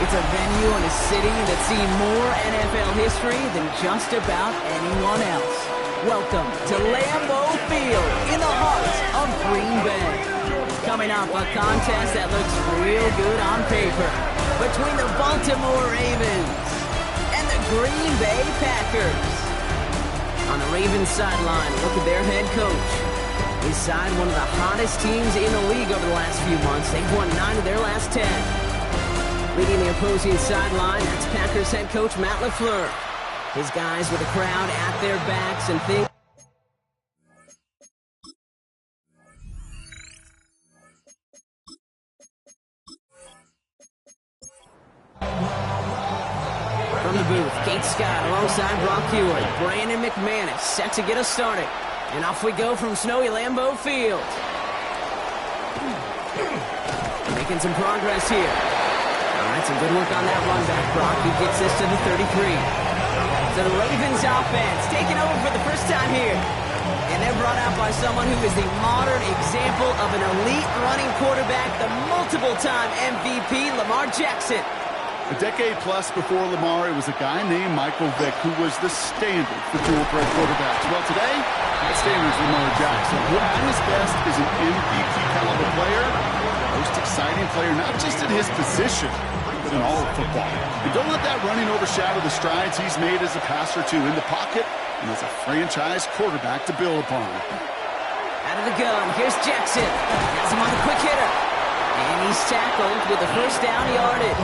It's a venue in a city that's seen more NFL history than just about anyone else. Welcome to Lambeau Field in the heart of Green Bay. Coming up, a contest that looks real good on paper between the Baltimore Ravens and the Green Bay Packers. On the Ravens sideline, look at their head coach. His side, one of the hottest teams in the league over the last few months. They've won 9 of their last 10. Leading the opposing sideline, that's Packers head coach Matt LaFleur. His guys with the crowd at their backs and things. From the booth, Kate Scott alongside Brock Hewitt. Brandon McManus set to get us started. And off we go from snowy Lambeau Field. Making some progress here. All right, some good work on that run back. Brock, he gets this to the 33. So the Ravens offense taking over for the first time here. And they're brought out by someone who is the modern example of an elite running quarterback, the multiple-time MVP, Lamar Jackson. A decade plus before Lamar, it was a guy named Michael Vick who was the standard for dual-threat quarterbacks. Well, today, that standard is Lamar Jackson, who at his best is an MVP caliber player, most exciting player, not just in his position, but in all of football. And don't let that running overshadow the strides he's made as a passer, too, in the pocket and as a franchise quarterback to build upon. Out of the gun, here's Jackson. Has him on the quick hitter. And he's tackled with the first down yardage.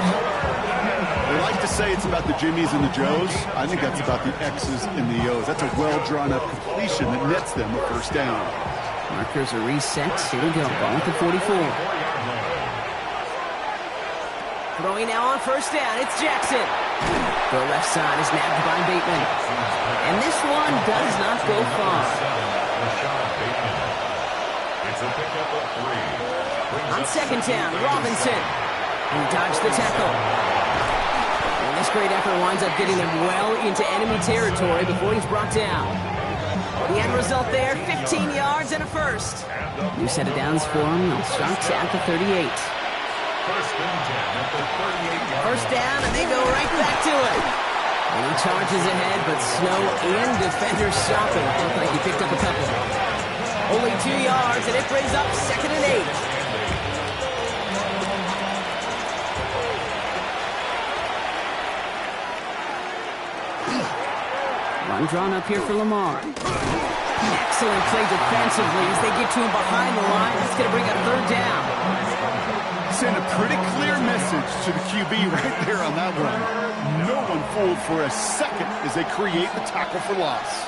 They like to say it's about the Jimmies and the Joes. I think that's about the X's and the O's. That's a well-drawn-up completion that nets them a first down. Markers are reset. Here we go. Ball at the 44. Throwing now on first down. It's Jackson. The left side is nabbed by Bateman. And this one does not go far. It's a pickup of 3. On second down, Robinson. He dodged the tackle. And this great effort winds up getting them well into enemy territory before he's brought down. The end result there, 15 yards and a first. New set of downs for him. They'll start at the 38. First down, and they go right back to it. And he charges ahead, but snow and defenders stop him. Looked like he picked up a couple. Only 2 yards, and it brings up 2nd and 8. Run drawn up here for Lamar. Excellent play defensively as they get to him behind the line. That's going to bring up 3rd down. Send a pretty clear message to the QB right there on that one. No one fooled for a second as they create the tackle for loss.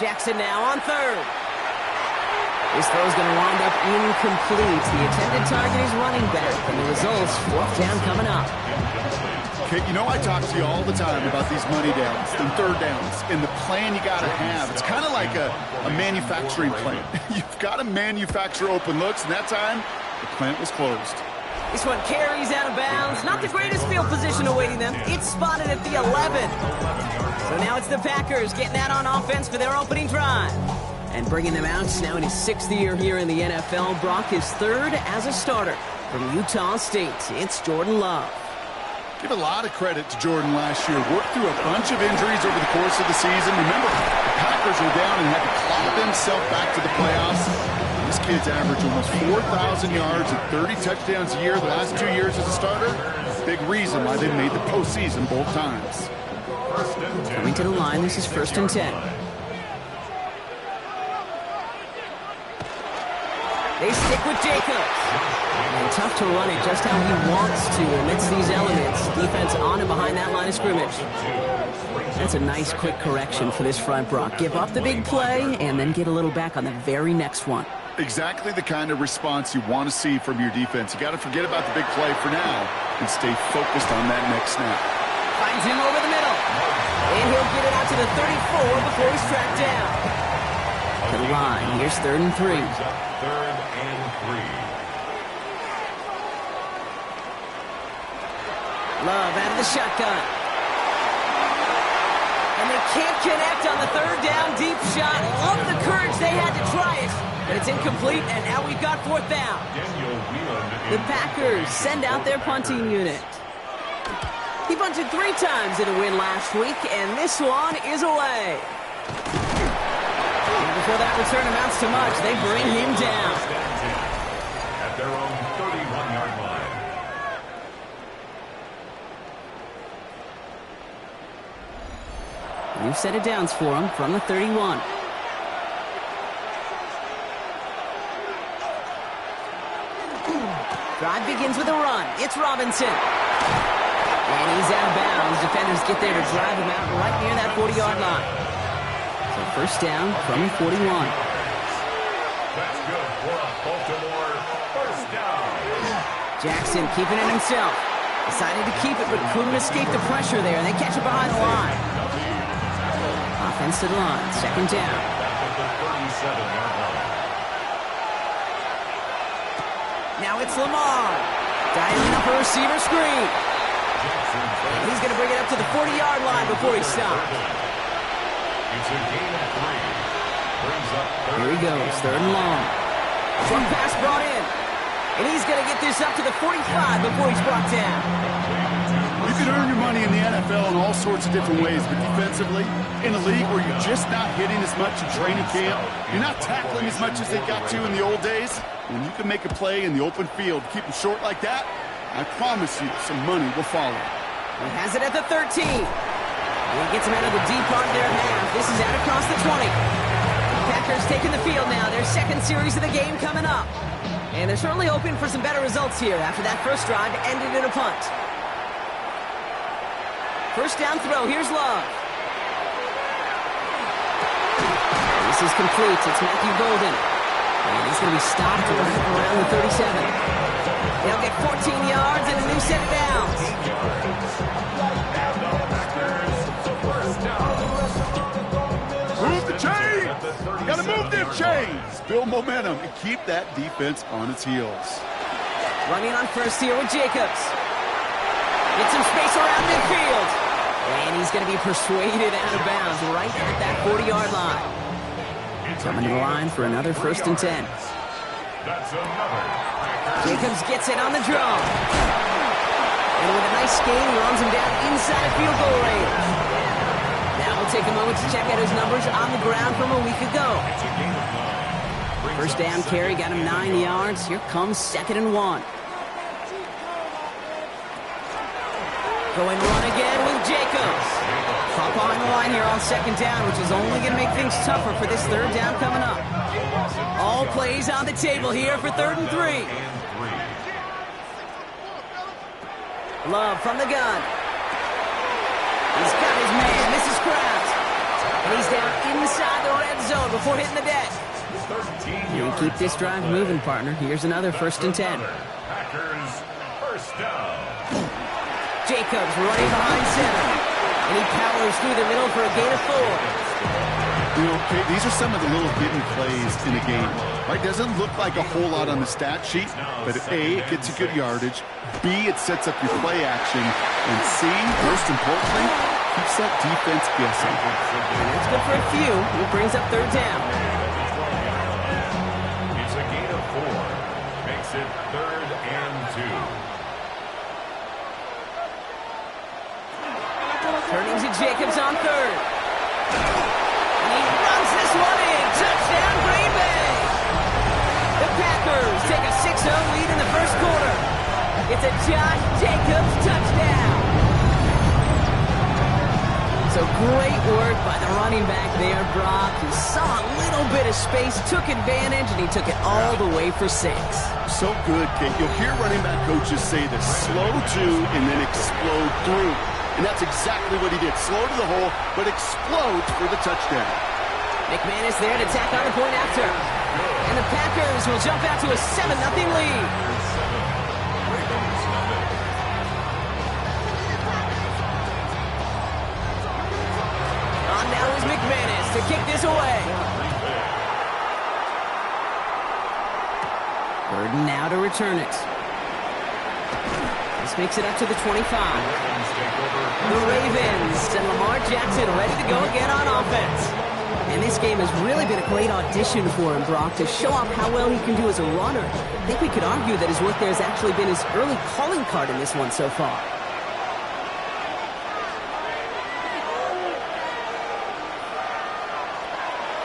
Jackson now on 3rd. This throw's going to wind up incomplete. The intended target is running back, and the result's 4th down coming up. Okay, you know I talk to you all the time about these money downs and 3rd downs and the plan you got to have. It's kind of like a manufacturing plant. You've got to manufacture open looks, and that time, the plant was closed. This one carries out of bounds. Not the greatest field position awaiting them. It's spotted at the 11. So now it's the Packers getting out on offense for their opening drive. And bringing them out now in his 6th year here in the NFL. Brock is 3rd as a starter from Utah State. It's Jordan Love. Give a lot of credit to Jordan last year. Worked through a bunch of injuries over the course of the season. Remember, the Packers were down and had to claw themselves back to the playoffs. This kid's averaged almost 4,000 yards and 30 touchdowns a year the last 2 years as a starter. Big reason why they made the postseason both times. Coming to the line, this is 1st and 10. They stick with Jacobs. And tough to run it just how he wants to amidst these elements. Defense on and behind that line of scrimmage. That's a nice quick correction for this front, Brock. Give up the big play and then get a little back on the very next one. Exactly the kind of response you want to see from your defense. You got to forget about the big play for now and stay focused on that next snap. Finds him over the middle. And he'll get it out to the 34 before he's tracked down. to the line. Here's 3rd and 3. Brings up 3rd and 3. Love out of the shotgun. And they can't connect on the 3rd down deep shot. Love the courage they had to try it. But it's incomplete, and now we've got 4th down. The Packers send out their punting unit. He punted 3 times in a win last week, and this one is away. And before that return amounts to much, they bring him down. At their own 31-yard line. New set of downs for him from the 31. Drive begins with a run. It's Robinson. And he's out of bounds. Defenders get there to drive him out right near that 40-yard line. So 1st down from the 41. That's good for a Baltimore 1st down. Jackson keeping it himself. Decided to keep it, but couldn't escape the pressure there. And they catch it behind the line. Offense to the line. 2nd down. Back at the 37-yard line. Now it's Lamar. Dialing up a receiver screen. And he's going to bring it up to the 40-yard line before he stops. It's a gain of 3. Brings up Here he goes, 3rd and long. Short pass brought in. And he's going to get this up to the 45 before he's brought down. You can earn your money in the NFL in all sorts of different ways, but defensively, in a league where you're just not hitting as much in training camp, you're not tackling as much as they got to in the old days, when you can make a play in the open field, keep them short like that, I promise you some money will follow. He has it at the 13. And he gets him out of the deep part of their half. This is out across the 20. Packers taking the field now. Their 2nd series of the game coming up. And they're certainly hoping for some better results here after that first drive ended in a punt. 1st down throw. Here's Love. This is complete. It's Matthew Golden. And he's going to be stopped right around the 37. They'll get 14 yards and a new set of downs. Move the chains! Got to move them chains! Build momentum and keep that defense on its heels. Running on 1st here with Jacobs. Get some space around midfield. And he's going to be persuaded out of bounds right at that 40-yard line. Coming to the line for another 1st and 10. That's another. Jacobs gets it on the draw. And with a nice gain, he runs him down inside of field goal range. Now we'll take a moment to check out his numbers on the ground from a week ago. 1st down carry got him 9 yards. Here comes 2nd and 1. Going run again with Jacobs. Pop behind the line here on 2nd down, which is only going to make things tougher for this 3rd down coming up. All plays on the table here for 3rd and 3. Love from the gun. He's got his man. This is Kraft. And he's down inside the red zone before hitting the deck. You keep this drive moving, partner. Here's another 1st and 10. Packers 1st down. Jacobs running behind center. And he powers through the middle for a gain of 4. You know, okay, these are some of the little hidden plays in a game. Right? Doesn't look like a whole lot on the stat sheet, but A, it gets you good yardage. B, it sets up your play action. And C, most importantly, keeps that defense guessing. And that's good for a few. It brings up 3rd down. It's a gain of 4. Makes it 3rd and 2. Turning to Jacobs on 3rd. And he runs this one in. Touchdown, Green Bay. The Packers take a 6-0 lead in the 1st quarter. It's a Josh Jacobs touchdown. So great work by the running back there, Brock. He saw a little bit of space, took advantage, and he took it all the way for 6. So good, Kate. You'll hear running back coaches say this: slow to and then explode through. And that's exactly what he did. Slow to the hole, but explodes for the touchdown. McManus there to tack on the point after. And the Packers will jump out to a 7-0 lead. On now is McManus to kick this away. Third and now to return it. This makes it up to the 25. The Ravens and Lamar Jackson ready to go again on offense. And this game has really been a great audition for him, Brock, to show off how well he can do as a runner. I think we could argue that his work there has actually been his early calling card in this one so far.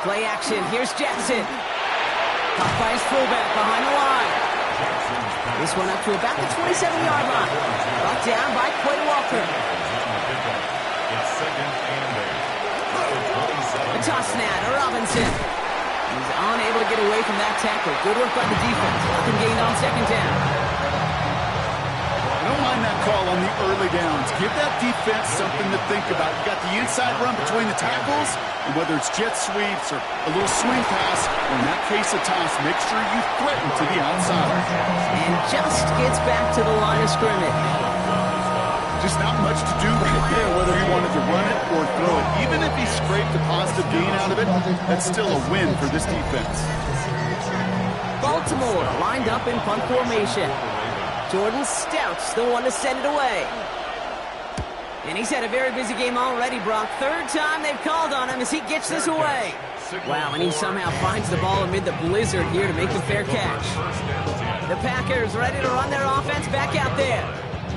Play action. Here's Jackson. Caught by his fullback behind the line. This one up to about the 27-yard line. Brought down by Quay Walker. It's second and 8. A toss now to Robinson. He's unable to get away from that tackle. Good work by the defense. Nothing gained on second down. I don't mind that call on the early downs. Give that defense something to think about. You got the inside run between the tackles, and whether it's jet sweeps or a little swing pass, or in that case a toss, make sure you threaten to the outside. And just gets back to the line of scrimmage. Just not much to do right there, whether he wanted to run it or throw it. Even if he scraped a positive gain out of it, that's still a win for this defense. Baltimore lined up in punt formation. Jordan Stout's the one to send it away. And he's had a very busy game already, Brock. Third time they've called on him as he gets this away. Wow, and he somehow finds the ball amid the blizzard here to make the fair catch. The Packers ready to run their offense back out there.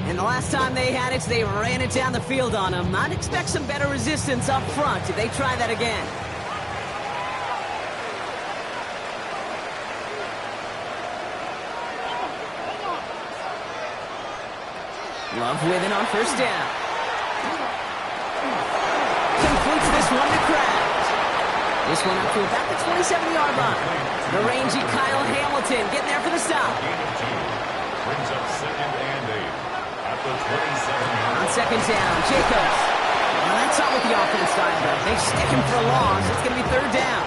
And the last time they had it, they ran it down the field on him. I'd expect some better resistance up front if they try that again. Love with it on first down. Completes this one to Kraft. This one up to about the 27-yard line. The rangy Kyle Hamilton getting there for the stop. Brings up second and 8 at the 27-yard. On second down, Jacobs. Well, that's not what the offense style does. They stick him for a loss. It's going to be third down.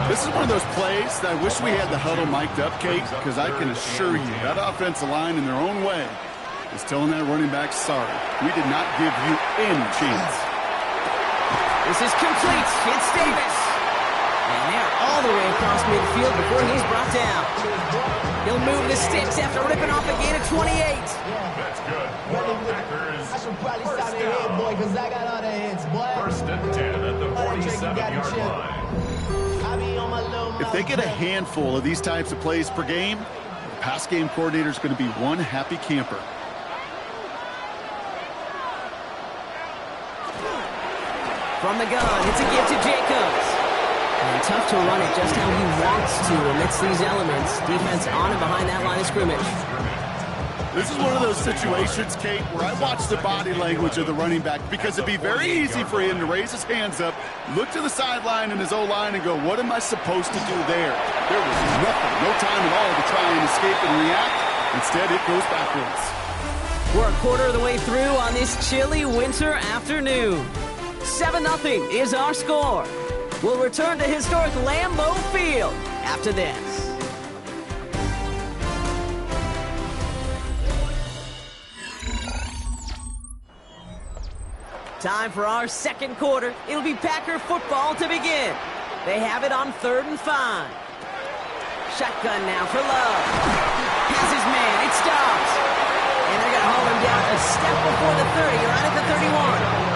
This is one of those plays that I wish we had the huddle mic'd up, Kate, because I can assure you that offensive line in their own way is telling that running back, sorry, we did not give you any chance. This is complete. It's Davis. And they're all the way across midfield before he's brought down. He'll move the sticks after ripping off a gain of 28. That's good. Packers first down. First and 10 at the 47-yard line. If they get a handful of these types of plays per game, the pass game coordinator is going to be one happy camper. From the gun, it's a give to Jacobs. And tough to run it just how he wants to amidst these elements. Defense on and behind that line of scrimmage. This is one of those situations, Kate, where I watch the body language of the running back because it'd be very easy for him to raise his hands up, look to the sideline and his O-line and go, what am I supposed to do there? There was nothing, no time at all to try and escape and react. Instead, it goes backwards. We're a quarter of the way through on this chilly winter afternoon. 7-0 is our score. We'll return to historic Lambeau Field after this. Time for our second quarter. It'll be Packer football to begin. They have it on 3rd and 5. Shotgun now for Love. Has his man. It stops. And they're going to hold him down a step before the 30. Right at the 31.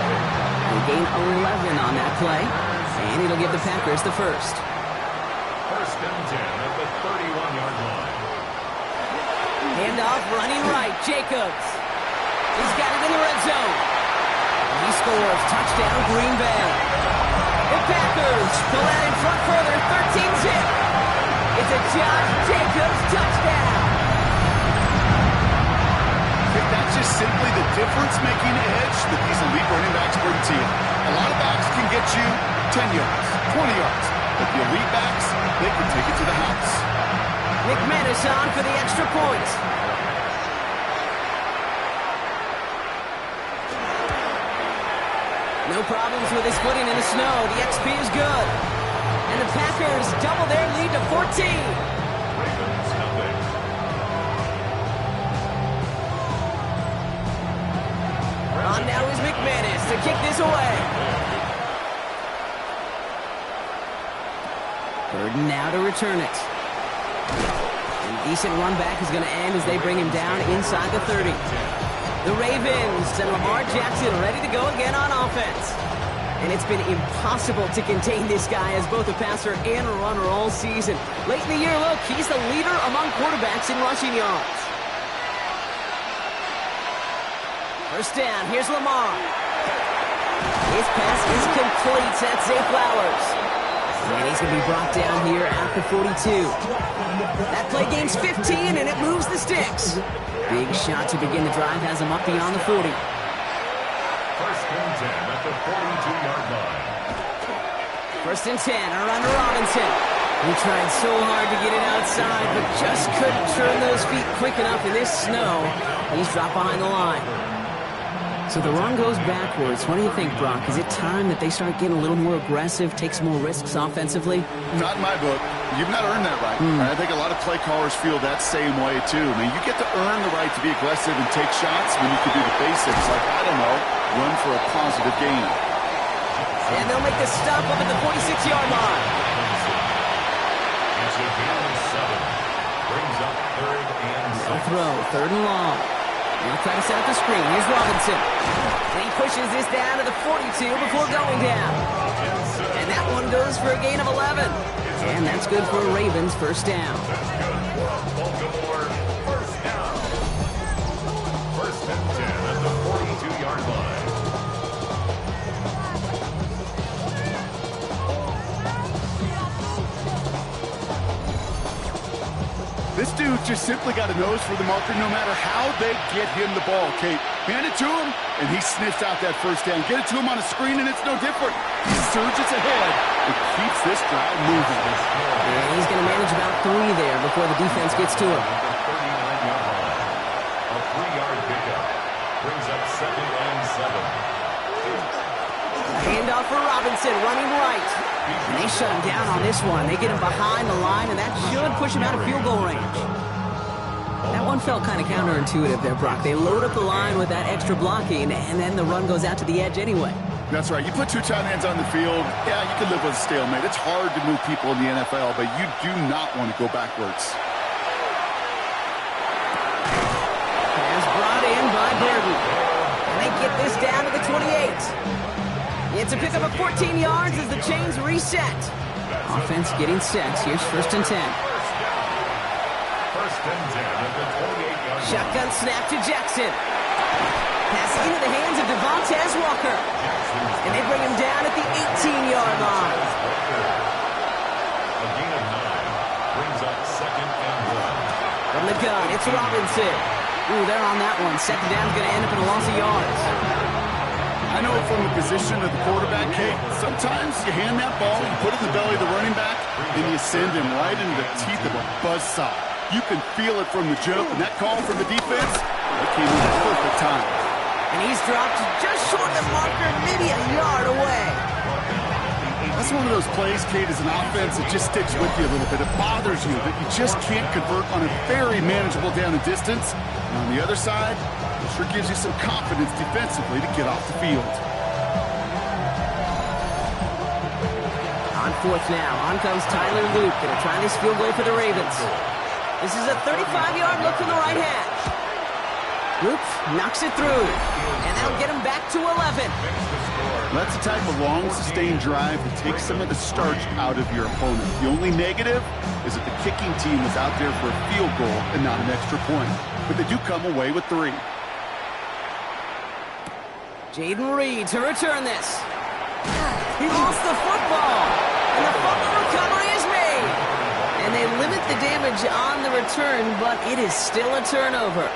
They gain 11 on that play, and it'll give the Packers the first. First and 10 at the 31-yard line. Handoff running right, Jacobs. He's got it in the red zone. He scores. Touchdown, Green Bay. The Packers pull out in front further, 13-zip. It's a Josh Jacobs touchdown. That's just simply the difference-making edge that these elite running backs bring to you. A lot of backs can get you 10 yards, 20 yards, but the elite backs, they can take it to the house. McManus on for the extra point. No problems with his footing in the snow. The XP is good. And the Packers double their lead to 14. Ravens nothing. On now is McManus to kick this away. 3rd and now to return it. Decent run back is going to end as they bring him down inside the 30. The Ravens and Lamar Jackson ready to go again on offense. And it's been impossible to contain this guy as both a passer and a runner all season. Late in the year, look, he's the leader among quarterbacks in rushing yards. First down, here's Lamar. His pass is complete. That's Zay Flowers. And he's going to be brought down here at the 42. That play gains 15, and it moves the sticks. Big shot to begin the drive has him up beyond the 40. First and 10 at the 42-yard line. First and 10, around to Robinson. He tried so hard to get it outside, but just couldn't turn those feet quick enough in this snow. He's dropped behind the line. So the run goes backwards. What do you think, Brock? Is it time that they start getting a little more aggressive, take some more risks offensively? Not in my book. You've not earned that right. I think a lot of play callers feel that same way, too. I mean, you get to earn the right to be aggressive and take shots when you can do the basics, like, I don't know, run for a positive gain. And they'll make the stop up at the 46-yard line. It's a gain of 7. Brings up third and They'll 6. throw, third and long. They'll try to set up the screen. Here's Robinson. And he pushes this down to the 42 before going down. And that one goes for a gain of 11. And that's good for a Ravens first down. That's good for a Baltimore first down. First and 10 at the 42-yard line. This dude just simply got a nose for the marker no matter how they get him the ball, Kate. Hand it to him, and he sniffs out that first down. Get it to him on a screen, and it's no different. He surges ahead and keeps this drive moving. And he's going to manage about 3 there before the defense gets to him. At the 39-yard line. A 3-yard pickup. Brings up second and 7. Handoff for Robinson, running right. And they shut him down on this one. They get him behind the line, and that should push him out of field goal range. That one felt kind of counterintuitive there, Brock. They load up the line with that extra blocking, and then the run goes out to the edge anyway. That's right. You put 2 tight ends on the field, yeah, you can live with a stalemate. It's hard to move people in the NFL, but you do not want to go backwards. Pass brought in by Burden. And they get this down to the 28. It's a pickup of 14 yards as the chains reset. Offense getting set. Here's first and 10. First and 10 at the 28-yard line. Shotgun snap to Jackson. Pass into the hands of Devontae Walker. And they bring him down at the 18-yard line. A gain of 9. Brings up second and 1. From the gun, it's Robinson. Ooh, they're on that one. Second down's going to end up in a loss of yards. I know from the position of the quarterback, Kate, sometimes you hand that ball, you put it in the belly of the running back, and you send him right into the teeth of a buzzsaw. You can feel it from the jump, and that call from the defense, that came in at perfect time. And he's dropped just short of the marker, maybe a yard away. That's one of those plays, Kate, as an offense that just sticks with you a little bit. It bothers you that you just can't convert on a very manageable down and distance. And on the other side, it sure gives you some confidence defensively to get off the field. On fourth now, on comes Tyler Luke. Gonna try this field goal for the Ravens. This is a 35-yard look from the right hash. Luke knocks it through, and that'll get him back to 11. That's the type of long, sustained drive that takes some of the starch out of your opponent. The only negative is that the kicking team is out there for a field goal and not an extra point. But they do come away with 3. Jaden Reed to return this. He lost the football, and the fumble recovery is made. And they limit the damage on the return, but it is still a turnover.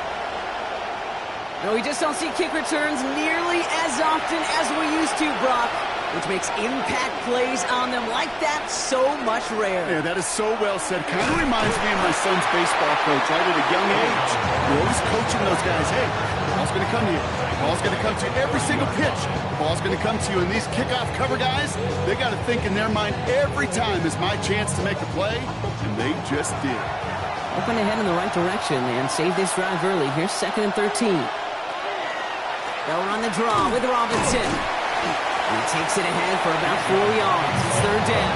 No, we just don't see kick returns nearly as often as we used to, Brock, which makes impact plays on them like that so much rarer. Yeah, that is so well said. Kind of reminds me of my son's baseball coach, right, at a young age. You're always coaching those guys, hey, the ball's going to come to you. The ball's going to come to you every single pitch. The ball's going to come to you. And these kickoff cover guys, they got to think in their mind every time is my chance to make a play, and they just did. Open ahead in the right direction and save this drive early. Here's second and 13. They'll run the draw with Robinson. He takes it ahead for about 4 yards. It's third down.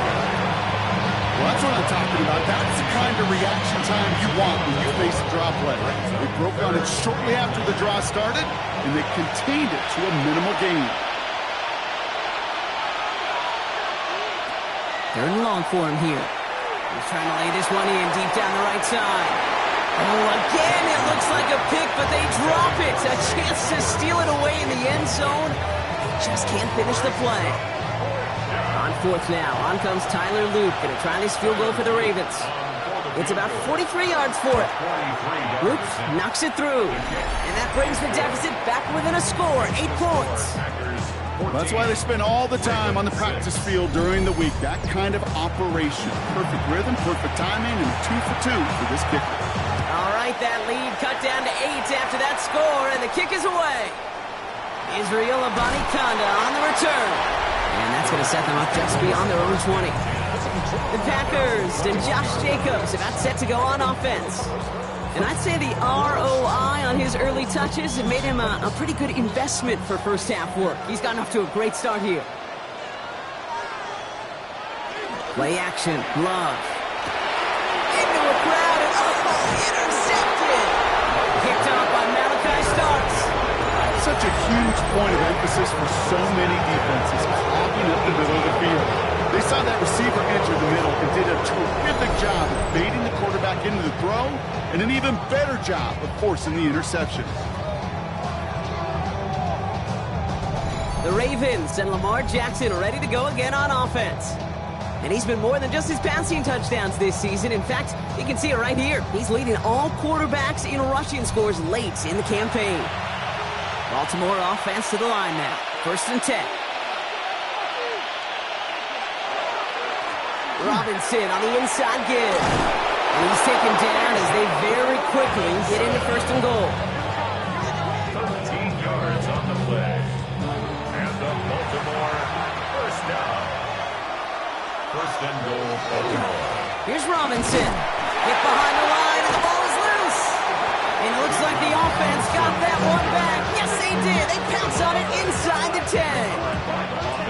Well, that's what I'm talking about. That's the kind of reaction time you want when you face a draw play. They broke on it shortly after the draw started, and they contained it to a minimal gain. Third and long for him here. He's trying to lay this one in deep down the right side. Oh, again, it looks like a pick, but they drop it. A chance to steal it away in the end zone. Just can't finish the play. On fourth now, on comes Tyler Luke, going to try this field goal for the Ravens. It's about 43 yards for it. Luke knocks it through, and that brings the deficit back within a score, 8 points. That's why they spend all the time on the practice field during the week. That kind of operation. Perfect rhythm, perfect timing, and 2 for 2 for this kicker. All right, that lead cut down to 8 after that score, and the kick is away. Israel Abanikanda on the return. And that's going to set them up just beyond their own 20. The Packers and Josh Jacobs about set to go on offense. And I'd say the ROI on his early touches have made him a pretty good investment for first half work. He's gotten off to a great start here. Play action, Love. Into a crowd, and intercepted! Picked up by Malachi Starks. Such a huge point of emphasis for so many defenses, clogging up the middle of the field. They saw that receiver enter the middle and did a terrific job of baiting the quarterback into the throw, and an even better job of forcing the interception. The Ravens and Lamar Jackson ready to go again on offense. And he's been more than just his passing touchdowns this season. In fact, you can see it right here. He's leading all quarterbacks in rushing scores late in the campaign. Baltimore offense to the line now. 1st and 10. Robinson on the inside give. And he's taken down as they very quickly get into 1st and goal. 13 yards on the play. And the Baltimore first down. 1st and goal, Baltimore. Here's Robinson. Hit behind the line, and the ball is loose. And it looks like the offense got that one back. Yes, they did. They pounce on it inside the 10.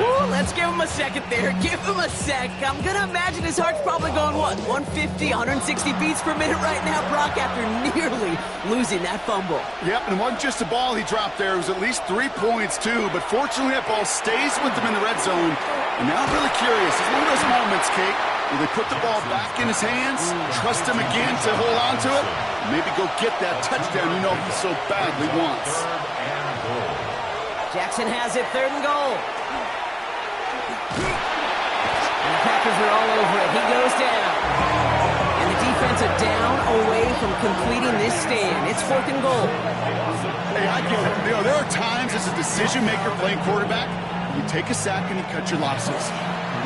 Ooh, let's give him a second there. Give him a sec. I'm going to imagine his heart's probably going, what, 150, 160 beats per minute right now, Brock, after nearly losing that fumble. Yep, and it wasn't just a ball he dropped there. It was at least 3 points, too. But fortunately, that ball stays with him in the red zone. And now I'm really curious. It's one of those moments, Kate, where they put the ball back in his hands, trust him again to hold on to it, and maybe go get that touchdown you know he so badly wants. Jackson has it, 3rd and goal. And the Packers are all over it. He goes down. And the defense are down away from completing this stand. It's 4th and goal. Hey, I get it. You know, there are times as a decision-maker playing quarterback, you take a sack and you cut your losses.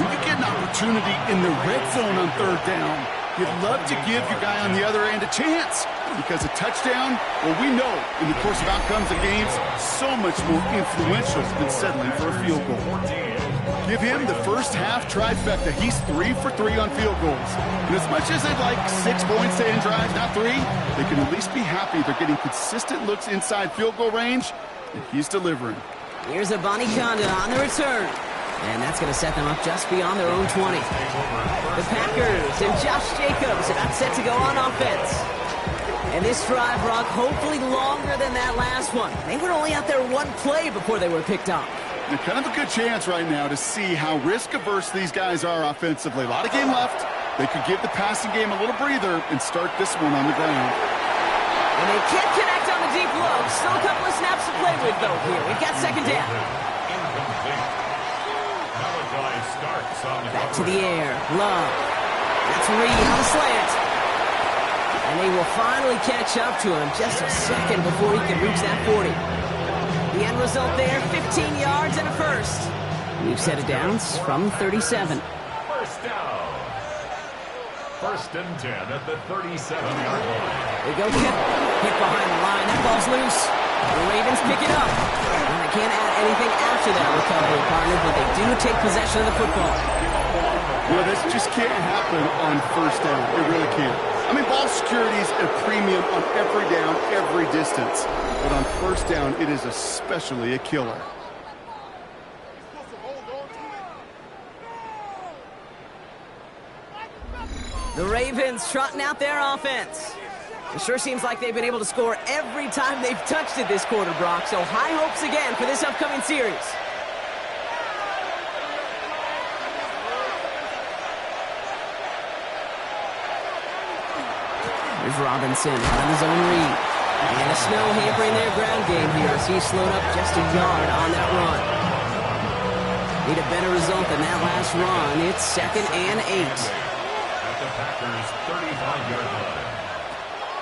When you get an opportunity in the red zone on 3rd down, you'd love to give your guy on the other end a chance. Because a touchdown, well, we know in the course of outcomes of games, so much more influential than settling for a field goal. Give him the first half trifecta. He's 3 for 3 on field goals. And as much as they'd like 6 points to end drives, not 3, they can at least be happy they're getting consistent looks inside field goal range, and he's delivering. Here's Abanikanda on the return. And that's going to set them up just beyond their own 20. The Packers and Josh Jacobs about set to go on offense. And this drive, Rock, hopefully longer than that last one. They were only out there 1 play before they were picked up. And kind of a good chance right now to see how risk-averse these guys are offensively. A lot of game left. They could give the passing game a little breather and start this one on the ground. And they can't connect on the deep low. Still a couple of snaps to play with, though, here. We've got 2nd down. Back to the air. Love. That's Reed on the slant. And they will finally catch up to him just a second before he can reach that 40. The end result there, 15 yards and a first. We've set it downs from 37. First down. 1st and 10 at the 37-yard line. They go hit behind the line. That ball's loose. The Ravens pick it up. And they can't add anything after that recovery, partner, but they do take possession of the football. Well, this just can't happen on 1st down. It really can't. I mean, ball security is a premium on every down, every distance. But on 1st down, it is especially a killer. The Ravens trotting out their offense. It sure seems like they've been able to score every time they've touched it this quarter, Brock. So high hopes again for this upcoming series. Here's Robinson on his own read. And the snow hampering their ground game here as he slowed up just a yard on that run. Need a better result than that last run. It's 2nd and 8. At the Packers' 35-yard line.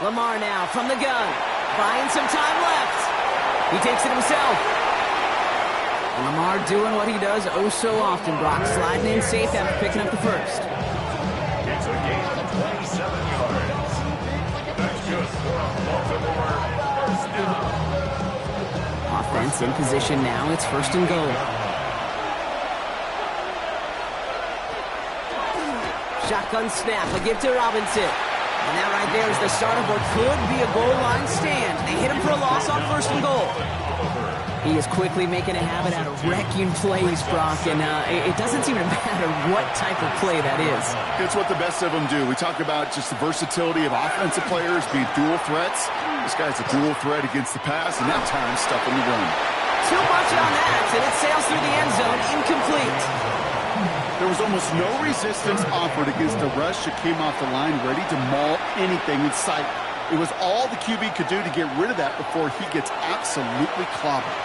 Lamar now from the gun. Buying some time left. He takes it himself. And Lamar doing what he does oh so often, Brock. Sliding in safe after picking up the first. It's a gain of 27 yards. That's good for a Baltimore first down. Offense in position now. It's 1st and goal. Shotgun snap. A give to Robinson. And that right there is the start of what could be a goal line stand. They hit him for a loss on 1st and goal. He is quickly making a habit out of wrecking plays, Brock, and it doesn't seem to matter what type of play that is. It's what the best of them do. We talk about just the versatility of offensive players being dual threats. This guy's a dual threat against the pass, and that time stuffing the run. Too much on that, and it sails through the end zone, incomplete. There was almost no resistance offered against a rush that came off the line ready to maul anything in sight. It was all the QB could do to get rid of that before he gets absolutely clobbered.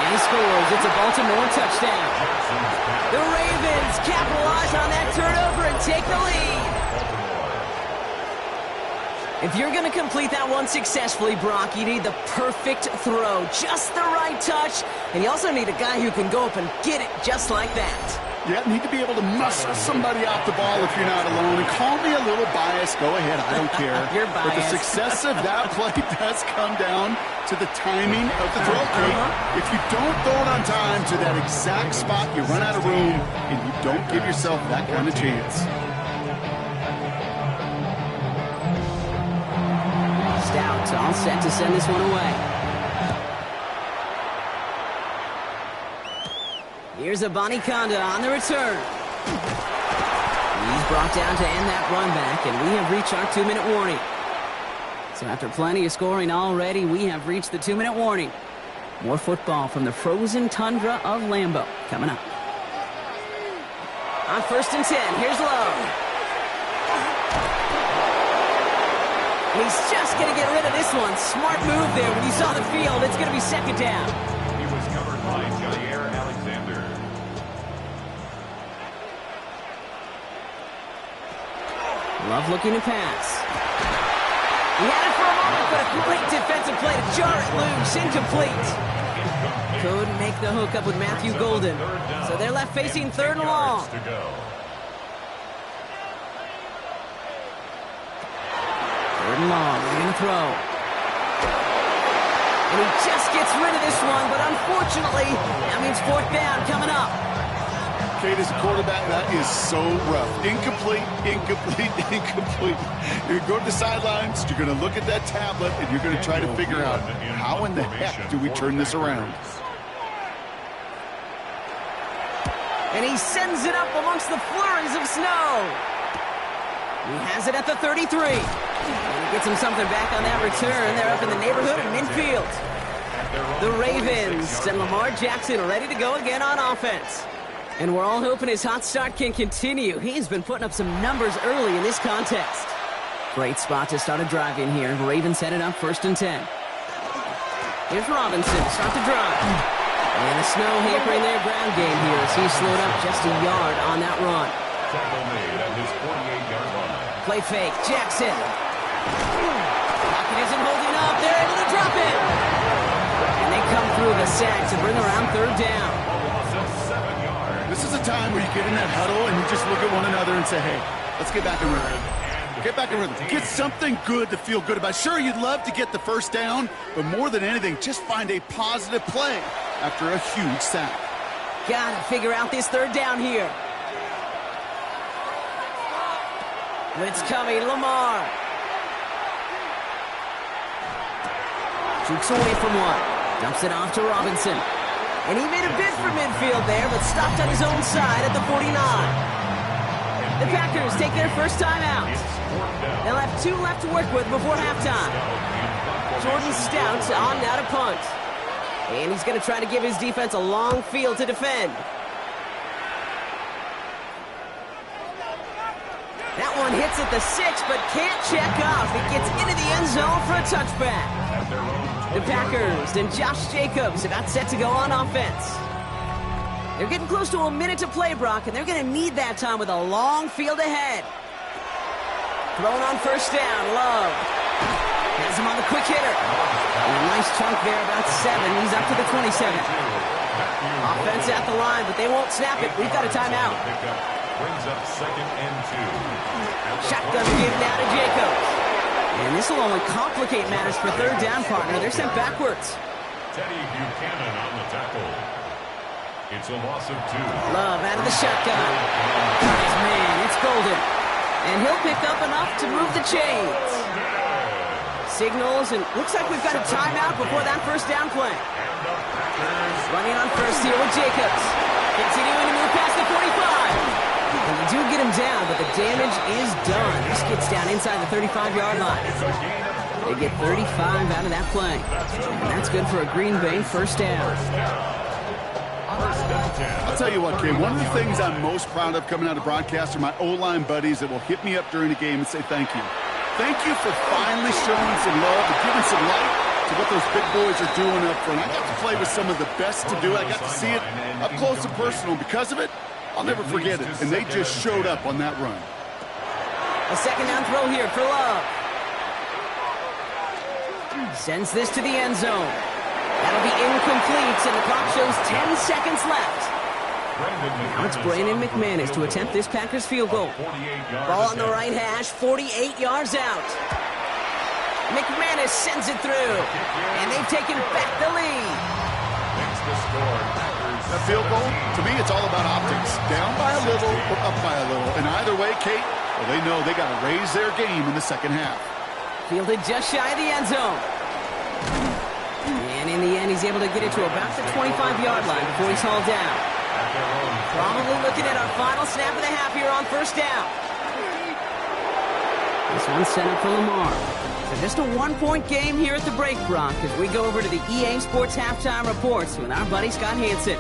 And he scores. It's a Baltimore touchdown. The Ravens capitalize on that turnover and take the lead. If you're going to complete that one successfully, Brock, you need the perfect throw, just the right touch, and you also need a guy who can go up and get it just like that. Yeah, need to be able to muscle somebody off the ball if you're not alone. And call me a little biased. Go ahead, I don't care. You're biased. But the success of that play does come down to the timing of the throw, Kate. If you don't throw it on time to that exact spot, you run out of room, and you don't give yourself that kind of chance. Stout all set to send this one away. Here's a Conda on the return. He's brought down to end that run back, and we have reached our 2-minute warning. So after plenty of scoring already, we have reached the 2-minute warning. More football from the frozen tundra of Lambeau coming up. On 1st and 10, here's Lowe. And he's just going to get rid of this one. Smart move there. When you saw the field, it's going to be 2nd down. He was covered by Jair Alexander. Love looking to pass. He had it for a moment, but a great defensive play to jar it loose. Incomplete. Couldn't make the hook up with Matthew Golden. So they're left facing 3rd and long. Third and long, they're going to throw. And he just gets rid of this one, but unfortunately, that means 4th down coming up. Kate, as a quarterback, that is so rough. Incomplete, incomplete, incomplete. You're going to go to the sidelines, you're going to look at that tablet, and you're going to try to figure out how in the heck do we turn this around. And he sends it up amongst the flurries of snow. He has it at the 33. And he gets him something back on that return. They're up in the neighborhood of midfield. The Ravens and Lamar Jackson ready to go again on offense. And we're all hoping his hot start can continue. He's been putting up some numbers early in this contest. Great spot to start a drive in here. Ravens headed up 1st and 10. Here's Robinson to start the drive. And the snow hampering their ground game here as he slowed up just a yard on that run. Tackle made at his 48-yard line. Play fake, Jackson. Pocket isn't holding up. They're able to drop it. And they come through the sack to bring around 3rd down. This is a time where you get in that huddle and you just look at one another and say, hey, let's get back in rhythm. Get back in rhythm. Get something good to feel good about. Sure, you'd love to get the 1st down, but more than anything, just find a positive play after a huge sack. Gotta figure out this 3rd down here. Blitz coming, Lamar. Jukes away from one. Dumps it off to Robinson. And he made a bid for midfield there, but stopped on his own side at the 49. The Packers take their first time out. They'll have 2 left to work with before halftime. Jordan Stout on now to punt. And he's going to try to give his defense a long field to defend. That one hits at the 6, but can't check off. It gets into the end zone for a touchback. The Packers and Josh Jacobs about set to go on offense. They're getting close to a minute to play, Brock, and they're going to need that time with a long field ahead. Thrown on first down, Love. Has him on the quick hitter. And a nice chunk there, about 7. He's up to the 27. Offense at the line, but they won't snap it. We've got a timeout. Brings up 2nd and 2. Shotgun give now to Jacobs. And this will only complicate matters for third down, partner. They're sent backwards. Teddy Buchanan on the tackle. It's a loss of 2. Love out of the shotgun. Nice man, it's Golden. And he'll pick up enough to move the chains. Signals, and looks like we've got a timeout before that first down play. Running on first here with Jacobs. Continuing to move past the 45. And they do get him down, but the damage is done. This gets down inside the 35-yard line. They get 35 out of that play. And that's good for a Green Bay first down. I'll tell you what, Kay, one of the things I'm most proud of coming out of broadcast are my O-line buddies that will hit me up during the game and say thank you. Thank you for finally showing some love and giving some light to what those big boys are doing up front. I got to play with some of the best to do it. I got to see it up close and personal. Because of it, I'll never forget it. And they just showed up on that run. A second down throw here for Love. Sends this to the end zone. That'll be incomplete, and the clock shows 10 seconds left. Now it's Brandon McManus to attempt this Packers field goal. Ball on the right hash, 48 yards out. McManus sends it through, and they've taken back the lead. That field goal, to me, it's all about optics. Down by a little or up by a little. And either way, Kate, well, they know they got to raise their game in the second half. Fielded just shy of the end zone. And in the end, he's able to get it to about the 25-yard line before he's hauled down. Probably looking at our final snap of the half here on first down. This one's sent up for Lamar. So just a 1-point game here at the break, Brock, as we go over to the EA Sports Halftime Reports with our buddy Scott Hansen.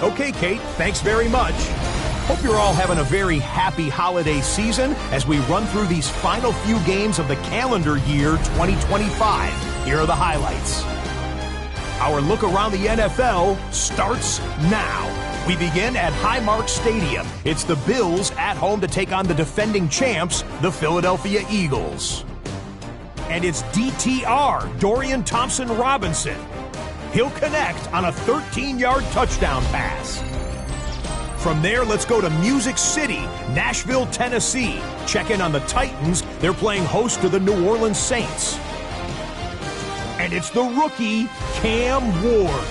Okay, Kate, thanks very much. Hope you're all having a very happy holiday season as we run through these final few games of the calendar year 2025. Here are the highlights. Our look around the NFL starts now. We begin at Highmark Stadium. It's the Bills at home to take on the defending champs, the Philadelphia Eagles. And it's DTR, Dorian Thompson-Robinson. He'll connect on a 13-yard touchdown pass. From there, let's go to Music City, Nashville, Tennessee. Check in on the Titans. They're playing host to the New Orleans Saints. And it's the rookie, Cam Ward.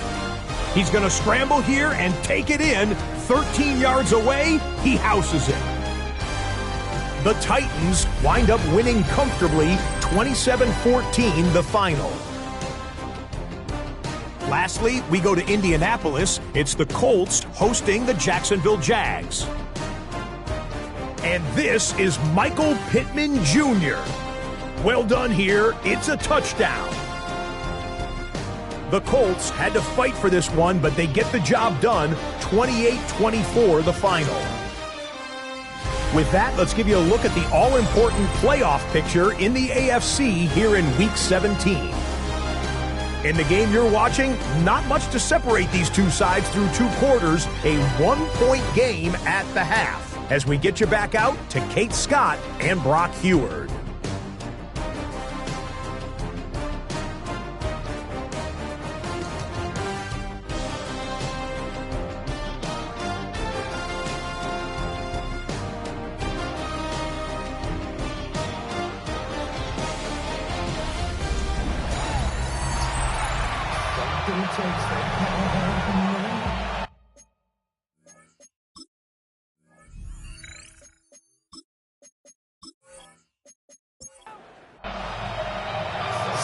He's going to scramble here and take it in. 13 yards away, he houses it. The Titans wind up winning comfortably, 27-14 the final. Lastly, we go to Indianapolis. It's the Colts hosting the Jacksonville Jags. And this is Michael Pittman Jr. Well done here. It's a touchdown. The Colts had to fight for this one, but they get the job done. 28-24 the final. With that, let's give you a look at the all-important playoff picture in the AFC here in Week 17. In the game you're watching, not much to separate these two sides through 2 quarters, a 1-point game at the half. As we get you back out to Kate Scott and Brock Heward.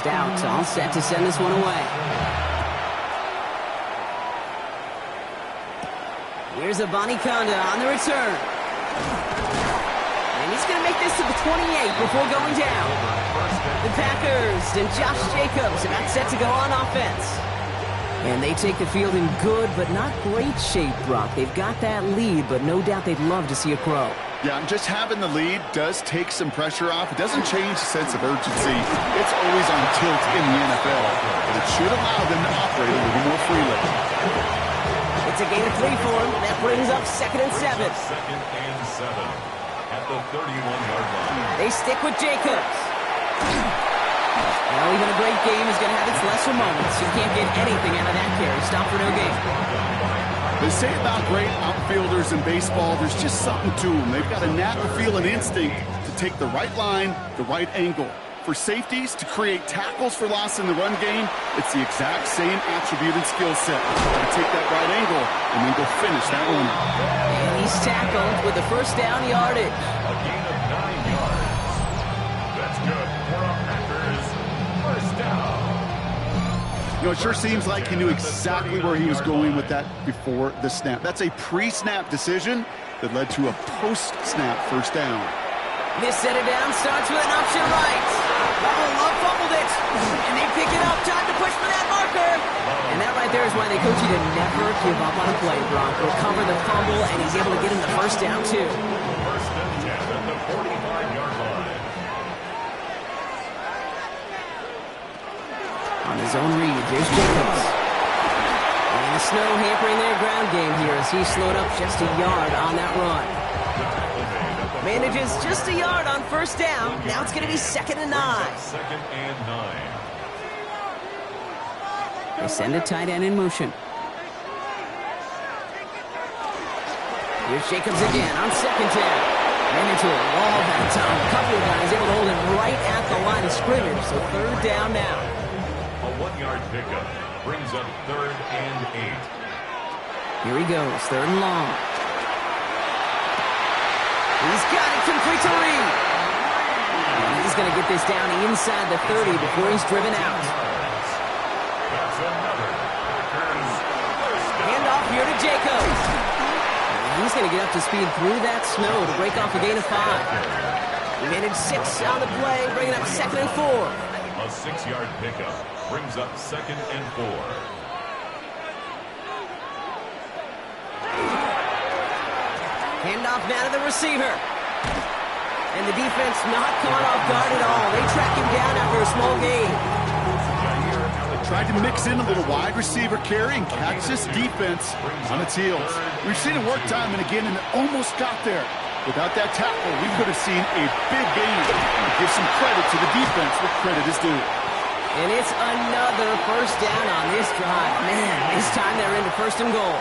Stout all set to send this one away. Here's a Bonnie Conda on the return. And he's going to make this to the 28 before going down. The Packers and Josh Jacobs about set to go on offense. And they take the field in good but not great shape, Brock. They've got that lead, but no doubt they'd love to see it grow. Yeah, just having the lead does take some pressure off. It doesn't change the sense of urgency. It's always on tilt in the NFL, but it should allow them to operate a little more freely. It's a gain of 3 for him. That brings up 2nd and 7. 2nd and 7 at the 31-yard line. They stick with Jacobs. Well, even a great game is going to have its lesser moments. You can't get anything out of that carry. Stop for no gain. They say about great outfielders in baseball, there's just something to them. They've got a natural feel and instinct to take the right line, the right angle. For safeties, to create tackles for loss in the run game, it's the exact same attribute and skill set. To take that right angle and then go finish that runner. And he's tackled with the first down yardage. A gain of 9 yards. That's good for a Packers first down. You know, it sure seems like he knew exactly where he was going with that before the snap. That's a pre-snap decision that led to a post-snap first down. This set it down, starts with an option right. Love fumbled it. And they pick it up. Time to push for that marker. And that right there is why they coach you to never give up on a play, Brock. Recover the fumble, and he's able to get him the first down, too. First and 10 at the 45-yard line. On his own read, here's Jacobs. And the snow hampering their ground game here as he slowed up just a yard on that run. Manages just a yard on first down. Now it's going to be 2nd and 9. 2nd and 9. They send a tight end in motion. Here's Jacobs again on 2nd down. Ran into a wall that time. A couple of guys able to hold him right at the line of scrimmage. So 3rd down now. A 1-yard pickup brings up 3rd and 8. Here he goes, 3rd and long. He's got it, complete to Reed. And he's going to get this down inside the 30 before he's driven out. That's another Packers first down. Hand off here to Jacobs. And he's going to get up to speed through that snow to break off a gain of 5. He managed 6 on the play, bringing up 2nd and 4. A 6-yard pickup brings up 2nd and 4. Handoff now to the receiver. And the defense not caught off guard at all. They track him down after a small gain. Tried to mix in a little wide receiver carry and catch this defense on its heels. We've seen it work time and again, and it almost got there. Without that tackle, we could have seen a big gain. Give some credit to the defense where credit is due. And it's another first down on this drive. Man, this time they're into 1st and goal.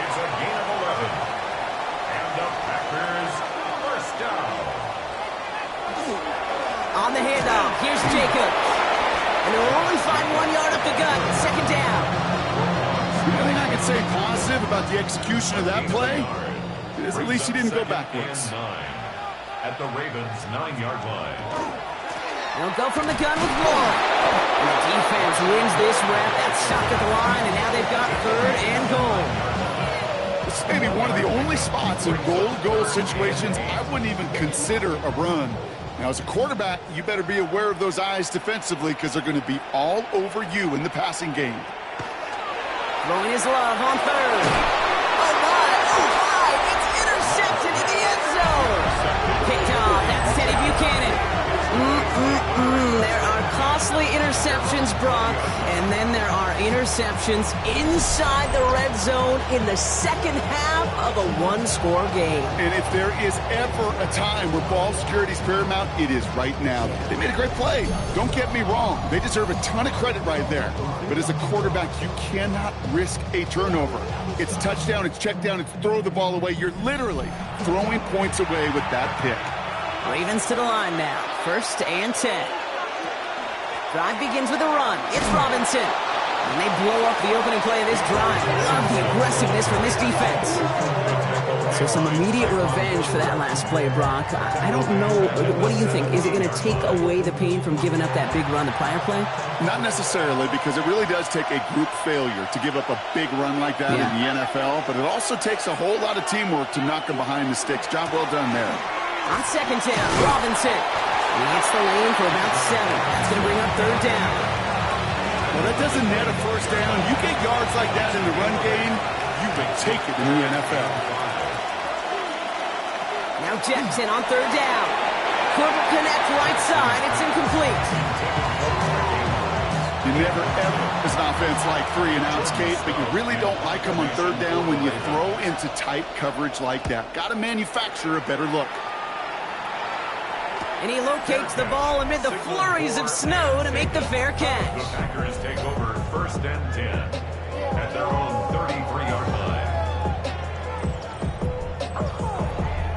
It's a gain of 11. And the Packers first down. On the handoff, here's Jacobs. And they'll only find 1 yard up the gut. 2nd down. The only thing I can say positive about the execution of that play is at least he didn't go backwards. 9 at the Ravens' 9-yard line. They'll go from the gun with 1. And the defense wins this rep. That's stopped at the line, and now they've got 3rd and goal. This may be one of the only spots in goal situations I wouldn't even consider a run. Now, as a quarterback, you better be aware of those eyes defensively because they're going to be all over you in the passing game. Throwing his love on 3rd. Oh, my. It's intercepted in the end zone. Picked off. That's Teddy Buchanan. There are costly interceptions, Brock, and then there are interceptions inside the red zone in the 2nd half of a 1-score game. And if there is ever a time where ball security is paramount, it is right now. They made a great play. Don't get me wrong. They deserve a ton of credit right there. But as a quarterback, you cannot risk a turnover. It's touchdown, it's check down, it's throw the ball away. You're literally throwing points away with that pick. Ravens to the line now. 1st and 10. Drive begins with a run. It's Robinson. And they blow up the opening play of this drive. Love the aggressiveness from this defense. So some immediate revenge for that last play, Brock. I don't know. What do you think? Is it going to take away the pain from giving up that big run the prior play? Not necessarily, because it really does take a group failure to give up a big run like that in the NFL, but it also takes a whole lot of teamwork to knock them behind the sticks. Job well done there. On second down, Robinson. He hits the lane for about 7. That's going to bring up third down. Well, that doesn't net a first down. You get yards like that in the run game, you can take it in the NFL. Now Jackson on third down. Could connect right side. It's incomplete. You never, ever, as an offense, like 3-and-outs, Kate, but you really don't like them on third down when you throw into tight coverage like that. Got to manufacture a better look. And he locates the ball amid the flurries of snow to make the fair catch. The Packers take over first and 10 at their own 33-yard line.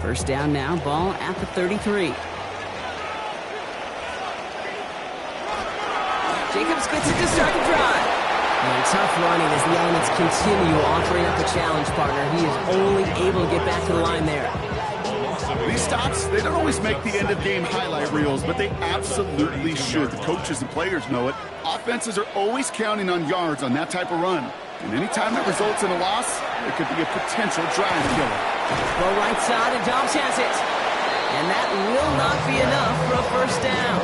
First down now, ball at the 33. Jacobs gets it to start the drive. And tough running as the elements continue offering up a challenge partner. He is only able to get back to the line there. These stops, they don't always make the end-of-game highlight reels, but they absolutely should. The coaches and players know it. Offenses are always counting on yards on that type of run. And anytime that results in a loss, it could be a potential drive killer. Go right side, and Dobbs has it. And that will not be enough for a first down.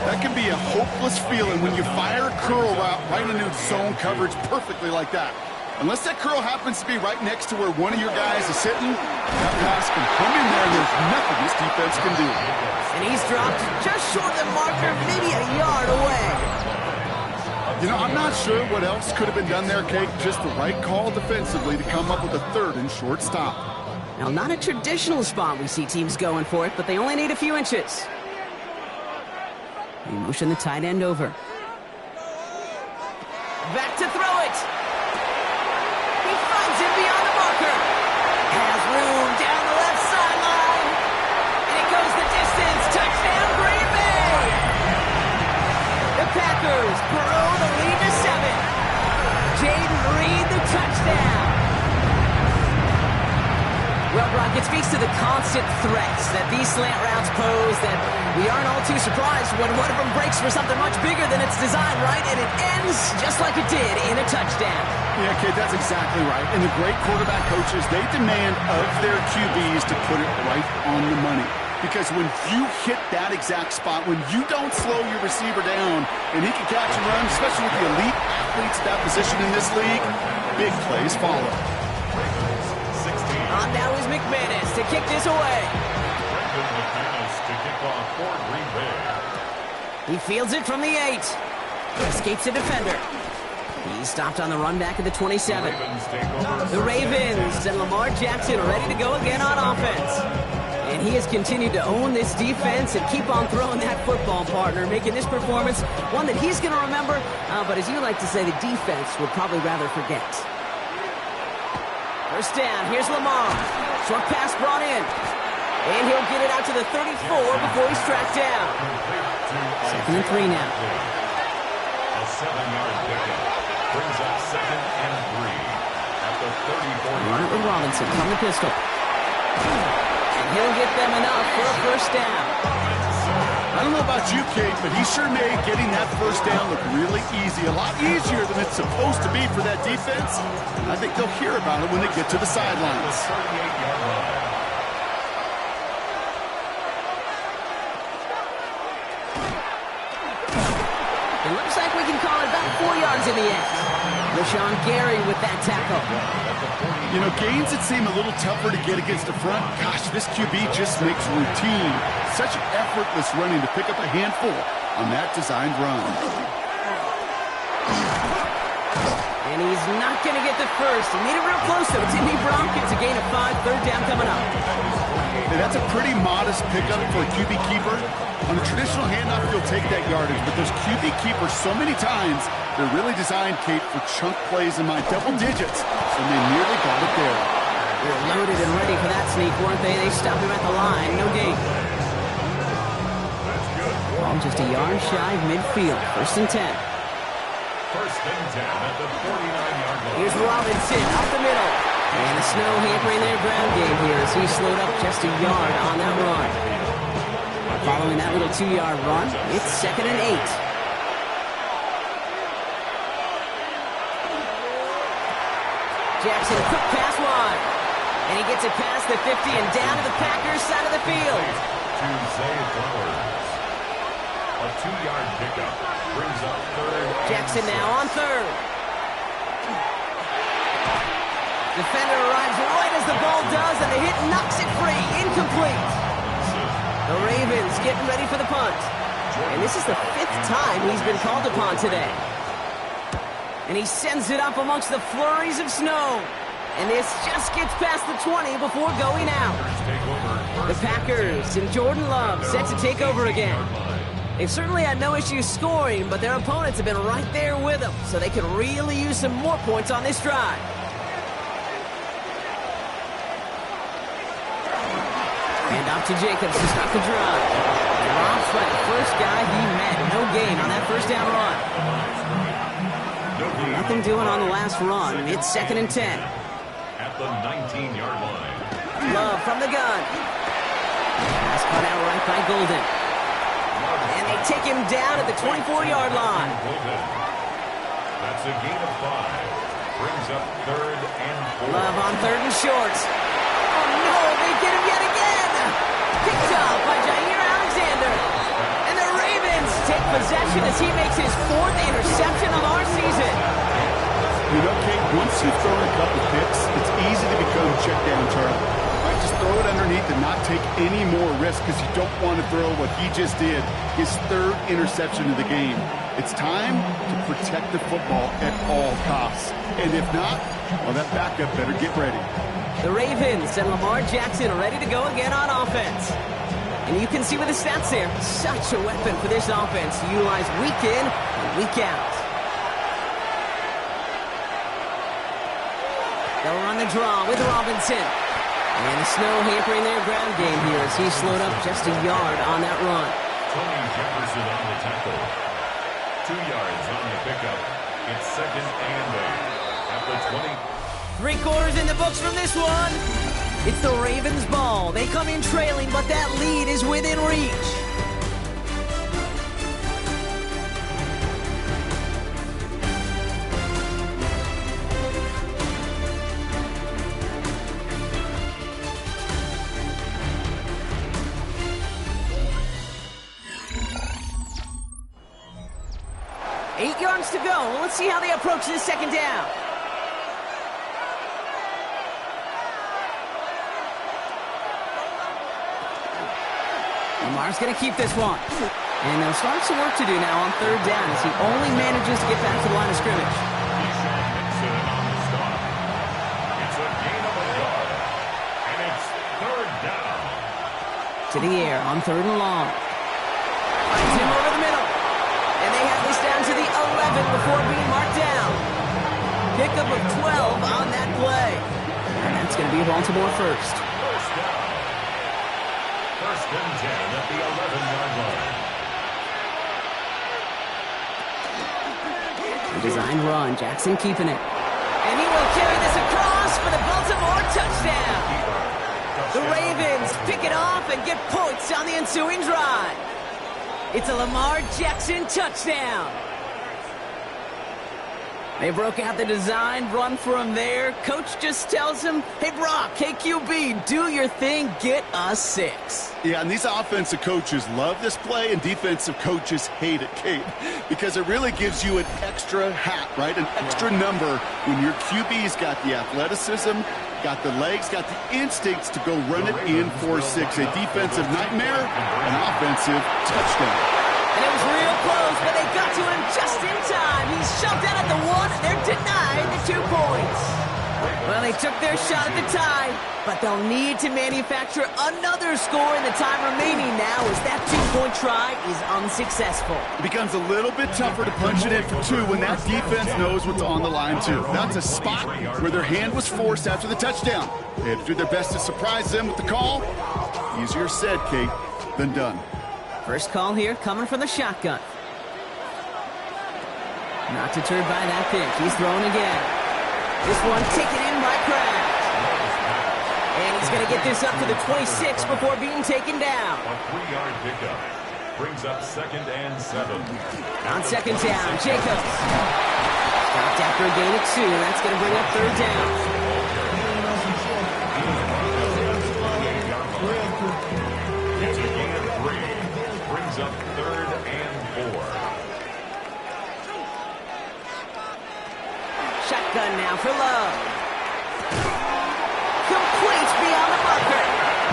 That can be a hopeless feeling when you fire a curl route right into zone coverage perfectly like that. Unless that curl happens to be right next to where one of your guys is sitting, that pass can come in there and there's nothing this defense can do. And he's dropped just short of the marker, maybe a yard away. You know, I'm not sure what else could have been done there, Kate. Just the right call defensively to come up with a third and short stop. Now, not a traditional spot we see teams going for it, but they only need a few inches. They motion the tight end over. Back to throw it. He finds it beyond the marker. Has room down the left sideline. And it goes the distance. Touchdown, Green Bay. The Packers grow the lead to 7. Jaden Reed, the touchdown. Well, Brock, it speaks to the constant threats that these slant routes pose that we aren't all too surprised when one of them breaks for something much bigger than its design, right? And it ends just like it did in a touchdown. Yeah, kid, that's exactly right. And the great quarterback coaches, they demand of their QBs to put it right on the money. Because when you hit that exact spot, when you don't slow your receiver down and he can catch and run, especially with the elite athletes at that position in this league, big plays follow. On now is McManus to kick this away. McManus to kick off for Green Bay. He fields it from the 8. Escapes a defender. He's stopped on the run back at the 27. The Ravens and Lamar Jackson ready to go again on offense. And he has continued to own this defense and keep on throwing that football, partner, making this performance one that he's going to remember, but as you like to say, the defense would probably rather forget. First down, here's Lamar. Short pass brought in. And he'll get it out to the 34 before he's tracked down. 2nd and 3 now. A 7-yard pickup brings up 2nd and 3 at the 34-yard Run it with Robinson from the pistol. And he'll get them enough for a first down. I don't know about you, Kate, but he sure made getting that first down look really easy. A lot easier than it's supposed to be for that defense. I think they'll hear about it when they get to the sidelines. 38-yard line. It looks like we can call it about 4 yards in the end. Rashawn Gary with that tackle. You know, gains that seem a little tougher to get against the front, gosh, this QB just makes routine such effortless running to pick up a handful on that designed run. And he's not going to get the first. He made it real close, though. It's Indy Broncos, a gain of 5, third down coming up. Hey, that's a pretty modest pickup for a QB keeper. On a traditional handoff, you'll take that yardage, but those QB keepers, so many times, they're really designed, Kate, for chunk plays in my double digits, and they nearly got it there. They were loaded and ready for that sneak, weren't they? They stopped him at the line. No gain. Ball just a yard shy of midfield. 1st and 10. 1st and 10 at the 49-yard line. Here's Robinson up the middle. And the snow hampering their ground game here as he slowed up just a yard on that run. Following that little 2-yard run, it's 2nd and 8. Jackson, quick pass wide. And he gets it past the 50 and down to the Packers side of the field. To Zay Flowers. A 2-yard pickup brings up 3rd. Jackson now on 3rd. Defender arrives right as the ball does, and the hit knocks it free. Incomplete. The Ravens getting ready for the punt. And this is the 5th time he's been called upon today. And he sends it up amongst the flurries of snow. And this just gets past the 20 before going out. The Packers and Jordan Love set to take over again. They've certainly had no issues scoring, but their opponents have been right there with them, so they could really use some more points on this drive. And off to Jacobs to start the drive. Drops by the first guy he met. No gain on that first down run. Nothing doing on the last run. It's 2nd and 10. At the 19-yard line. Love from the gun. Pass cut out right by Golden. And they take him down at the 24-yard line. That's a gain of 5. Brings up 3rd and 4. Love on 3rd and short. Oh no, they get him yet again. Picked up by Jair Alexander. And the Ravens take possession as he makes his 4th interception of our season. You know, Kate, once you've thrown a couple picks, it's easy to become check down target. Right, just throw it underneath and not take any more risk because you don't want to throw what he just did, his 3rd interception of the game. It's time to protect the football at all costs. And if not, well, that backup better get ready. The Ravens and Lamar Jackson are ready to go again on offense. And you can see with the stats there, such a weapon for this offense to utilize week in and week out. They'll run the draw with Robinson. And the snow hampering their ground game here as he slowed up just a yard on that run. Tony Jefferson on the tackle. 2 yards on the pickup. It's 2nd and 8. At the 20. 3 quarters in the books from this one. It's the Ravens' ball. They come in trailing, but that lead is within reach. Eight yards to go. Let's see how they approach this 2nd down. Lamar's going to keep this one. And they'll start some work to do now on 3rd down as he only manages to get back to the line of scrimmage. It's a gain of a yard. And it's 3rd down. To the air on 3rd and long. Finds him over the middle. And they have this down to the 11 before being marked down. Pickup of 12 on that play. And that's going to be Baltimore first. First down. 1st and 10 at the 11-yard line. The design run, Jackson keeping it. And he will carry this across for the Baltimore touchdown. The Ravens pick it off and get points on the ensuing drive. It's a Lamar Jackson touchdown. They broke out the design run for him there. Coach just tells him, hey, Brock, hey, QB, do your thing, get us 6. Yeah, and these offensive coaches love this play, and defensive coaches hate it, Kate, because it really gives you an extra hat, right? An extra number when your QB's got the athleticism, got the legs, got the instincts to go run it in for 6. A defensive nightmare, an offensive touchdown. And it was real close, but they got to him just in time. He's shoved out at the 1, and they're denied the 2 points. Well, they took their shot at the tie, but they'll need to manufacture another score in the time remaining now as that 2-point try is unsuccessful. It becomes a little bit tougher to punch it in for 2 when that defense knows what's on the line, too. That's a spot where their hand was forced after the touchdown. They had to do their best to surprise them with the call. Easier said, Kate, than done. First call here coming from the shotgun. Not deterred by that pitch. He's throwing again. This one taken in by Kraft. He's going to get this up to the 26 before being taken down. A 3-yard pickup brings up 2nd and 7. On 2nd down, Jacobs. Stopped after a gain of 2. That's going to bring up 3rd down. It's a gain of 3. Brings up 3rd and 4. Shotgun now for Love. Complete beyond the marker.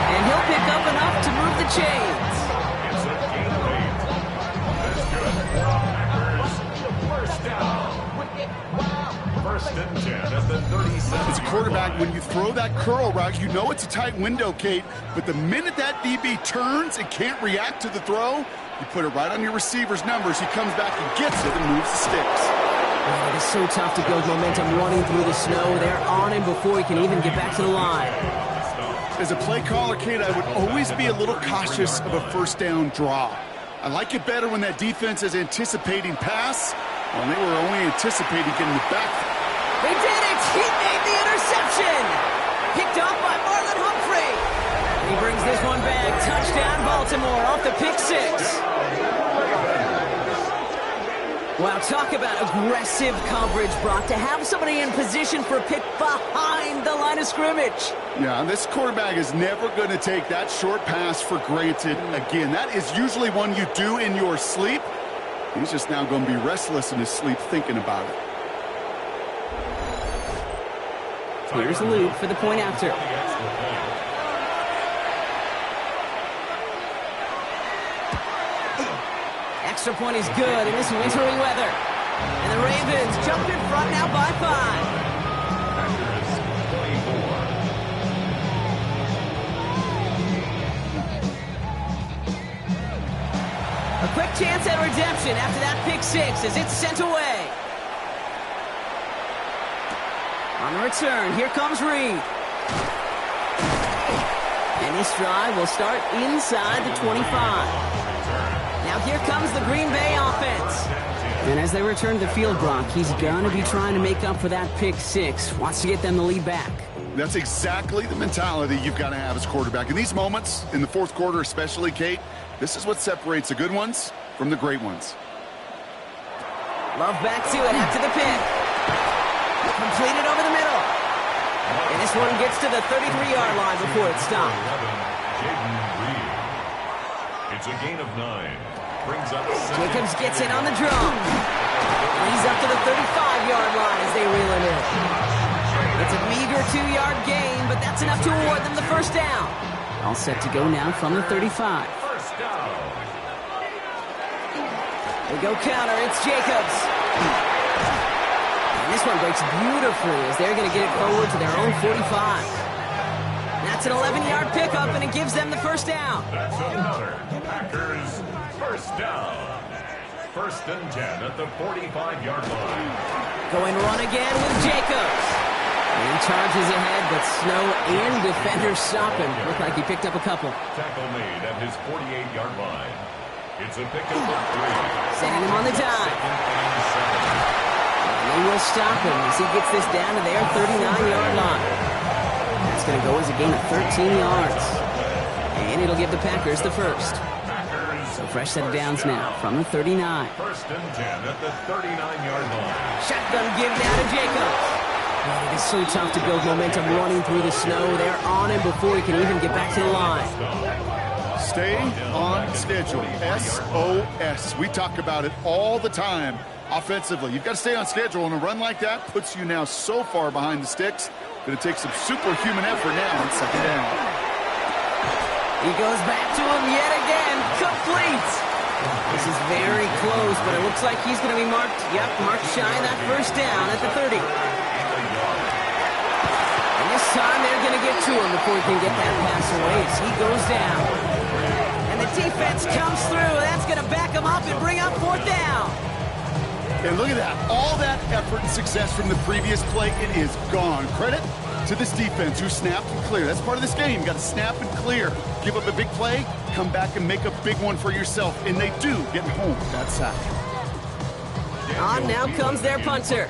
And he'll pick up enough to move the chains. It's a gain of 8. That's good. Packers, first down. 1st and 10 at the 37. As a quarterback, when you throw that curl route, you know it's a tight window, Kate. But the minute that DB turns and can't react to the throw, you put it right on your receiver's numbers. He comes back and gets it and moves the sticks. Man, it is so tough to build momentum running through the snow. They're on him before he can even get back to the line. As a play caller, Kate, I would always be a little cautious of a 1st down draw. I like it better when that defense is anticipating pass, while they were only anticipating getting the back. They did it! He made the interception! Picked off by Marlon Humphrey. He brings this one back. Touchdown, Baltimore, off the pick 6. Wow, talk about aggressive coverage, Brock. To have somebody in position for a pick behind the line of scrimmage. Yeah, this quarterback is never going to take that short pass for granted again. That is usually one you do in your sleep. He's just now going to be restless in his sleep thinking about it. Here's Luke for the point after. Extra point is good in this wintry weather. And the Ravens jump in front now by 5. A quick chance at redemption after that pick 6 as it's sent away. On the return, here comes Reed. And this drive will start inside the 25. Now here comes the Green Bay offense. And as they return to the field, Brock, he's going to be trying to make up for that pick 6. Wants to get them the lead back. That's exactly the mentality you've got to have as quarterback. In these moments, in the 4th quarter especially, Kate, this is what separates the good ones from the great ones. Love back to it after the pick. Completed over the middle. And this one gets to the 33-yard line before it's stopped. It's a gain of 9. Brings up Jacobs gets in on the drum. And he's up to the 35-yard line as they reel him in. It's a meager 2-yard gain, but that's enough to award them the 1st down. All set to go now from the 35. First down. They go counter. It's Jacobs. And this one breaks beautifully as they're going to get it forward to their own 45. That's an 11-yard pickup, and it gives them the 1st down. That's another Packers first down. 1st and 10 at the 45-yard line. Going run again with Jacobs. And he charges ahead, but snow and defenders stop him. Looked like he picked up a couple. Tackle made at his 48-yard line. It's a pickup of 3. Sending him on the dive. And they will stop him as he gets this down to their 39-yard line. That's going to go as a gain of 13 yards. And it'll give the Packers the 1st. So fresh set of downs now from the 39. 1st and 10 at the 39-yard line. Shotgun give now to Jacobs. Man, it is so tough to build momentum running through the snow. They're on him before he can even get back to the line. Stay on schedule. SOS. We talk about it all the time offensively. You've got to stay on schedule, and a run like that puts you now so far behind the sticks that it takes some superhuman effort now on 2nd down. He goes back to him yet again. Complete. This is very close, but it looks like he's going to be marked shy of that 1st down at the 30. And this time they're going to get to him before he can get that pass away as he goes down. And the defense comes through. That's going to back him up and bring up 4th down. And look at that. All that effort and success from the previous play, it is gone. Credit to this defense who snapped and cleared. That's part of this game. You got to snap and clear. Give up a big play, come back and make a big one for yourself. And they do get home that sack. On now comes their punter.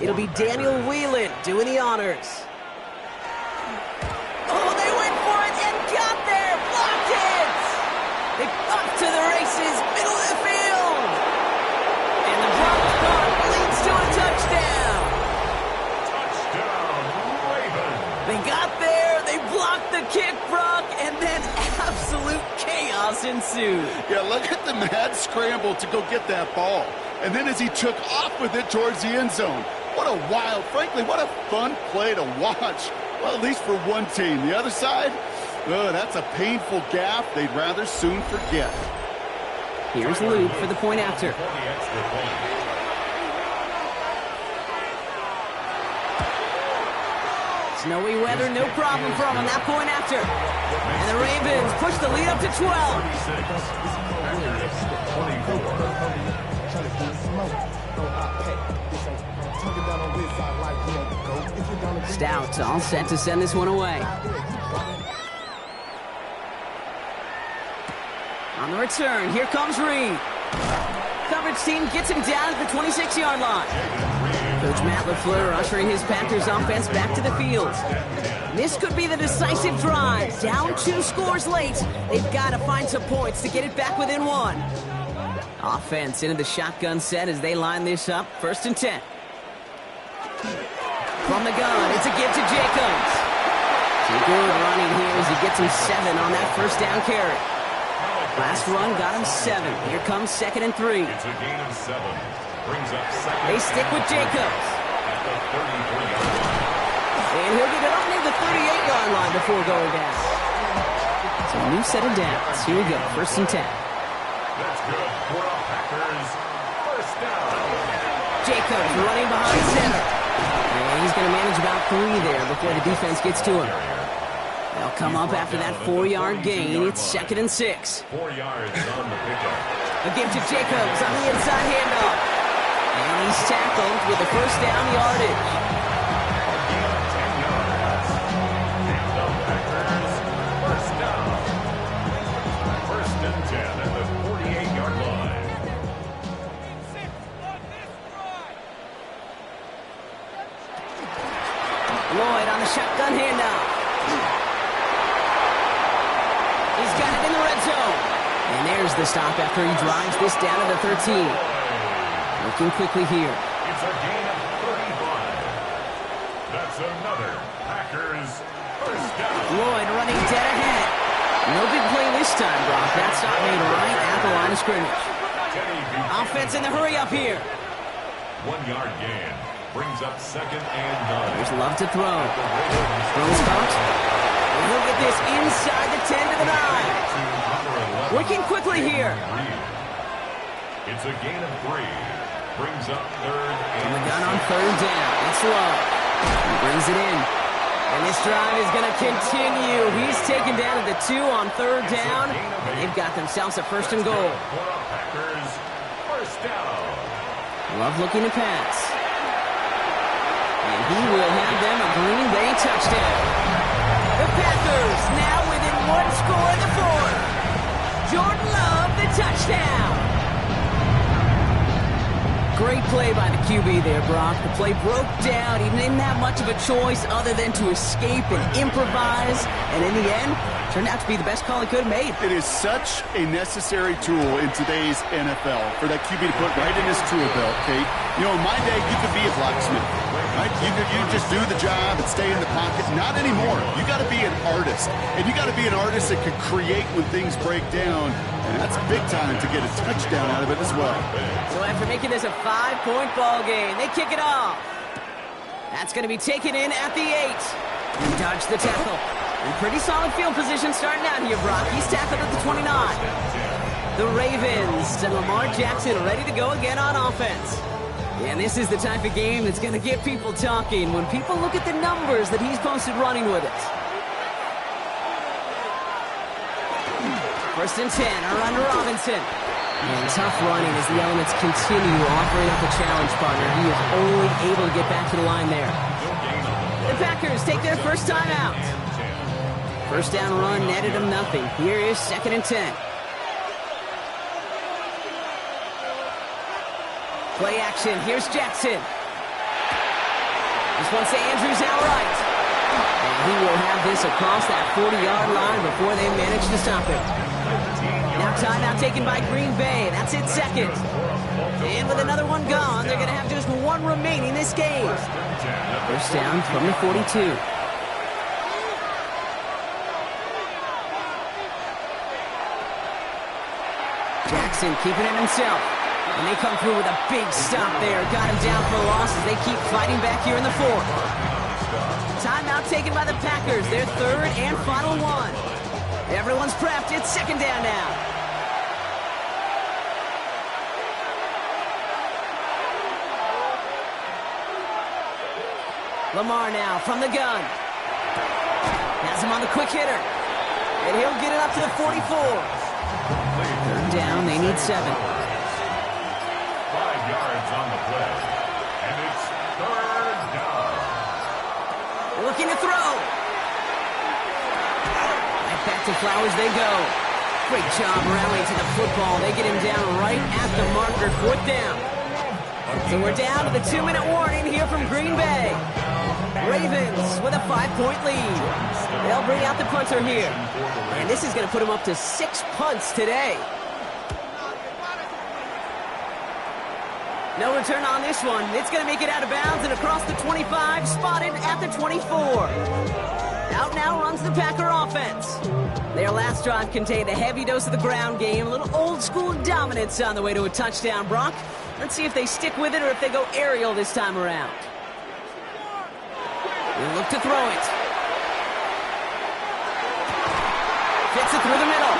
It'll be Daniel Whelan doing the honors. Oh, they Up to the races, middle of the field. And the blocked punt leads to a touchdown. Touchdown, Ravens. They got there, they blocked the kick, Brock, and then absolute chaos ensued. Yeah, look at the mad scramble to go get that ball. And then as he took off with it towards the end zone. What a wild, frankly, what a fun play to watch. Well, at least for one team. The other side, oh, that's a painful gaffe they'd rather soon forget. Here's Luke for the point after. Snowy weather, no problem for him on that point after. And the Ravens push the lead up to 12. Stout all set to send this one away. On the return, here comes Reed. Coverage team gets him down at the 26-yard line. Coach Matt LaFleur ushering his Panthers offense back to the field. This could be the decisive drive. Down 2 scores late. They've got to find some points to get it back within 1. Offense into the shotgun set as they line this up. 1st and 10. From the gun, it's a give to Jacobs. Some good running here as he gets him 7 on that 1st down carry. Last run got him 7. Here comes 2nd and 3. It's a gain of 7. Brings up 2nd. They stick with Jacobs. At the 33-yard line. And he'll get it up near the 38-yard line before going down. So a new set of downs. Here we go. 1st and 10. That's good for the Packers. 1st down. Jacobs running behind center. And he's going to manage about 3 there before the defense gets to him. They'll come up after that 4-yard gain. It's 2nd and 6. 4 yards on the pickup. A give to Jacobs on the inside handoff. And he's tackled with the 1st down yardage. 10 yards. And the Packers, 1st down. 1st and 10 at the 48-yard line. Lloyd on the shotgun handoff. He's got it in the red zone. And there's the stop after he drives this down to the 13. Looking quickly here. It's a gain of 35. That's another Packers 1st down. Lloyd running dead ahead. No big play this time, Brock. That stop made right at the line of scrimmage. Offense in the hurry up here. 1-yard gain. Brings up 2nd and 9. There's Love to throw. Throws caught. And he'll get this inside the 10 to the 9. Working quickly here. It's a gain of 3. Brings up 3rd And and the gun on 3rd down. It's Love. He brings it in. And this drive is going to continue. He's taken down at the 2 on 3rd down. And they've got themselves a 1st and goal. Packers 1st down. Love looking to pass. And he will have them a Green Bay touchdown. The Packers now within 1 score in the 4th. Jordan Love, the touchdown. Great play by the QB there, Brock. The play broke down. He didn't have much of a choice other than to escape and improvise. And in the end, turned out to be the best call he could have made. It is such a necessary tool in today's NFL for that QB to put right in his tool belt, Kate. You know, in my day, you could be a blacksmith, right? You could just do the job and stay in the pocket. Not anymore. You got to be an artist. And you got to be an artist that can create when things break down. And that's big time to get a touchdown out of it as well. So after making this a 5-point ball game, they kick it off. That's going to be taken in at the 8. He dodged the tackle. In pretty solid field position starting out here, Brock. He's tackled at the 29. The Ravens and Lamar Jackson ready to go again on offense. And this is the type of game that's going to get people talking when people look at the numbers that he's posted running with it. 1st and 10, a run to Robinson. And tough running as the elements continue offering up the challenge partner. He is only able to get back to the line there. The Packers take their first time out. 1st down run netted him nothing. Here is 2nd and 10. Play action. Here's Jackson. This one's to Andrews outright. And he will have this across that 40-yard line before they manage to stop him. Now timeout taken by Green Bay. That's it second. And with another one gone, they're going to have just one remaining this game. First down from the 42. Jackson keeping it himself. And they come through with a big stop there. Got him down for a loss as they keep fighting back here in the fourth. Timeout taken by the Packers. Their third and final one. Everyone's prepped. It's second down now. Lamar now from the gun. Has him on the quick hitter. And he'll get it up to the 44. Third down, they need 7. 5 yards on the play. And it's third down. Looking to throw. Right back to Flowers they go. Great job rallying to the football. They get him down right at the marker. 4th down. So we're down to the 2-minute warning here from Green Bay. Ravens with a 5-point lead. They'll bring out the punter here. And this is going to put them up to 6 punts today. No return on this one. It's going to make it out of bounds and across the 25, spotted at the 24. Out now runs the Packer offense. Their last drive contained a heavy dose of the ground game, a little old school dominance on the way to a touchdown, Brock. Let's see if they stick with it or if they go aerial this time around. We'll look to throw it. Fits it through the middle.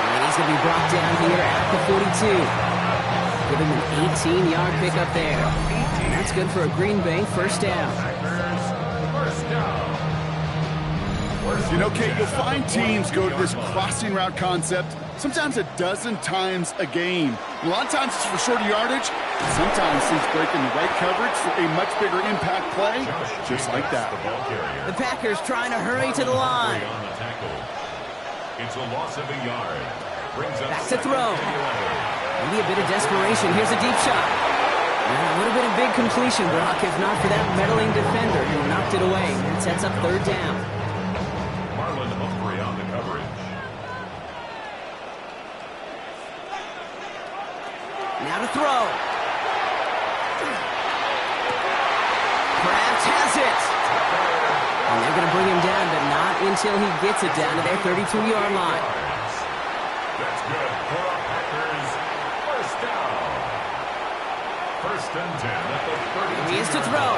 And he's going to be brought down here at the 42. Give him an 18-yard pickup there. And that's good for a Green Bay first down. You know, Kate, you'll find teams go to this crossing route concept sometimes a dozen times a game. A lot of times it's for shorter yardage. Sometimes he's breaking the right coverage for a much bigger impact play, just like that. The Packers trying to hurry to the line. It's a loss of a yard. Back to throw. Maybe a bit of desperation. Here's a deep shot. And a little bit of big completion, Brock, if not for that meddling defender who knocked it away. That sets up third down. Marlon Humphrey on the coverage. Now to throw. Kraft has it. And they're going to bring him down, but not until he gets it down to their 32-yard line. That's good for the Packers. First down. First and 10 at the 32. He is to throw.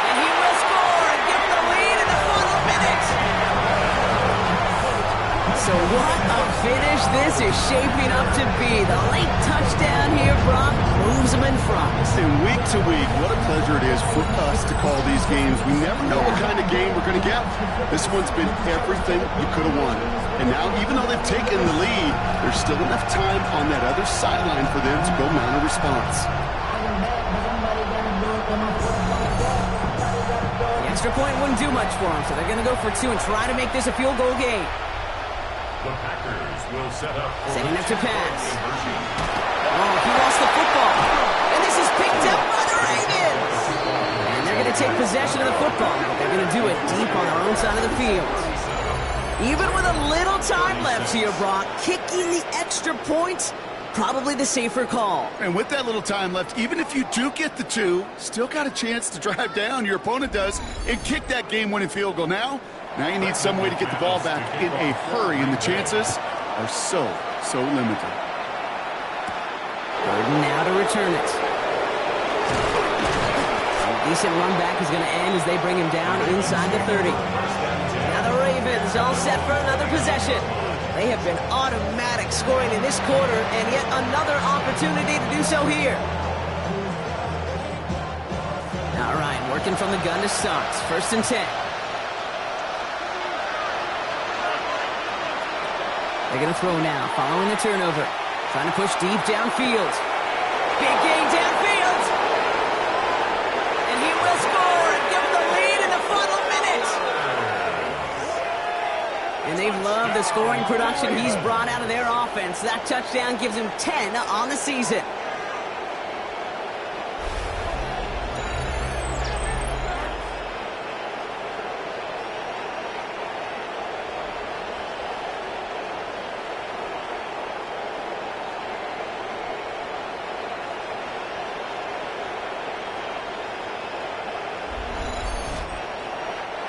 And he will score and give the lead in the final minute. So what a finish this is shaping up to be. The late touchdown here, Brock, moves them in front. And week to week, what a pleasure it is for us to call these games. We never know what kind of game we're going to get. This one's been everything you could have won. And now, even though they've taken the lead, there's still enough time on that other sideline for them to go mount a response. The extra point wouldn't do much for them, so they're going to go for 2 and try to make this a field goal game. The Packers will set up for Setting up to pass. Oh, he lost the football. And this is picked up by the Ravens. And they're going to take possession of the football, but they're going to do it deep on their own side of the field. Even with a little time left here, Brock, kicking the extra point, probably the safer call. And with that little time left, even if you do get the 2, still got a chance to drive down, your opponent does, and kick that game-winning field goal. Now you need some way to get the ball back in a hurry, and the chances are so limited. Gordon now to return it. A decent run back is going to end as they bring him down inside the 30. Now the Ravens all set for another possession. They have been automatic scoring in this quarter, and yet another opportunity to do so here. All right, working from the gun to start. First and 10. They're going to throw now, following the turnover. Trying to push deep downfield. Big gain downfield. And he will score and give them the lead in the final minute. And they've loved the scoring production he's brought out of their offense. That touchdown gives him 10 on the season.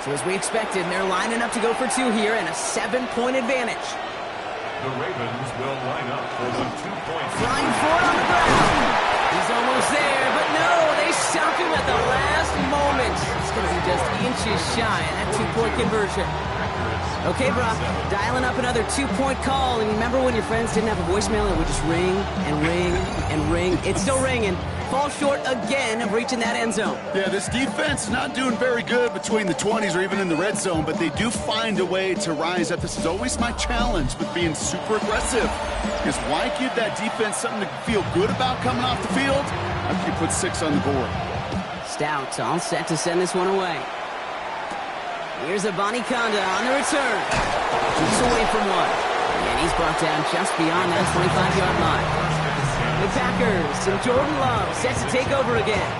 So as we expected, they're lining up to go for two here and a 7-point advantage. The Ravens will line up for the 2-point. Flying forward on the ground. He's almost there, but no, they stop him at the last moment. It's going to be just inches shy of that 2-point conversion. Okay, Brock, dialing up another 2-point call. And remember when your friends didn't have a voicemail and it would just ring and ring and ring? It's still ringing. Fall short again of reaching that end zone. Yeah, this defense is not doing very good between the 20s or even in the red zone, but they do find a way to rise up. This is always my challenge with being super aggressive. Because why give that defense something to feel good about coming off the field after you put 6 on the board? Stout all set to send this one away. Here's a Conda on the return. Keeps away from one. And he's brought down just beyond that 25-yard line. The Packers and Jordan Love set to take over again.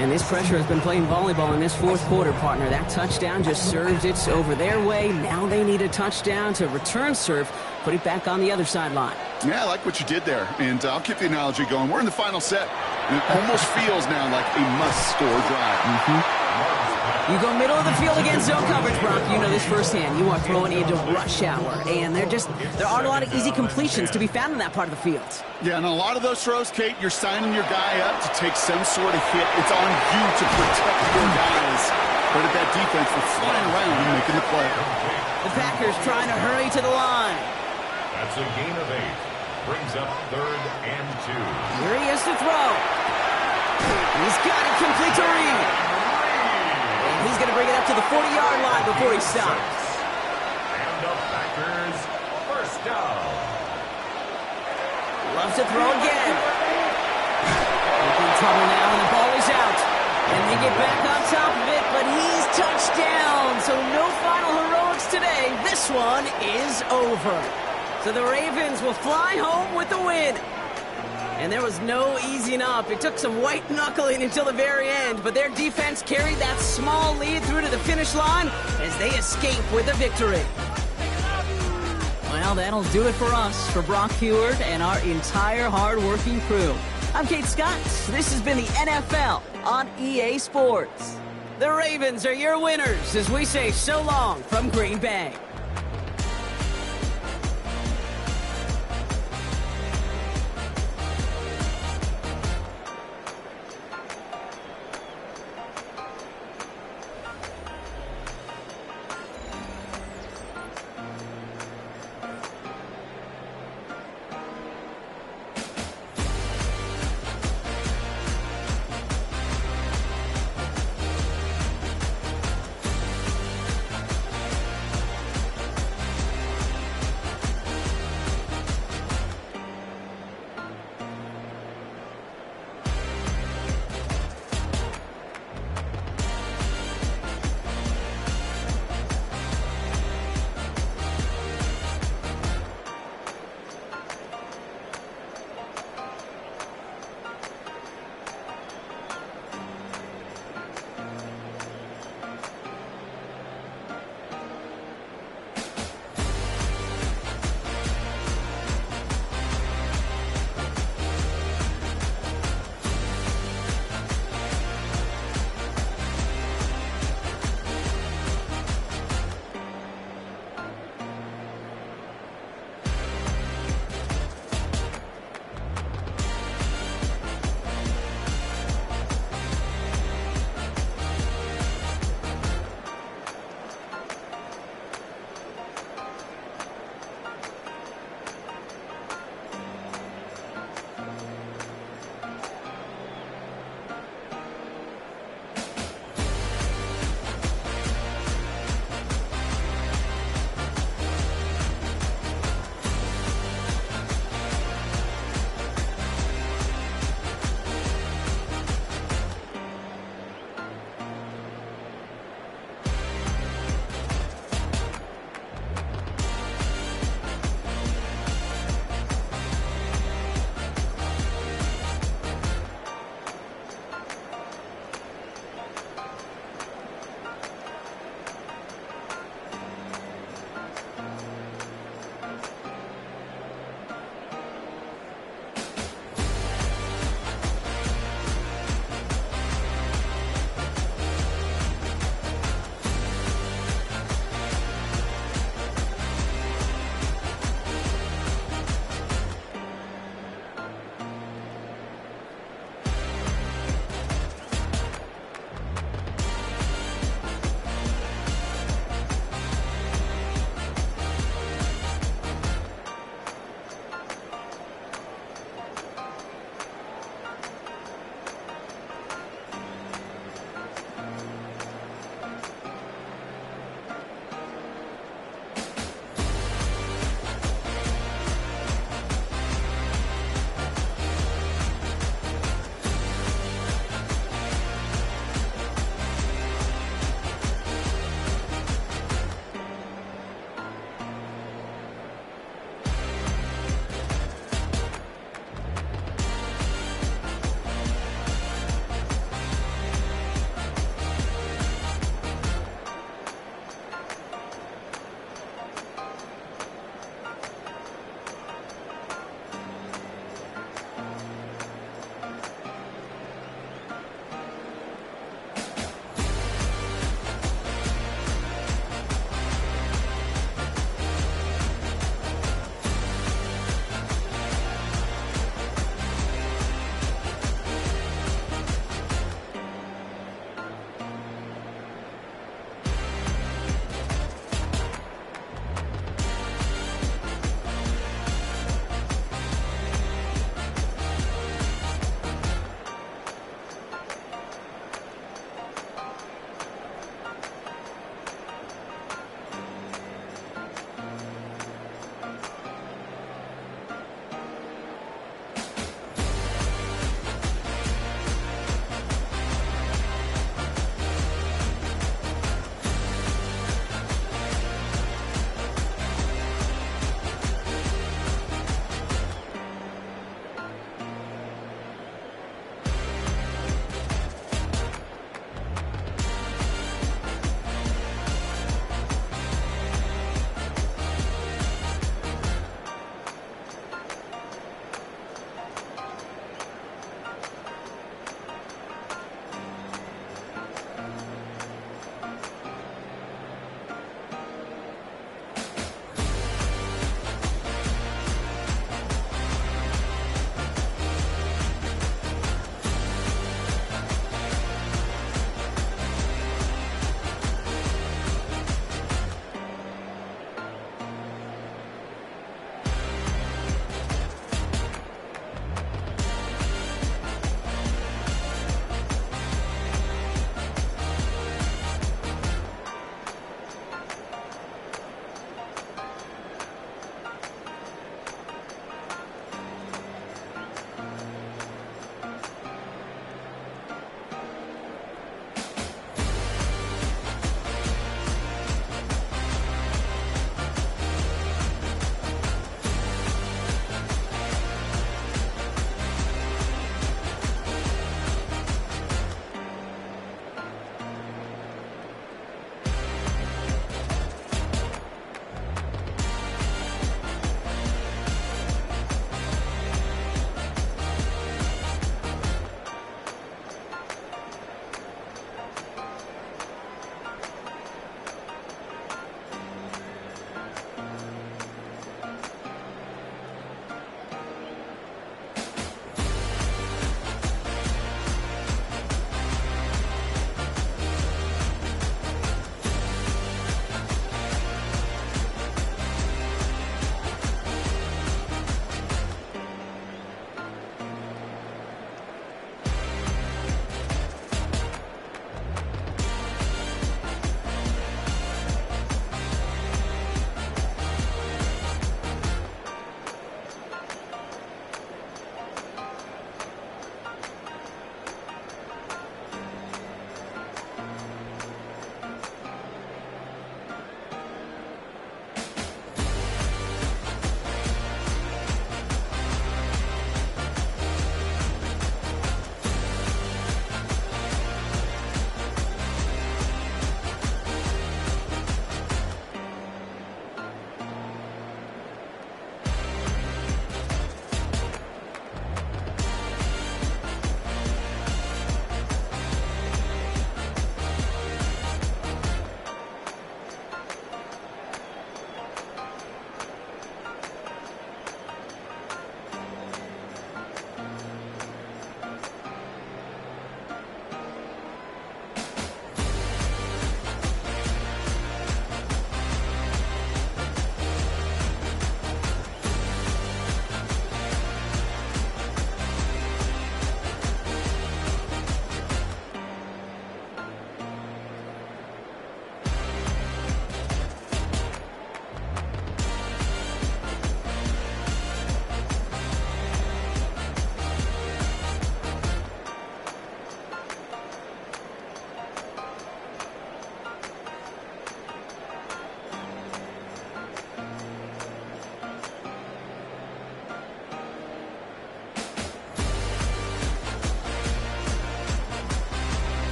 And this pressure has been playing volleyball in this fourth quarter, partner. That touchdown just served it over their way. Now they need a touchdown to return serve, put it back on the other sideline. Yeah, I like what you did there. And I'll keep the analogy going. We're in the final set. And it almost feels now like a must-score drive. You go middle of the field against zone coverage, Brock. You know this firsthand. You are throwing into rush hour, and there aren't a lot of easy completions to be found in that part of the field. Yeah, and a lot of those throws, Kate, you're signing your guy up to take some sort of hit. It's on you to protect your guys. But at that defense, we're flying around and making the play. The Packers trying to hurry to the line. That's a gain of 8. Brings up 3rd and 2. Here he is to throw. He's got it complete to Reed. He's going to bring it up to the 40-yard line before he stops. And the Packers first down. Loves to throw again. In trouble now, and the ball is out. And they get back on top of it, but he's touched down. So no final heroics today. This one is over. So the Ravens will fly home with the win. And there was no easing up. It took some white knuckling until the very end, but their defense carried that small lead through to the finish line as they escape with a victory. Well, that'll do it for us, for Brock Heward and our entire hard-working crew. I'm Kate Scott. This has been the NFL on EA Sports. The Ravens are your winners as we say so long from Green Bay.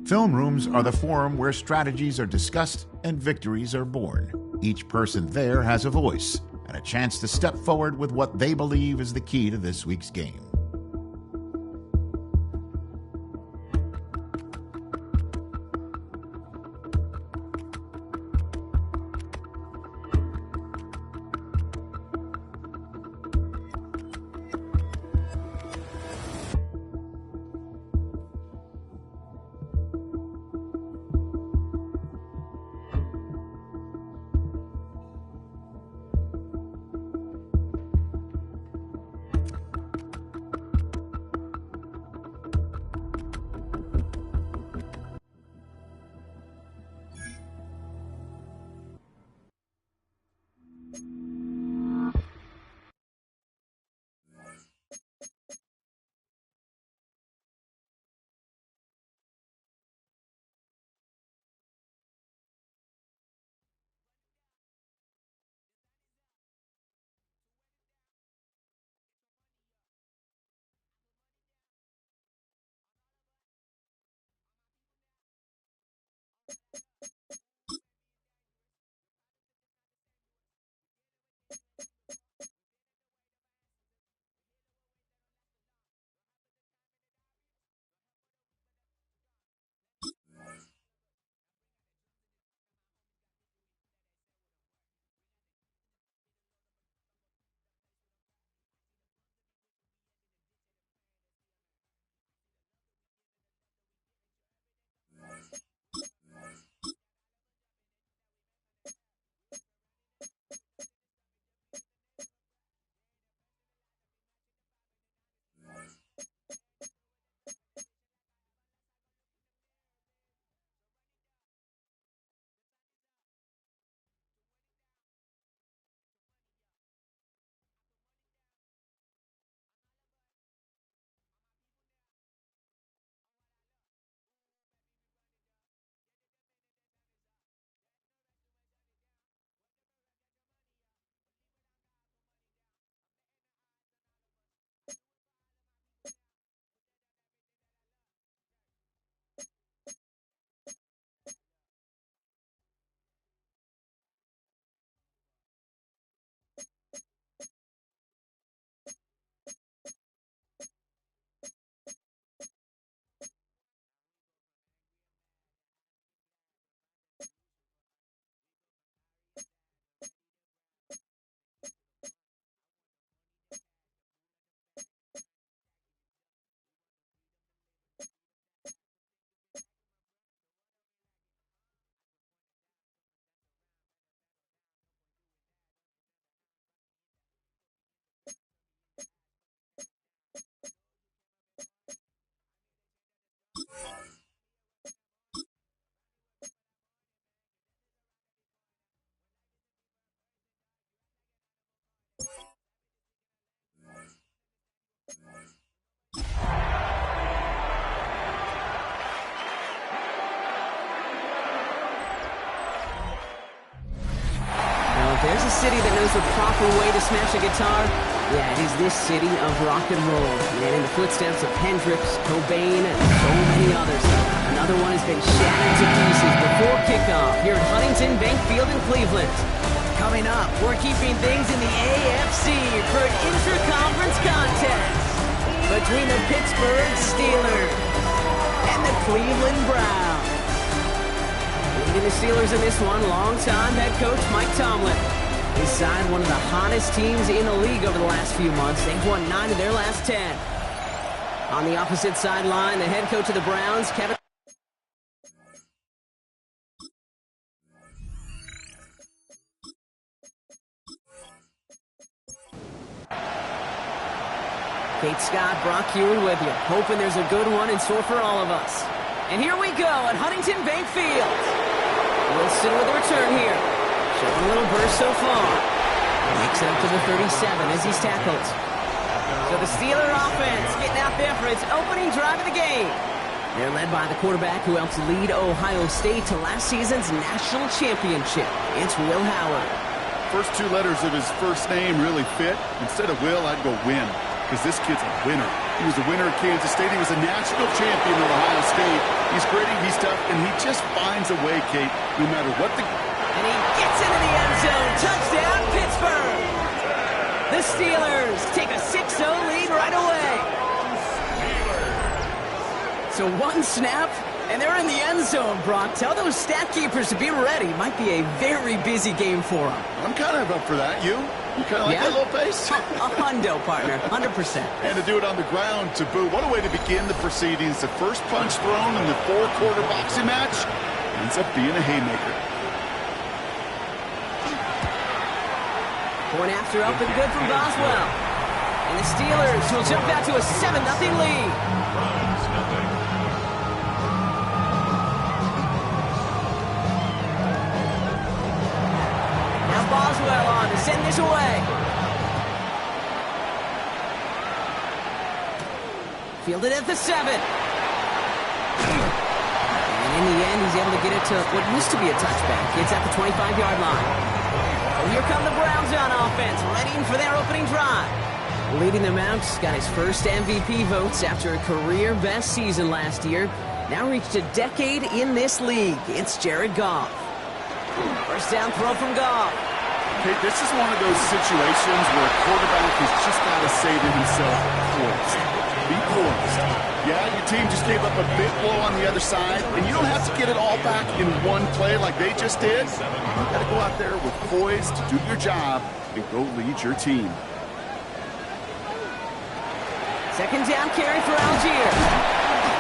Film rooms are the forum where strategies are discussed and victories are born. Each person there has a voice and a chance to step forward with what they believe is the key to this week's game. There's a city that knows the proper way to smash a guitar. Yeah, it is this city of rock and roll. And in the footsteps of Hendrix, Cobain, and so many others. Another one has been shattered to pieces before kickoff here at Huntington Bank Field in Cleveland. Coming up, we're keeping things in the AFC for an inter-conference contest between the Pittsburgh Steelers and the Cleveland Browns. Leading the Steelers in this one, longtime head coach Mike Tomlin. His side, one of the hottest teams in the league over the last few months. They've won 9 of their last 10. On the opposite sideline, the head coach of the Browns, Kevin. Kate Scott, Brock Huey with you, hoping there's a good one in store for all of us. And here we go at Huntington Bank Field. Wilson with a return here. Showing a little burst so far. Makes it up to the 37 as he's tackled. So the Steeler offense getting out there for its opening drive of the game. They're led by the quarterback who helped lead Ohio State to last season's national championship. It's Will Howard. First 2 letters of his first name really fit. Instead of Will, I'd go Win. because this kid's a winner. He was a winner at Kansas State. He was a national champion at Ohio State. He's gritty, he's tough, and he just finds a way, Kate, no matter what the... And he gets into the end zone. Touchdown, Pittsburgh! The Steelers take a 6-0 lead right away. So one snap, and they're in the end zone, Brock. Tell those stat keepers to be ready. Might be a very busy game for them. I'm kind of up for that. You kind of like that little pace? A hundo, partner, 100%. And to do it on the ground to boot. What a way to begin the proceedings. The first punch thrown in the four-quarter boxing match ends up being a haymaker. Point after up and good from Boswell. And the Steelers will jump out to a 7-0 lead. Now Boswell on to send this away. Fielded at the 7. And in the end, he's able to get it to what used to be a touchback. It's at the 25-yard line. So here come the Browns on offense, ready for their opening drive. Leading them out, got his first MVP votes after a career-best season last year. Now reached a decade in this league. It's Jared Goff. First down throw from Goff. Okay, this is one of those situations where a quarterback has just got to say to himself, poised. Be poised. Yeah, your team just gave up a big blow on the other side, and you don't have to get it all back in one play like they just did. You've got to go out there with poise to do your job and go lead your team. Second down carry for Algier.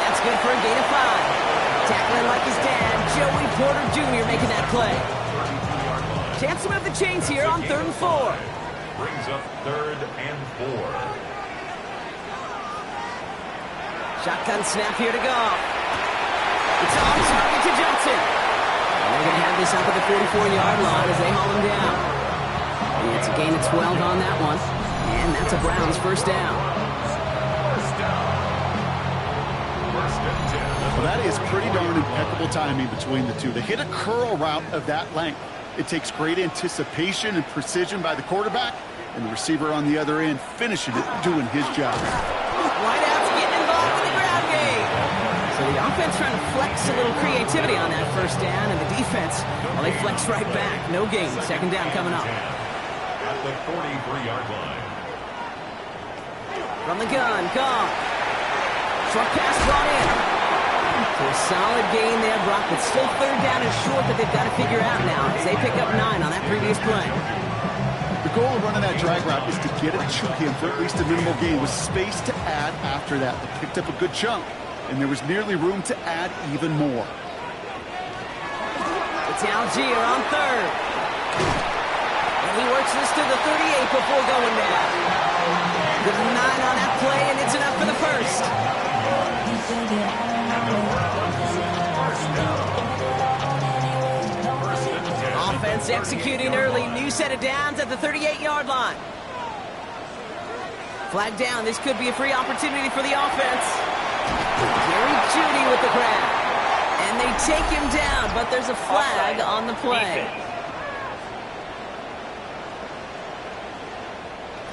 That's good for a gain of 5. Tackling like his dad, Joey Porter Jr. making that play. Chance to move the chains here on 3rd and 4. Brings up 3rd and 4. Shotgun snap here to go. It's on target to Johnson. And they're going to have this up at the 44-yard line as they haul him down. And it's a gain of 12 on that one. And that's a Browns first down. Well, that is pretty darn impeccable timing between the two. They hit a curl route of that length. It takes great anticipation and precision by the quarterback, and the receiver on the other end finishing it, doing his job. Wideouts getting involved in the ground game. So the offense trying to flex a little creativity on that first down, and the defense, well, they flex right back. No gain. Second down coming up. At the 43-yard line. From the gun, Goff. Short pass brought in. So a solid gain there, Brock, but still 3rd down and short that they've got to figure out now as they pick up 9 on that previous play. The goal of running that drag route is to get it to him for at least a minimal gain with space to add after that. They picked up a good chunk, and there was nearly room to add even more. It's Algier on 3rd. And he works this to the 38 before going down. Good 9 on that play, and it's enough for the first. Offense executing early. New set of downs at the 38-yard line. Flag down. This could be a free opportunity for the offense. Jerry Jeudy with the grab. And they take him down, but there's a flag on the play.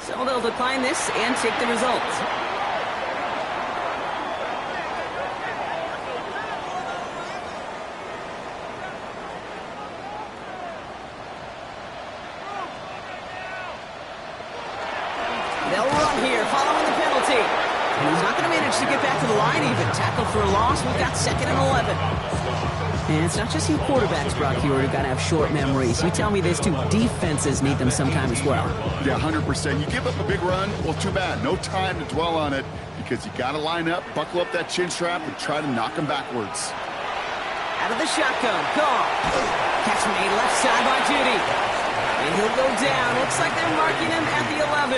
So they'll decline this and take the results. They'll run here following the penalty. And he's not going to manage to get back to the line even. Tackle for a loss. We've got 2nd and 11. And it's not just you quarterbacks, Brock, here who've got to have short memories. You tell me this too. Defenses need them sometime as well. Yeah, 100%. You give up a big run, well, too bad. No time to dwell on it because you got to line up, buckle up that chin strap, and try to knock them backwards. Out of the shotgun. Goff. Catch made left side by Jeudy. And he'll go down. Looks like they're marking him at the 11.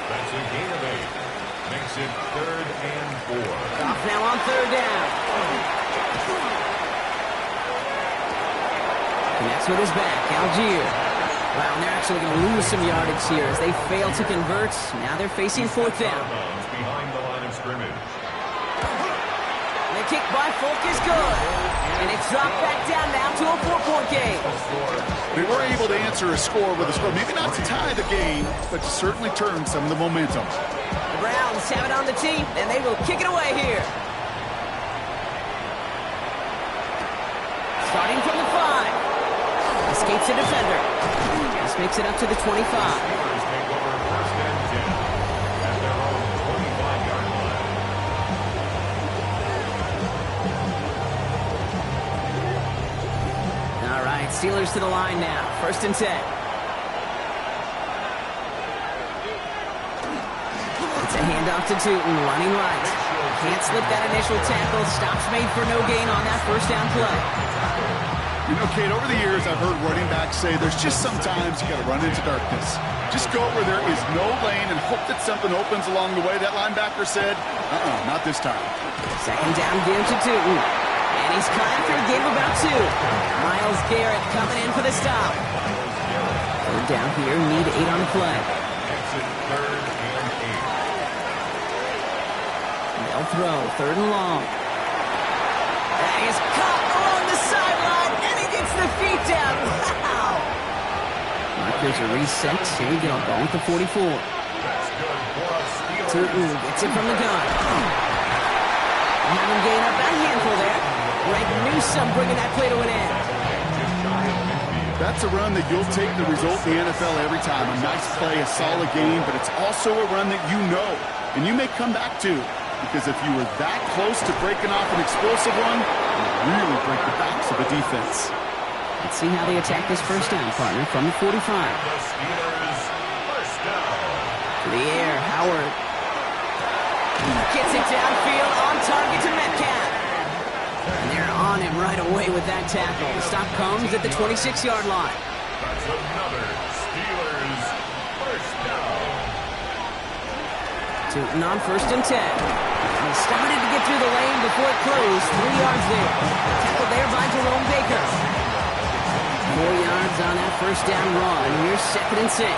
That's a gain of 8. Makes it 3rd and 4. Goff now on 3rd down. Connects with his back. Algier. Wow, and they're actually going to lose some yardage here as they fail to convert. Now they're facing 4th down. Behind the line of scrimmage. And the kick by Folk is good. And it's dropped back down now to a 4-point game. They were able to answer a score with a score. Maybe not to tie the game, but to certainly turn some of the momentum. Browns have it on the tee, and they will kick it away here. Starting from the 5. Escapes a defender. This makes it up to the 25. Steelers take over first and 10 at their own 25-yard line. All right, Steelers to the line now. First and 10. It's a handoff to Tootin, running right. Can't slip that initial tackle. Stops made for no gain on that first down play. You know, Kate, over the years, I've heard running backs say there's just sometimes you got to run into darkness. Just go where there is no lane and hope that something opens along the way. That linebacker said, not this time. Second down give to Tootin. And he's caught after a game of about 2. Myles Garrett coming in for the stop. Third down here, need 8 on the play. Exit third and 8. They'll throw, third and long. And he's caught along the sideline, and he gets the feet down. Wow! Markers are reset. Here we go, going with the 44. That's good for a Steelers. Tootin gets it from the gun. Have him gain up that handful there. Greg Newsome bringing that play to an end. That's a run that you'll take the result in the NFL every time. A nice play, a solid game, but it's also a run that you know, and you may come back to. Because if you were that close to breaking off an explosive one, you really break the backs of the defense. Let's see how they attack this first down, partner, from the 45. The Steelers first down. To the air, Howard. Gets it downfield, on target to Metcalf. And they're on him right away with that tackle. The stop comes at the 26-yard line. That's another Steelers first down. Tootin on first and 10. He started to get through the lane before it closed. 3 yards there. Tackled there by Jerome Baker. 4 yards on that first down run. Here's second and 6.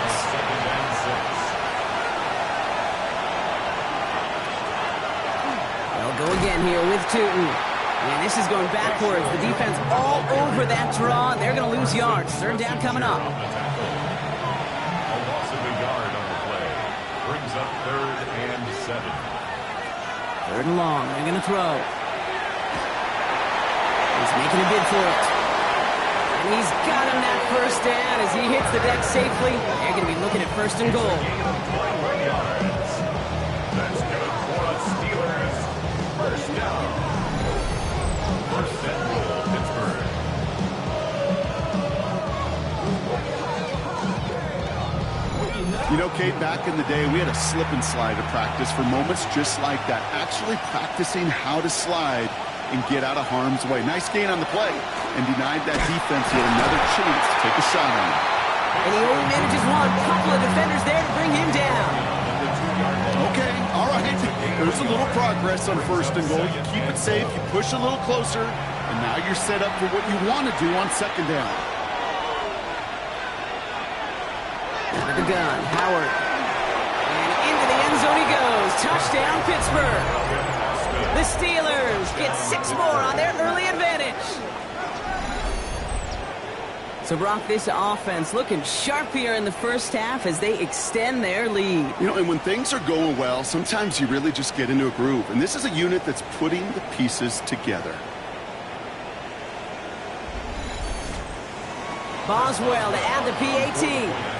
They'll go again here with Tootin. And this is going backwards. The defense all over that draw. They're going to lose yards. Third down coming up. A loss of a yard on the play. Brings up third and 7. Third and long. They're going to throw. He's making a bid for it. And he's got him that first down as he hits the deck safely. They're going to be looking at first and goal. That's good for a Steelers first down. First and goal, Pittsburgh. You know, Kate, back in the day, we had a slip and slide at practice for moments just like that. Actually practicing how to slide and get out of harm's way. Nice gain on the play and denied that defense yet another chance to take a shot on him. And he only manages one. Couple of defenders there to bring him down. Okay, all right. There's a little progress on first and goal. You keep it safe, you push a little closer, and now you're set up for what you want to do on second down. Out of the gun, Howard. And into the end zone he goes. Touchdown, Pittsburgh. The Steelers get 6 more on their early advantage. So, Brock, this offense looking sharp here in the first half as they extend their lead. You know, and when things are going well, sometimes you really just get into a groove. And this is a unit that's putting the pieces together. Boswell to add the PAT.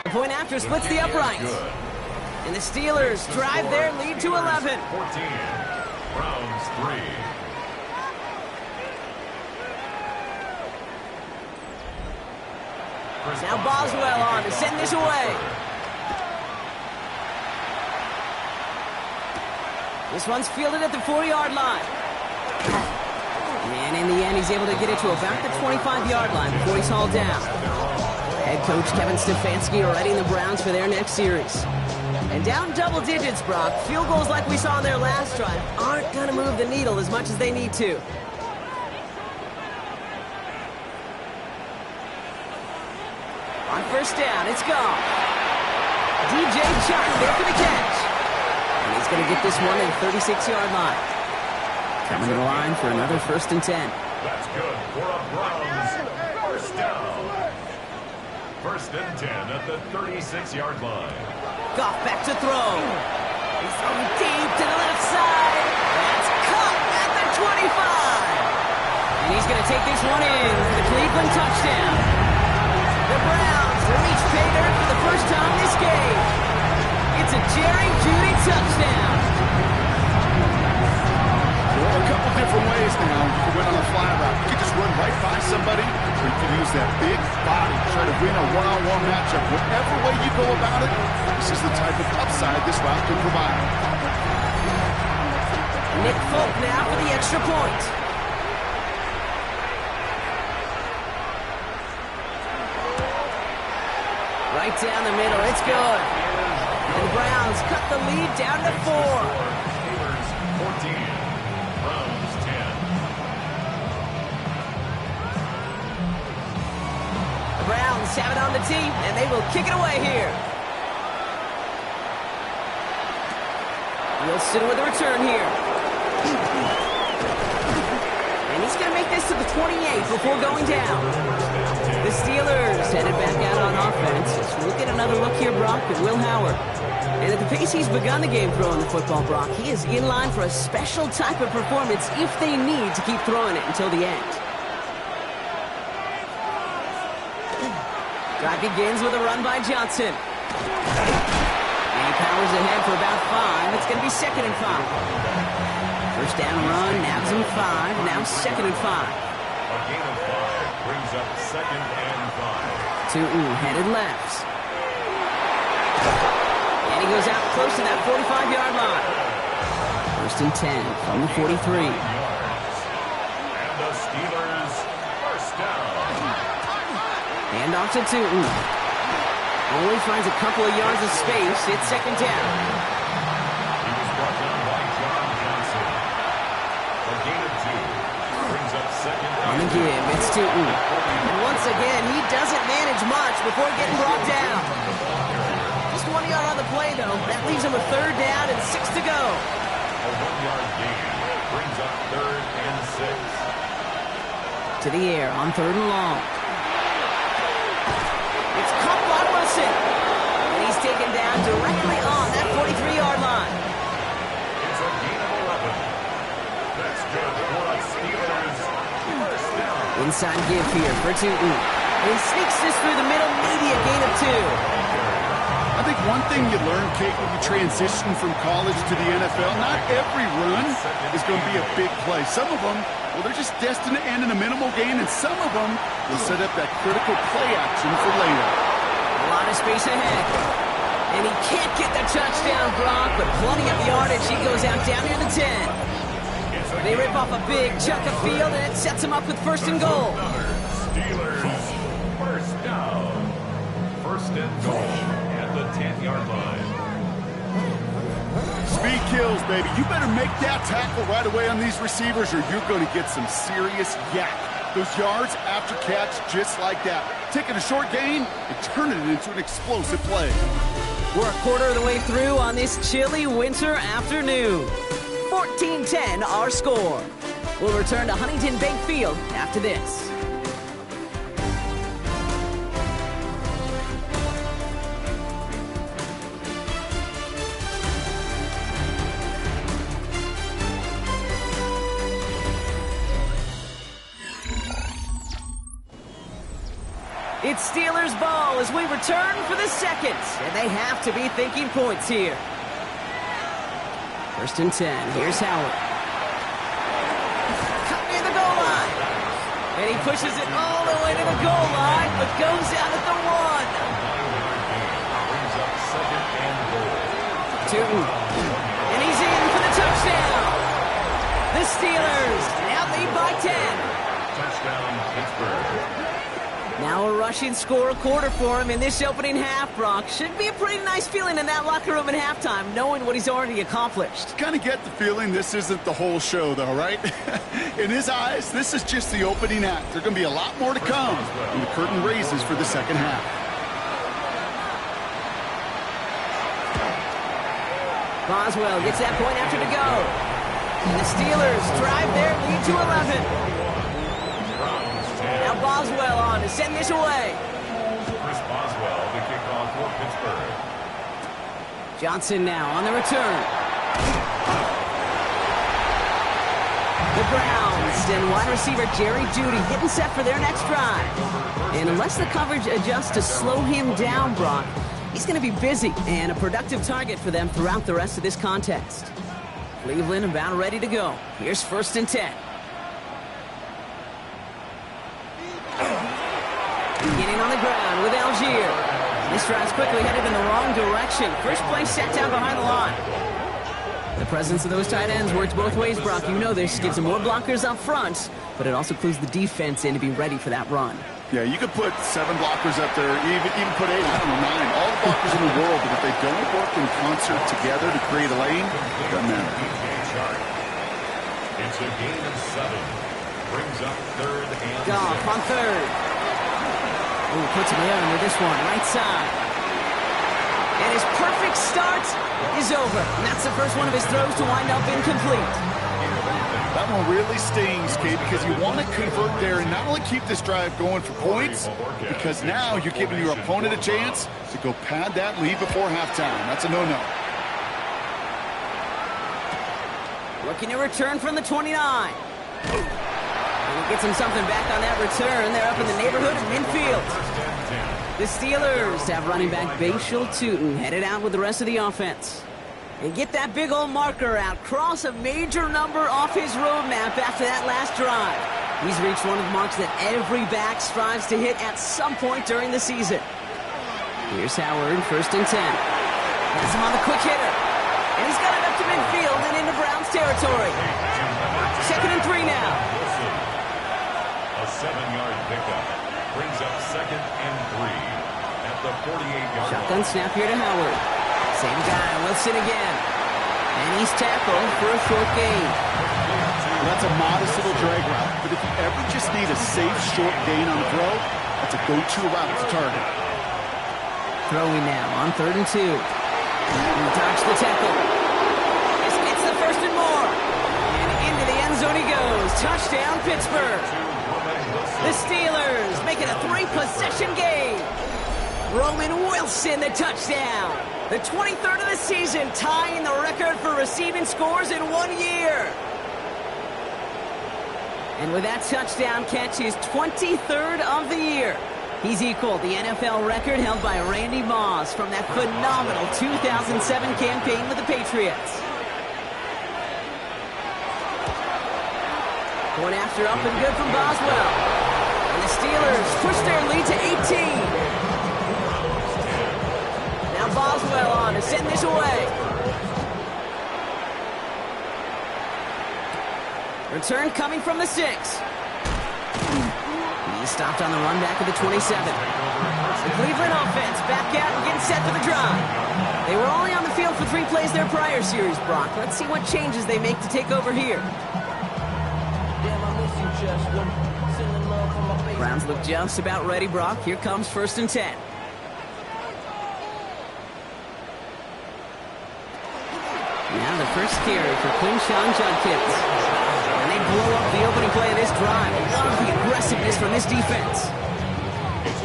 The point after splits the uprights. And the Steelers drive their lead to 11. 14. Browns 3. Now Boswell on to send this away. This one's fielded at the 4-yard line. And in the end, he's able to get it to about the 25-yard line before he's hauled down. Head coach Kevin Stefanski readying the Browns for their next series. And down double digits, Brock. Field goals like we saw in their last drive aren't going to move the needle as much as they need to. On first down, it's gone. DJ Chuck there for the catch. And he's going to get this one at the 36-yard line. Coming to the line for another 1st and 10. That's good for a Browns first down. 1st and 10 at the 36-yard line. Goff back to throw. He's throwing deep to the left side. That's caught at the 25. And he's going to take this one in for the Cleveland touchdown. The Browns reach pay dirt for the first time this game. It's a Jerry Jeudy touchdown. Well, a couple different ways now to win on a fly route. You can just run right by somebody, or you can use that big body to try to win a one-on-one matchup. Whatever way you go about it, this is the type of upside this route can provide. Nick Folk now for the extra point. Right down the middle, it's good. And the Browns cut the lead down to 4. Steelers 14. Browns 10. The Browns have it on the tee, and they will kick it away here. Wilson with a return here. And he's going to make this to the 28 before going down. The Steelers headed back out on offense. So we'll get another look here, Brock, at Will Howard. And at the pace he's begun the game throwing the football, Brock, he is in line for a special type of performance if they need to keep throwing it until the end. Drive begins with a run by Johnson. And he powers ahead for about 5. It's going to be 2nd and 5. First down run, nabs him 5. Now 2nd and 5. A gain of 5 brings up 2nd and 5. Tootin headed left. And he goes out close to that 45-yard line. 1st and 10 from the 43. And the Steelers first down. Hand off to Tootin. Only finds a couple of yards of space. It's 2nd down. He was brought down by John Johnson. A gain of 2 brings up 2nd On the give, it's Tootin. And once again, he doesn't manage much before getting brought down. Just 1 yard on the play, though. That leaves him with 3rd down and 6 to go. A 1-yard gain brings up 3rd and 6. To the air on 3rd and long. It's caught by Wilson. And he's taken down directly on that 43-yard line. It's a gain of 11. That's good for a Steelers first down. Inside give here for Tootin. And he sneaks this through the middle, maybe a gain of 2. I think one thing you learn, Kate, when you transition from college to the NFL, not every run is going to be a big play. Some of them, well, they're just destined to end in a minimal gain, and some of them will set up that critical play action for later. A lot of space ahead. And he can't get the touchdown, Brock, but plenty of yardage. He goes out down near the 10. They rip off a big chunk of field, and it sets him up with 1st and goal. Steelers first down. 1st and goal at the 10-yard line. Speed kills, baby. You better make that tackle right away on these receivers, or you're going to get some serious yak. Those yards after catch, just like that. Taking a short gain and turning it into an explosive play. We're a quarter of the way through on this chilly winter afternoon. 14-10 our score. We'll return to Huntington Bank Field after this. It's Steelers ball as we return for the second, and they have to be thinking points here. 1st and 10. Here's Howard. Cut near the goal line. And he pushes it all the way to the goal line, but goes out at the 1. Brings up 2nd and goal. Tootin. And he's in for the touchdown. The Steelers now lead by 10. Touchdown, Pittsburgh. Now a rushing score, a quarter for him in this opening half, Brock. Should be a pretty nice feeling in that locker room at halftime, knowing what he's already accomplished. Kind of get the feeling this isn't the whole show, though, right? In his eyes, this is just the opening act. There's going to be a lot more to come when the curtain raises for the second half. Boswell gets that point after to go. And the Steelers drive their lead to 11. Now Boswell on to send this away. Chris Boswell to kick off for Pittsburgh. Johnson now on the return. The Browns and wide receiver Jerry Jeudy getting set for their next drive. And unless the coverage adjusts to slow him down, Brock, he's going to be busy and a productive target for them throughout the rest of this contest. Cleveland about ready to go. Here's 1st and 10. Getting on the ground with Algier. This drive's quickly headed in the wrong direction. First play set down behind the line. The presence of those tight ends works both ways, Brock. You know this. Gives them more blockers up front, but it also clues the defense in to be ready for that run. Yeah, you could put 7 blockers up there, even put 8, I don't know, 9. All the blockers in the world, but if they don't work in concert together to create a lane, it doesn't matter. It's a gain of 7. Brings up 3rd and Goff on 3rd. Ooh, puts him in with this one, right side. And his perfect start is over. And that's the first one of his throws to wind up incomplete. That one really stings, Kate, because you want to convert there and not only keep this drive going for points, because now you're giving your opponent a chance to go pad that lead before halftime. That's a no-no. Looking to return from the 29. And he gets him something back on that return. They're up in the neighborhood of midfield. The Steelers have running back Bashal Tootin headed out with the rest of the offense. And get that big old marker out. Cross a major number off his roadmap after that last drive. He's reached one of the marks that every back strives to hit at some point during the season. Here's Howard, 1st and 10. Has him on the quick hitter. And he's got it up to midfield and into Browns territory. 2nd and 3 now. a 7-yard pickup. Brings up 2nd and 3 at the 48-yard line. Shotgun snap here to Howard. Same guy, Wilson again. And he's tackled for a short gain. Well, that's a modest little drag route, but if you ever just need a safe short gain on the throw, that's a go-to route to target. Throwing now on 3rd and 2. He dodged the tackle. This gets the 1st and more. And into the end zone he goes. Touchdown, Pittsburgh. The Steelers making a 3-possession game. Roman Wilson, the touchdown. The 23rd of the season, tying the record for receiving scores in 1 year. And with that touchdown catch, his 23rd of the year. He's equaled the NFL record held by Randy Moss from that phenomenal 2007 campaign with the Patriots. Going after up and good from Boswell. And the Steelers push their lead to 18. Now Boswell on to send this away. Return coming from the 6. He stopped on the run back of the 27. The Cleveland offense back out and getting set for the drive. They were only on the field for 3 plays their prior series, Brock. Let's see what changes they make to take over here. Browns look just about ready, Brock. Here comes 1st and 10. Now the first carry for Quinshon Judkins. And they blow up the opening play of this drive. I love the aggressiveness from this defense.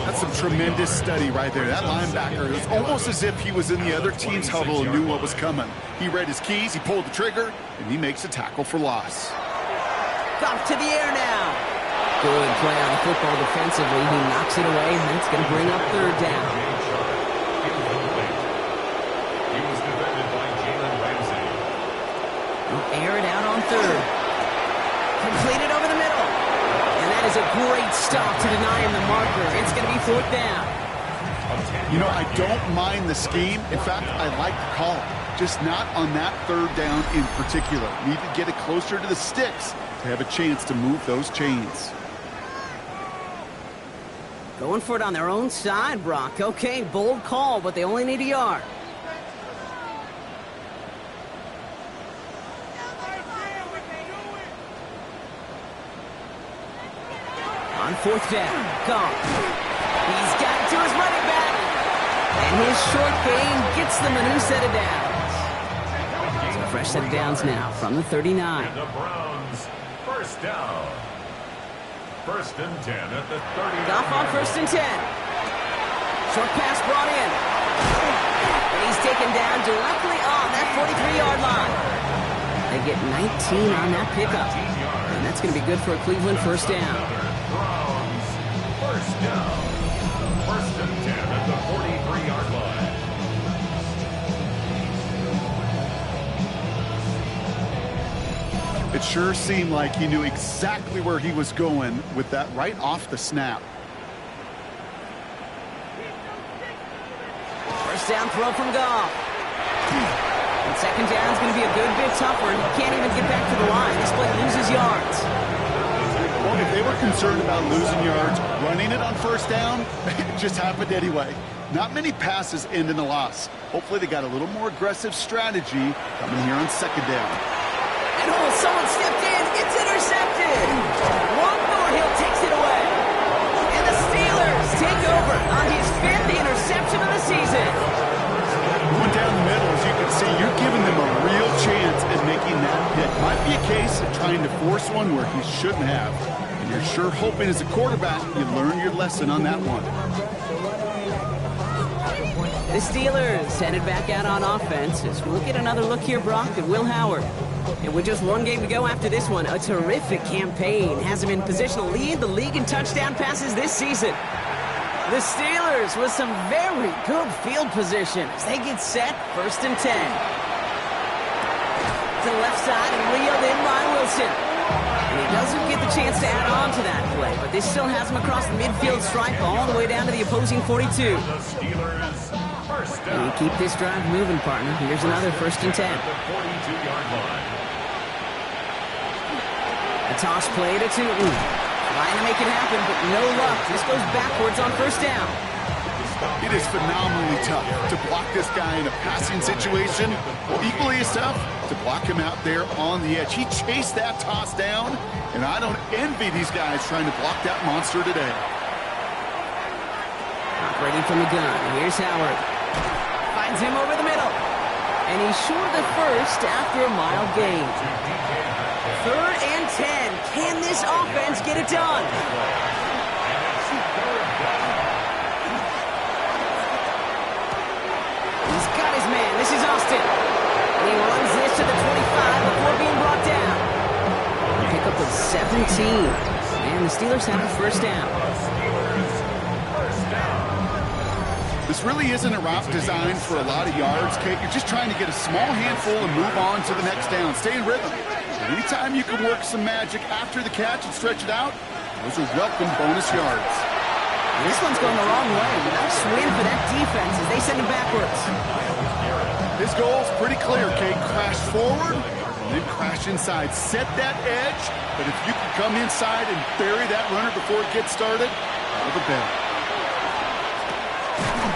That's some tremendous study right there. That linebacker, it was almost as if he was in the other team's huddle and knew what was coming. He read his keys, he pulled the trigger, and he makes a tackle for loss. Goff to the air now. Good play on the football defensively. He knocks it away, and that's going to bring up third down. He was defended by Jalen Ramsey. He'll air it out on third. Completed over the middle. And that is a great stop to deny him the marker. It's going to be fourth down. You know, I don't mind the scheme. In fact, I like the call. Just not on that third down in particular. Need to get it closer to the sticks to have a chance to move those chains. Going for it on their own side, Brock. Okay, bold call, but they only need a yard. On fourth down, gone. He's got it to his running back. And his short gain gets them a new set of downs. So a fresh set of downs now from the 39. And the Browns, first down. First and 10 at the 39. Goff on first and 10. Short pass brought in. And he's taken down directly on that 43-yard line. They get 19 on that pickup. And that's going to be good for a Cleveland first down. Browns, first down. First and 10 at the 43-yard line. It sure seemed like he knew exactly where he was going with that right off the snap. First down throw from Goff. And second down is going to be a good bit tougher. He can't even get back to the line. This play loses yards. Well, if they were concerned about losing yards, running it on first down, it just happened anyway. Not many passes end in a loss. Hopefully they got a little more aggressive strategy coming here on second down. And oh, someone stepped in. It's intercepted. One Thornhill takes it away. And the Steelers take over on his fifth interception of the season. Going down the middle, as you can see, you're giving them a real chance at making that pick. Might be a case of trying to force one where he shouldn't have. And you're sure hoping as a quarterback you learn your lesson on that one. The Steelers headed back out on offense as we'll get another look here, Brock, at Will Howard. And with just one game to go after this one, a terrific campaign has him in position to lead the league in touchdown passes this season. The Steelers with some very good field position as they get set, first and 10. To the left side and reeled in by Wilson. And he doesn't get the chance to add on to that play, but this still has him across the midfield stripe all the way down to the opposing 42. The Steelers, first down. And you keep this drive moving, partner. Here's another first and 10. At the 42-yard line. A toss play to Tootin. Trying to make it happen, but no luck. This goes backwards on first down. It is phenomenally tough to block this guy in a passing situation. Equally as tough to block him out there on the edge. He chased that toss down, and I don't envy these guys trying to block that monster today. Operating from the gun. Here's Howard. Finds him over the middle. And he's short of the first after a mild gain. Third and 10. Can this offense get it done? He's got his man. This is Austin. And he runs this to the 25 before being brought down. Pick up of 17. And the Steelers have a first down. This really isn't a route designed for a lot of yards, Kate. You're just trying to get a small handful and move on to the next down. Stay in rhythm. Anytime you can work some magic after the catch and stretch it out, those are welcome bonus yards. This one's going the wrong way. Nice win for that defense as they send it backwards. His goal is pretty clear, Kate. Crash forward and then crash inside. Set that edge, but if you can come inside and bury that runner before it gets started, all the better.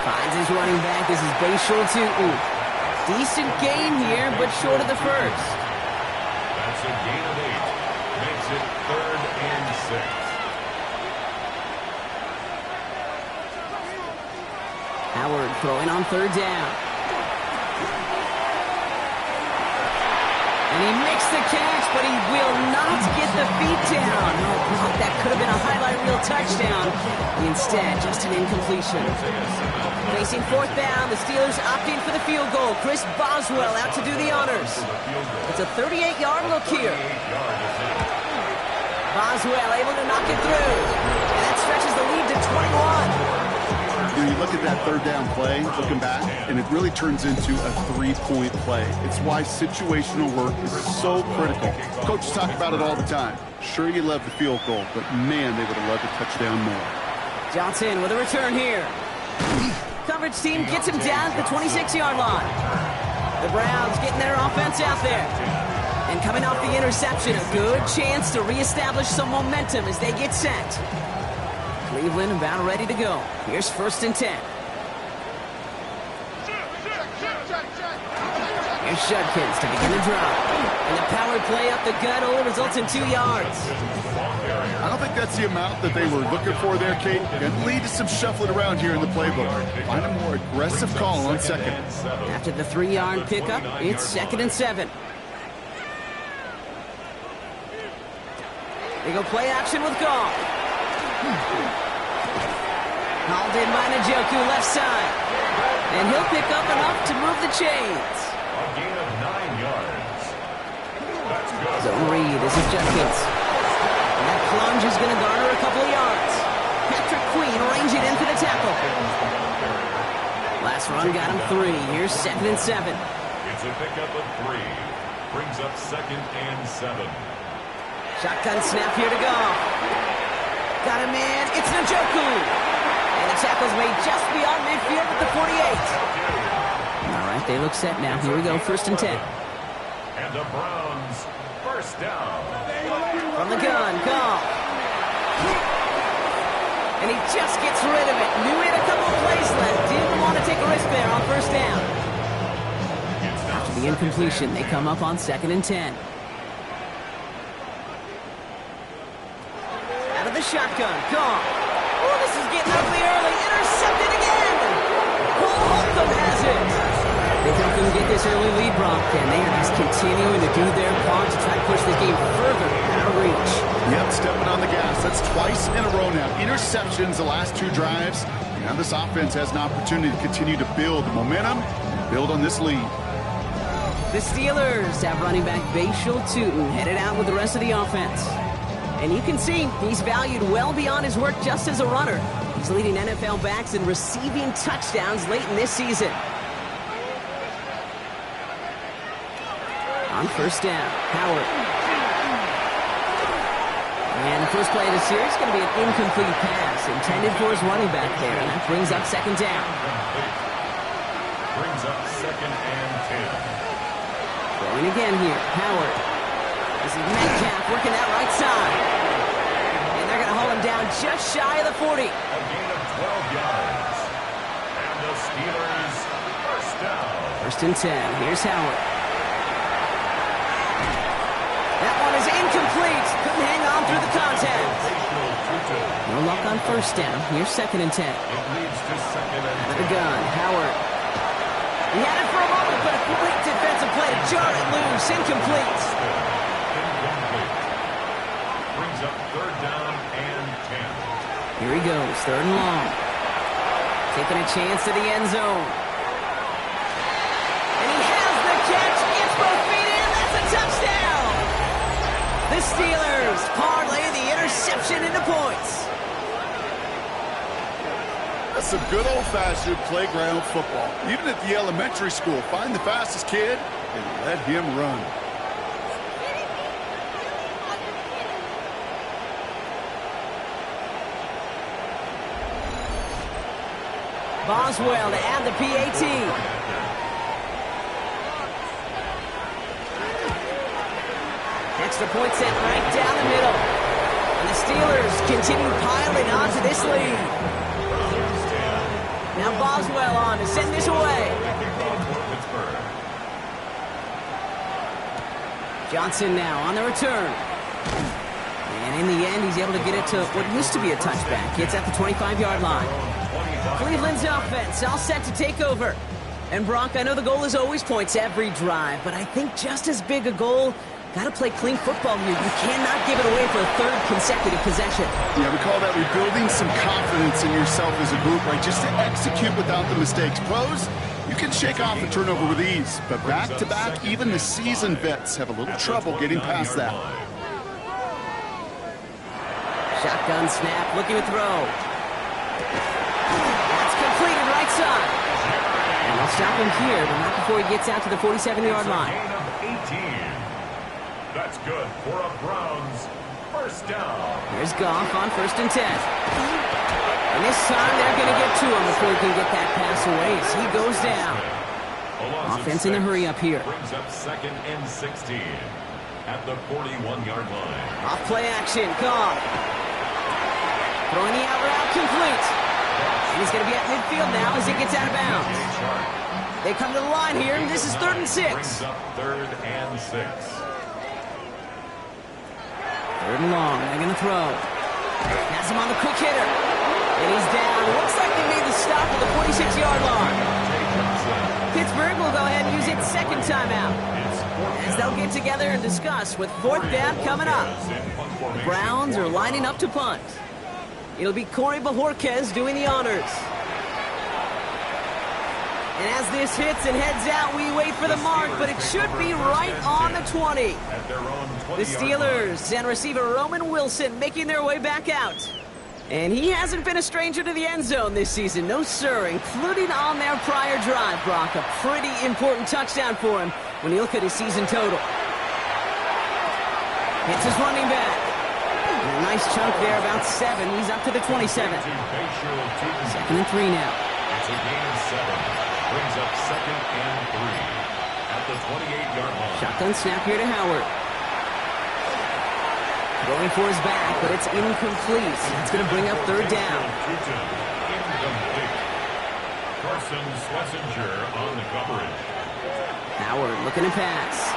Finds his running back. This is Bayshore Tootin. Decent gain here, but short of the first. That's a gain of 8. Makes it third and 6. Howard throwing on third down. And he makes the catch, but he will not get the feet down. Oh, that could have been a highlight reel touchdown. Instead, just an incompletion. Facing fourth down, the Steelers opting for the field goal. Chris Boswell out to do the honors. It's a 38-yard look here. Boswell able to knock it through. And that stretches the lead to 21. You look at that third down play, looking back, and it really turns into a three-point play. It's why situational work is so critical. Coaches talk about it all the time. Sure, you love the field goal, but man, they would have loved a touchdown more. Johnson with a return here. Coverage team gets him down at the 26-yard line. The Browns getting their offense out there. And coming off the interception, a good chance to reestablish some momentum as they get set. Cleveland about ready to go. Here's 1st and 10. Here's Judkins to begin the drive. And the power play up the gut only results in 2 yards. I don't think that's the amount that they were looking for there, Kate. Going to lead to some shuffling around here in the playbook. Find a more aggressive call on second. After the 3-yard pickup, it's 2nd and 7. They go play action with Goff. Hauled in by Njoku, left side. And he'll pick up enough to move the chains. A gain of 9 yards. That's good. Zone read, this is Judkins. And that plunge is going to garner a couple of yards. Patrick Queen range it in for the tackle. Last run got him 3. Here's 2nd and 7. It's a pickup of 3. Brings up 2nd and 7. Shotgun snap here to go. Got him in. It's Njoku. And the tackle's made just beyond midfield at the 48. All right, they look set now. Here we go, 1st and 10. And the Browns, 1st down. From the gun, Goff. And he just gets rid of it. Knew he had a couple of plays left. Didn't want to take a risk there on 1st down. After the incompletion, they come up on 2nd and 10. Out of the shotgun, Goff. Oh, this is getting ugly early. Intercepted again. Cole Holcomb has it. They don't even get this early lead, Brock, and they are just continuing to do their part to try to push this game further out of reach. Yep, stepping on the gas. That's twice in a row now. Interceptions the last 2 drives. Now this offense has an opportunity to continue to build the momentum and build on this lead. The Steelers have running back Bashal Tootin headed out with the rest of the offense. And you can see he's valued well beyond his work just as a runner. He's leading NFL backs in receiving touchdowns late in this season. On 1st down, Howard. And the first play of the series is going to be an incomplete pass intended for his running back there. And that brings up 2nd down. Brings up 2nd and 10. Throwing again here, Howard. This is Metcalf working that right side. And they're going to hold him down just shy of the 40. A gain of 12 yards. And the Steelers, 1st down. 1st and 10. Here's Howard. That one is incomplete. Couldn't hang on through the contact. No luck on 1st down. Here's 2nd and 10. It leads to 2nd and 10. With the gun, Howard. He had it for a moment, but a quick defensive play to jar it loose. Incomplete. Brings up 3rd down and 10. Here he goes, 3rd and long. Taking a chance to the end zone. And he has the catch. Gets both feet in. That's a touchdown. The Steelers parlay the interception into points. That's some good old-fashioned playground football. Even at the elementary school, find the fastest kid and let him run. Boswell to add the PAT. Extra point set right down the middle. And the Steelers continue piling onto this lead. Now Boswell on to send this away. Johnson now on the return. And in the end, he's able to get it to what used to be a touchback. It's at the 25-yard line. Cleveland's offense all set to take over. And Brock, I know the goal is always points every drive, but I think just as big a goal, got to play clean football here. You cannot give it away for a 3rd consecutive possession. Yeah, we call that rebuilding some confidence in yourself as a group, right? Just to execute without the mistakes. Pros, you can shake off a turnover with ease, but back-to-back, even the seasoned vets have a little trouble getting past that. Shotgun snap, looking to throw. That's completed right side. And they'll stop him here, but not before he gets out to the 47-yard line. Gain of 18. That's good for a Browns first down. Here's Goff on 1st and 10. And this time they're going to get to him before he can get that pass away as he goes down. Offense in a hurry up here. Brings up 2nd and 16 at the 41-yard line. Off play action, Goff. Throwing the out route complete. And he's going to be at midfield now as he gets out of bounds. They come to the line here, and this is 3rd and 6. Brings up 3rd and 6. 3rd and long, they're going to throw. Has him on the quick hitter. And he's down. Looks like they made the stop at the 46-yard line. Pittsburgh will go ahead and use its 2nd timeout, as they'll get together and discuss with 4th down coming up. The Browns are lining up to punt. It'll be Corey Bajorquez doing the honors. And as this hits and heads out, we wait for the mark, but it should be right on the 20. The Steelers and receiver Roman Wilson making their way back out. And he hasn't been a stranger to the end zone this season, no sir, including on their prior drive, Brock. A pretty important touchdown for him when you look at his season total. Hits his running back. And a nice chunk there, about 7. He's up to the 27. 2nd and 3 now. It's a gain of 7. Brings up 2nd and 3 at the 28-yard line. Shotgun snap here to Howard. Going for his back, but it's incomplete. It's going to bring up 3rd down. Incomplete. Carson Schlesinger on the coverage. Howard looking to pass.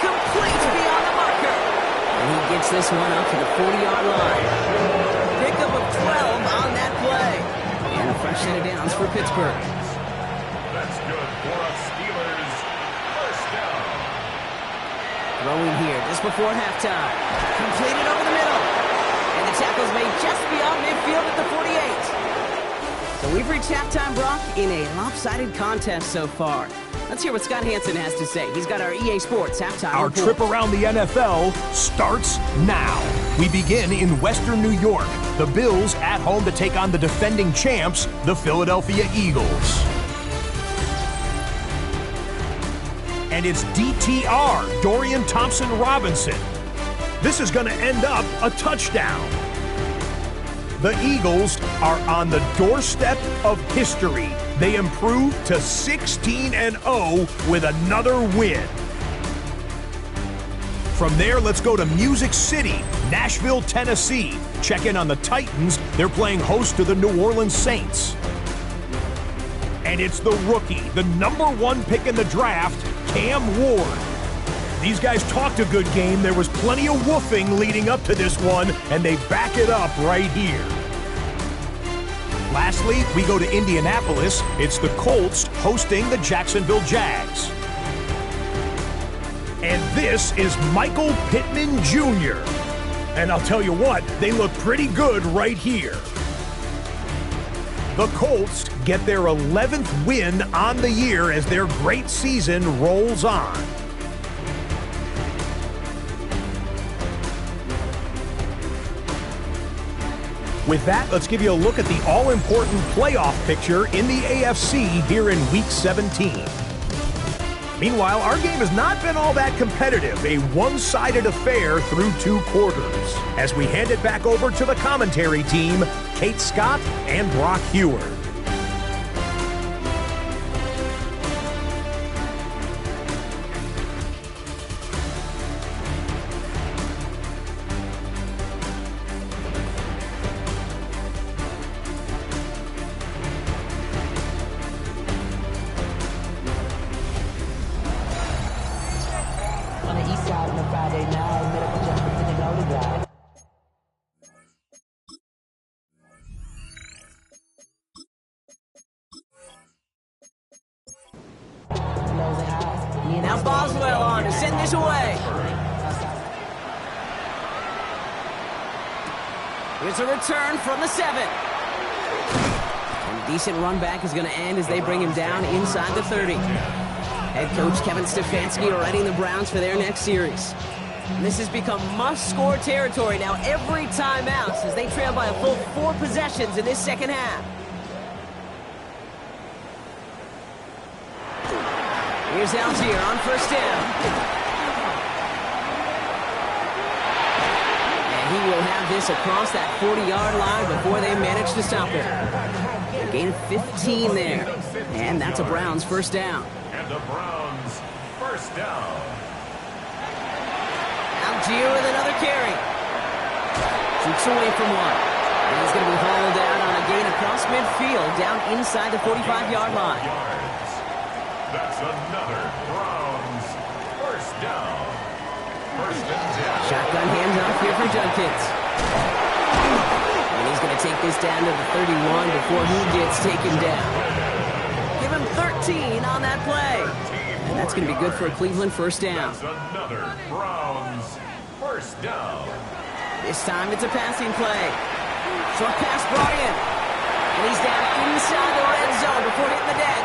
Complete beyond the marker. And he gets this one up to the 40-yard line. Pickup of 12 on that play. And a fresh set of downs for Pittsburgh. That's good for a Steelers first down. Throwing here just before halftime. Completed over the middle. And the tackle's made just beyond midfield at the 48. So we've reached halftime, Brock, in a lopsided contest so far. Let's hear what Scott Hansen has to say. He's got our EA Sports halftime Our report. trip around the NFL starts now. We begin in Western New York. The Bills at home to take on the defending champs, the Philadelphia Eagles. And it's DTR, Dorian Thompson-Robinson. This is going to end up a touchdown. The Eagles are on the doorstep of history. They improved to 16-0 with another win. From there, let's go to Music City, Nashville, Tennessee. Check in on the Titans. They're playing host to the New Orleans Saints. And it's the rookie, the #1 pick in the draft, Cam Ward. These guys talked a good game. There was plenty of woofing leading up to this one, and they back it up right here. Lastly, we go to Indianapolis. It's the Colts hosting the Jacksonville Jags. And this is Michael Pittman Jr. And I'll tell you what, they look pretty good right here. The Colts get their 11th win on the year as their great season rolls on. With that, let's give you a look at the all-important playoff picture in the AFC here in Week 17. Meanwhile, our game has not been all that competitive, a one-sided affair through 2 quarters. As we hand it back over to the commentary team, Kate Scott and Brock Heward. Now Boswell on to send this away. Here's a return from the 7. And a decent run back is going to end as they bring him down inside the 30. Head coach Kevin Stefanski readying the Browns for their next series. This has become must-score territory now every time out as they trail by a full 4 possessions in this second half. Here's Algier on first down. And he will have this across that 40-yard line before they manage to stop it. A gain of 15 there. And that's a Browns first down. And the Browns first down. Algier with another carry. Shoots away from one. And he's going to be hauled out on a gain across midfield down inside the 45-yard line. That's another Browns first down. First and 10. Shotgun handoff here for Judkins. And he's going to take this down to the 31 before he gets taken down. Give him 13 on that play. And that's going to be good for a Cleveland first down. That's another Browns first down. This time it's a passing play. Short pass brought in. And he's down inside the red zone before hitting the deck.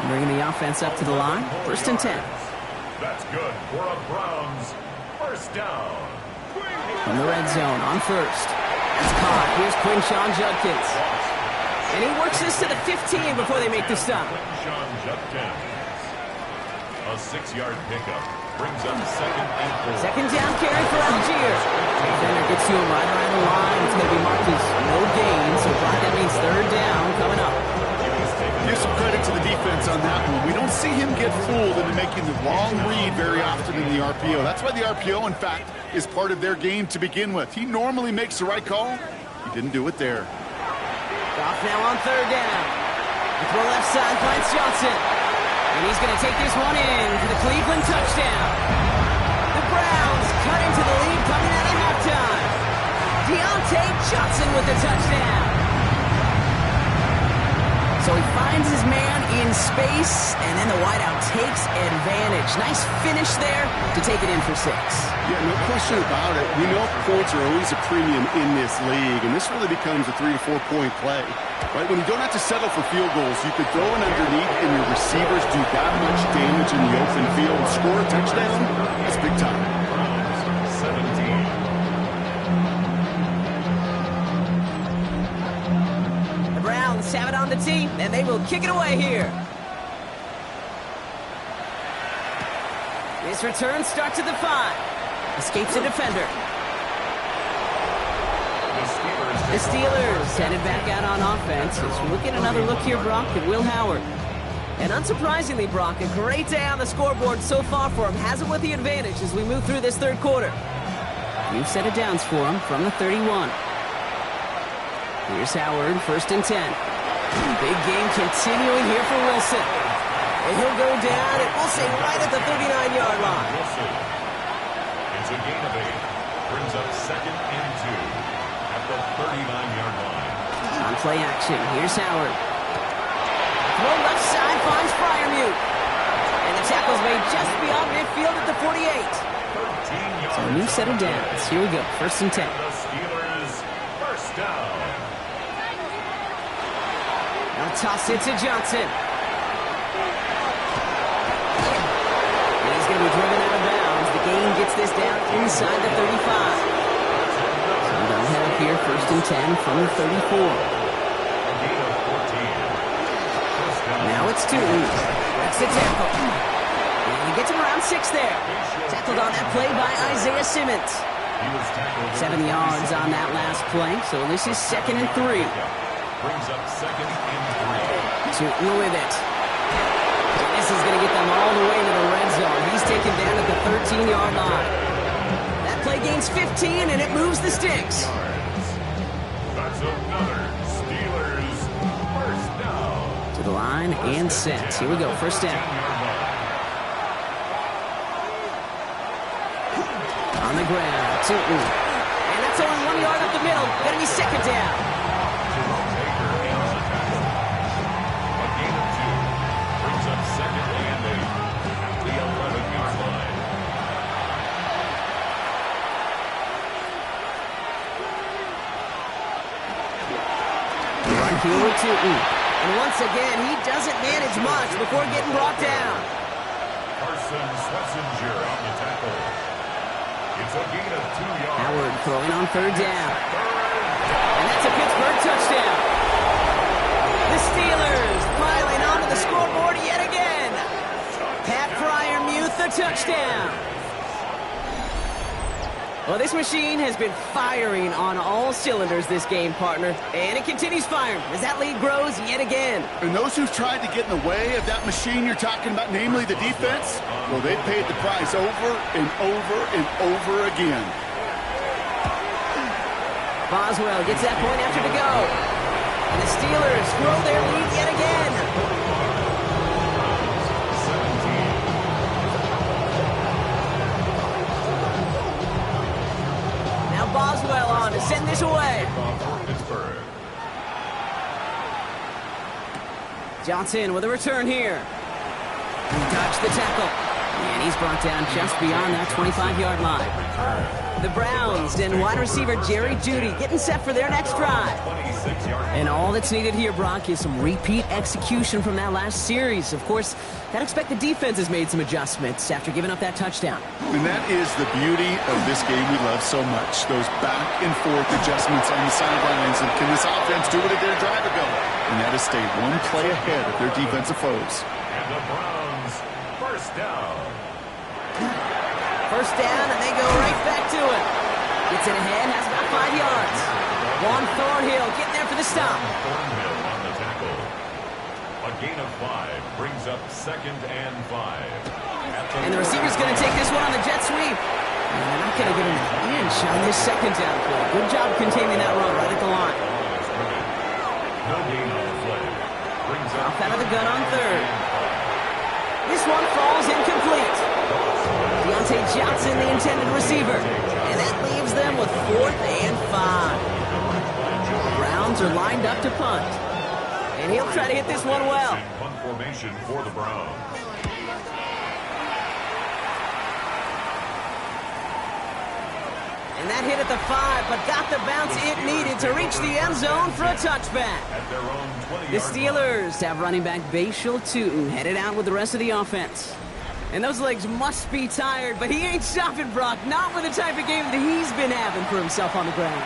Bringing the offense up to the line. First and 10. That's good for a Browns first down. From the red zone on first. That's caught. Here's Quinshawn Judkins. And he works this to the 15 before they make the stop. Quinshawn Judkins. A 6-yard pickup brings up second and 4. Second down carry for Algier. Defender gets to him right around the line. It's going to be marked as no gain. So that means third down coming up. Give some credit to the defense on that one. We don't see him get fooled into making the wrong read very often in the RPO. That's why the RPO, in fact, is part of their game to begin with. He normally makes the right call. He didn't do it there. Off now on third down. The throw left side finds Johnson. And he's going to take this one in for the Cleveland touchdown. The Browns cut into the lead coming out of halftime. Deontay Johnson with the touchdown. So he finds his man in space, and then the wideout takes advantage. Nice finish there to take it in for 6. Yeah, no question about it. We know points are always a premium in this league, and this really becomes a 3 to 4 point play. Right? When you don't have to settle for field goals, you could throw it underneath, and your receivers do that much damage in the open field and score a touchdown. That's big time. 17. Browns have it on the tee, and they will kick it away here. This return starts at the 5. Escapes a defender. The Steelers headed back out on offense. As we'll get another look here, Brock, at Will Howard. And unsurprisingly, Brock, a great day on the scoreboard so far for him. Has it with the advantage as we move through this third quarter. New set of downs for him from the 31. Here's Howard, first and 10. Big game continuing here for Wilson. And he'll go down, and we'll say right at the 39-yard line. Wilson. It's a gain of 8. Brings up second and 2 at the 39-yard line. On play action, here's Howard. Throw left side finds Freiermuth. And the tackle's made just beyond midfield at the 48. 13 yards. So a new set of downs. Here we go, first and 10. The Steelers first down. Now toss it to Johnson. And he's going to be driven out of bounds. The gain gets this down inside the 35. So they'll head up here, first and 10 from the 34. Now it's Tootin. That's the tackle. And he gets him around 6 there. Tackled on that play by Isaiah Simmons. 7 yards on that last play, so this is second and 3. Brings up second and 3. Tootin with it. This is going to get them all the way to the red zone. He's taken down at the 13-yard line. That play gains 15, and it moves the sticks. That's another Steelers first down. To the line and set. Here we go, first down. On the ground, Tootin. And that's only 1 yard up the middle. Going to be second down. Here with Tootin. And once again, he doesn't manage much before getting brought down. Carson Swessinger on the tackle. It's a gain of 2 yards. Howard throwing on third down. And that's a Pittsburgh touchdown. The Steelers piling onto the scoreboard yet again. Pat Fryermuth, the touchdown. Well, this machine has been firing on all cylinders this game, partner. And it continues firing as that lead grows yet again. And those who've tried to get in the way of that machine you're talking about, namely the defense, well, they paid the price over and over and over again. Boswell gets that point after to go. And the Steelers grow their lead yet again. Now Boswell on to send this away. Johnson with a return here. He dodged the tackle. And he's brought down just beyond that 25-yard line. The Browns and wide receiver Jerry Jeudy getting set for their next drive. And all that's needed here, Brock, is some repeat execution from that last series. Of course, I'd expect the defense has made some adjustments after giving up that touchdown. And that is the beauty of this game we love so much. Those back and forth adjustments on the sidelines. And can this offense do it at their drive ago? And that is stay one play ahead of their defensive foes. And the Browns, first down. First down, and they go right back to it. Gets it ahead, has about 5 yards. Juan Thornhill getting there for the stop. Thornhill on the tackle. A gain of 5 brings up 2nd and 5. And the receiver's going to take this one on the jet sweep. And they're not going to get an inch on this second down play. Good job containing that run right at the line. No gain on the play. Brings up Off out of the gun on third. This one falls incomplete. Deontay Johnson, the intended receiver. And that leaves them with 4th and 5. The Browns are lined up to punt. And he'll try to hit this one well. Punt formation for the Browns. And that hit at the 5, but got the bounce it needed to reach the end zone for a touchback. The Steelers have running back Bashal Tootin headed out with the rest of the offense. And those legs must be tired, but he ain't stopping, Brock. Not with the type of game that he's been having for himself on the ground.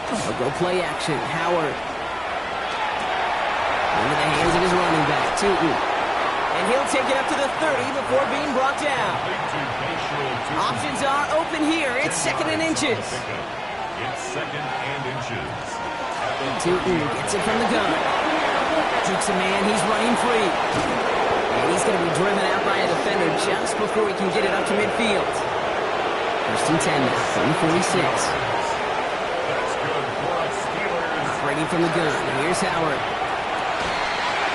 A go play action. Howard. Into the hands of his running back, Tootin. And he'll take it up to the 30 before being brought down. Options are open here. It's 2nd and inches. It's 2nd and inches. Tootin gets it from the gun. Jukes a man. He's running free. And he's going to be driven out by a defender just before he can get it up to midfield. 1st and 10 now, from 46. Operating from the gun. Here's Howard.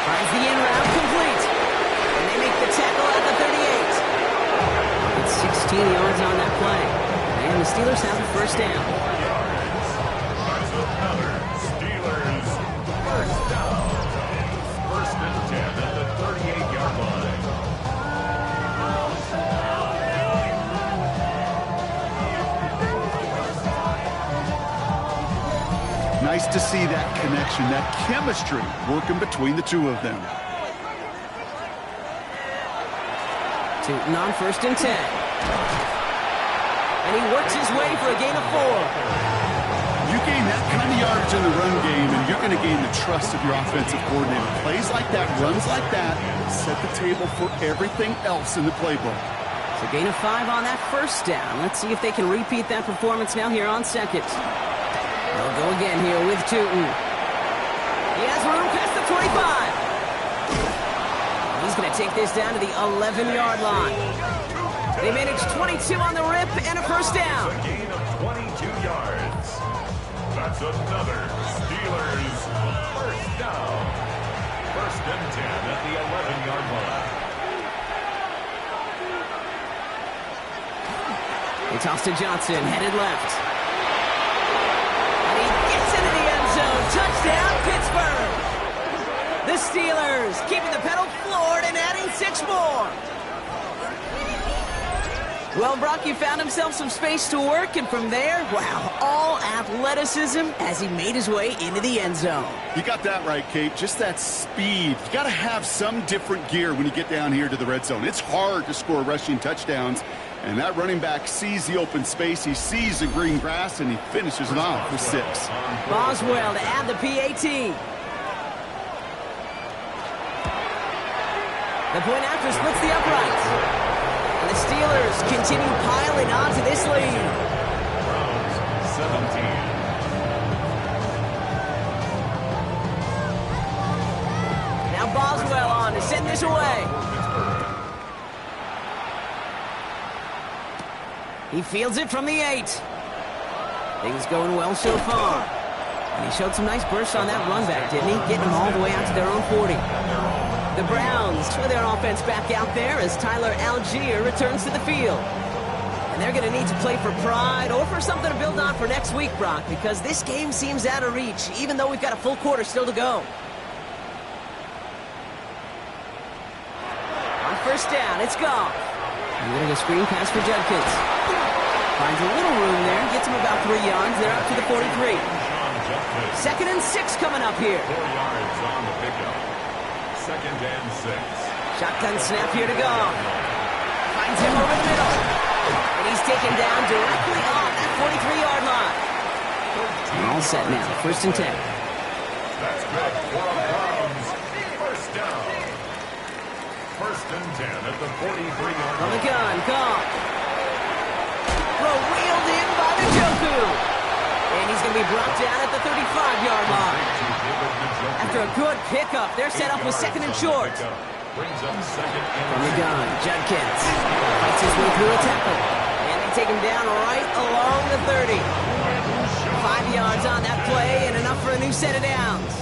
Finds the in route complete. And they make the tackle at the 38. It's 16 yards on that play. And the Steelers have the first down. Steelers, first down. 1st and 10 at the 38-yard line. Nice to see that connection, that chemistry working between the two of them. Tootin on 1st and 10. And he works his way for a gain of 4. You gain that kind of yardage in the run game, and you're going to gain the trust of your offensive coordinator. Plays like that, runs like that, set the table for everything else in the playbook. So gain of 5 on that first down. Let's see if they can repeat that performance now here on 2nd. They'll go again here with Tootin. He has room past the 25. He's going to take this down to the 11-yard line. They manage 22 on the rip and a first down. A gain of 22 yards. That's another Steelers first down. 1st and 10 at the 11-yard line. They toss to Johnson, headed left. And he gets into the end zone. Touchdown, Pittsburgh. The Steelers keeping the pedal floored and adding 6 more. Well, Brock, he found himself some space to work, and from there, wow, all athleticism as he made his way into the end zone. You got that right, Kate. Just that speed. You got to have some different gear when you get down here to the red zone. It's hard to score rushing touchdowns And that running back sees the open space, he sees the green grass, and he finishes it off with 6. Boswell to add the PAT. The point after splits the uprights. And the Steelers continue piling on to this lead. Browns 17. Now Boswell on to send this away. He fields it from the 8. Things going well so far. And he showed some nice bursts on that run back, didn't he? Getting them all the way out to their own 40. The Browns with their offense back out there as Tyler Algier returns to the field. And they're going to need to play for pride or for something to build on for next week, Brock, because this game seems out of reach, even though we've got a full quarter still to go. On first down, it's Goff. I'm going to go screen pass for Judkins. Finds a little room there, gets him about 3 yards. They're up to the 43. 2nd and 6 coming up here. 4 yards on the pickup. 2nd and 6. Shotgun snap here to go. Finds him over the middle. And he's taken down directly on that 43-yard line. And all set now. 1st and 10. That's good for the Browns. First down. 1st and 10 at the 43-yard From line. the gun, Goff. Throw wheeled in by the Joku. And he's going to be brought down at the 35-yard line. After a good pickup, they're set up with 2nd and short. Brings up 2nd and From the gun, Judkins fights his way through a tackle. And they take him down right along the 30. 5 yards on that play and enough for a new set of downs.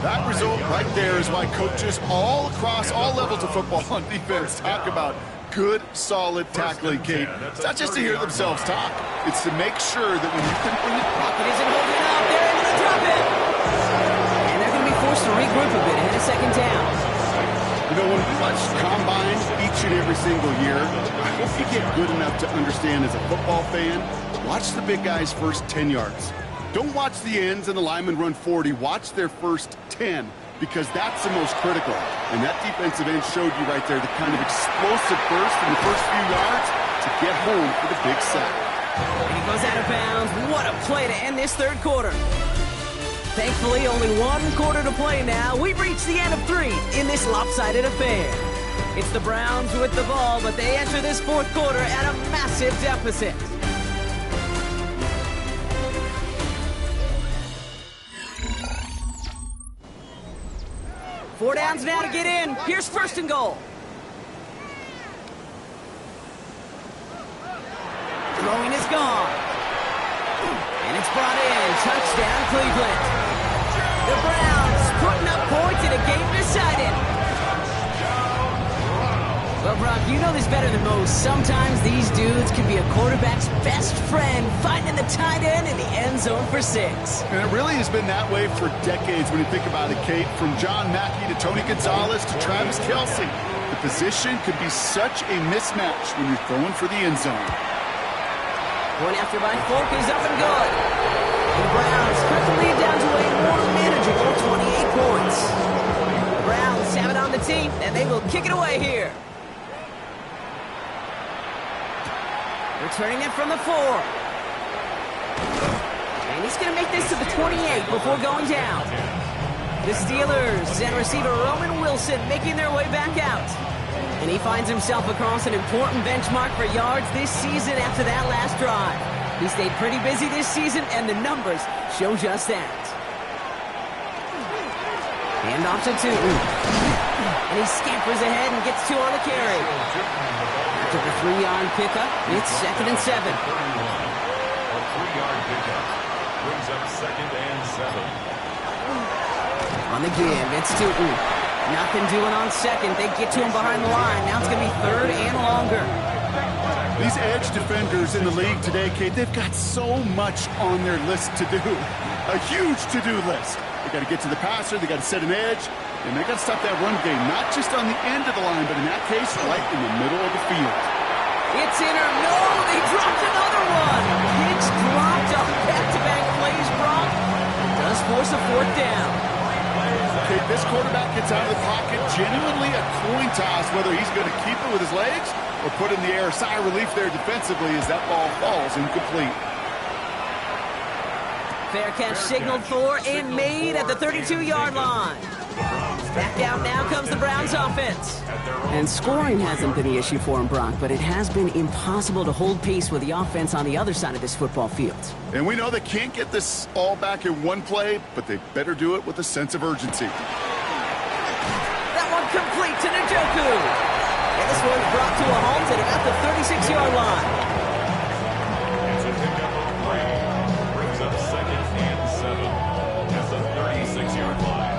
That result right there is why coaches all across all levels of football on defense talk about good, solid tackling, Kate. It's not just to hear themselves talk. It's to make sure that when you complete it, Pocket isn't holding up. They're able to drop it. And they're going to be forced to regroup a bit ahead of 2nd down. you know, when we watch Combine each and every single year, I hope you get good enough to understand as a football fan, watch the big guys' first 10 yards. Don't watch the ends and the linemen run 40. Watch their first 10. Because that's the most critical. And that defensive end showed you right there the kind of explosive burst in the first few yards to get home for the big sack. And he goes out of bounds. What a play to end this 3rd quarter. Thankfully, only 1 quarter to play now. We've reached the end of 3 in this lopsided affair. It's the Browns with the ball, but they enter this 4th quarter at a massive deficit. Four downs now to get in. Here's 1st and goal. Throwing is gone. And it's brought in. Touchdown, Cleveland. The Browns putting up points in a game decided. Well, Brock, you know this better than most. Sometimes these dudes can be a quarterback's best friend, finding the tight end in the end zone for 6. And it really has been that way for decades when you think about it, Kate. From John Mackey to Tony Gonzalez to Travis Kelce. The position could be such a mismatch when you're throwing for the end zone. One after by Folk is up and good. The Browns cut the lead down to a more manageable 28 points. The Browns have it on the team, and they will kick it away here. Returning it from the 4. And he's going to make this to the 28 before going down. The Steelers and receiver Roman Wilson making their way back out. And he finds himself across an important benchmark for yards this season after that last drive. He stayed pretty busy this season, and the numbers show just that. Hand off to Tootin. And he scampers ahead and gets 2 on the carry. After the 3-yard pickup, it's 2nd and 7. A 3-yard pickup brings up 2nd and 7. On the give, it's Tootin. Nothing doing on 2nd. They get to him behind the line. Now it's going to be 3rd and longer. These edge defenders in the league today, Kate, they've got so much on their list to do. A huge to-do list. They got to get to the passer, they got to set an edge, and they got to stop that run game, not just on the end of the line, but in that case, right in the middle of the field. It's in or no, they dropped another one. Hicks dropped on back-to-back plays, Brock. Does force a 4th down. Okay, this quarterback gets out of the pocket, genuinely a coin toss, whether he's going to keep it with his legs or put in the air. Sigh of relief there defensively as that ball falls incomplete. Fair catch signaled for and made at the 32-yard line. Back out now comes the Browns offense. And scoring hasn't been the issue for him, Brock, but it has been impossible to hold pace with the offense on the other side of this football field. And we know they can't get this all back in one play, but they better do it with a sense of urgency. That one complete to Njoku. And this one's brought to a halt at about the 36-yard line. It's a pickup of 3. Brings up 2nd and 7 at the 36-yard line.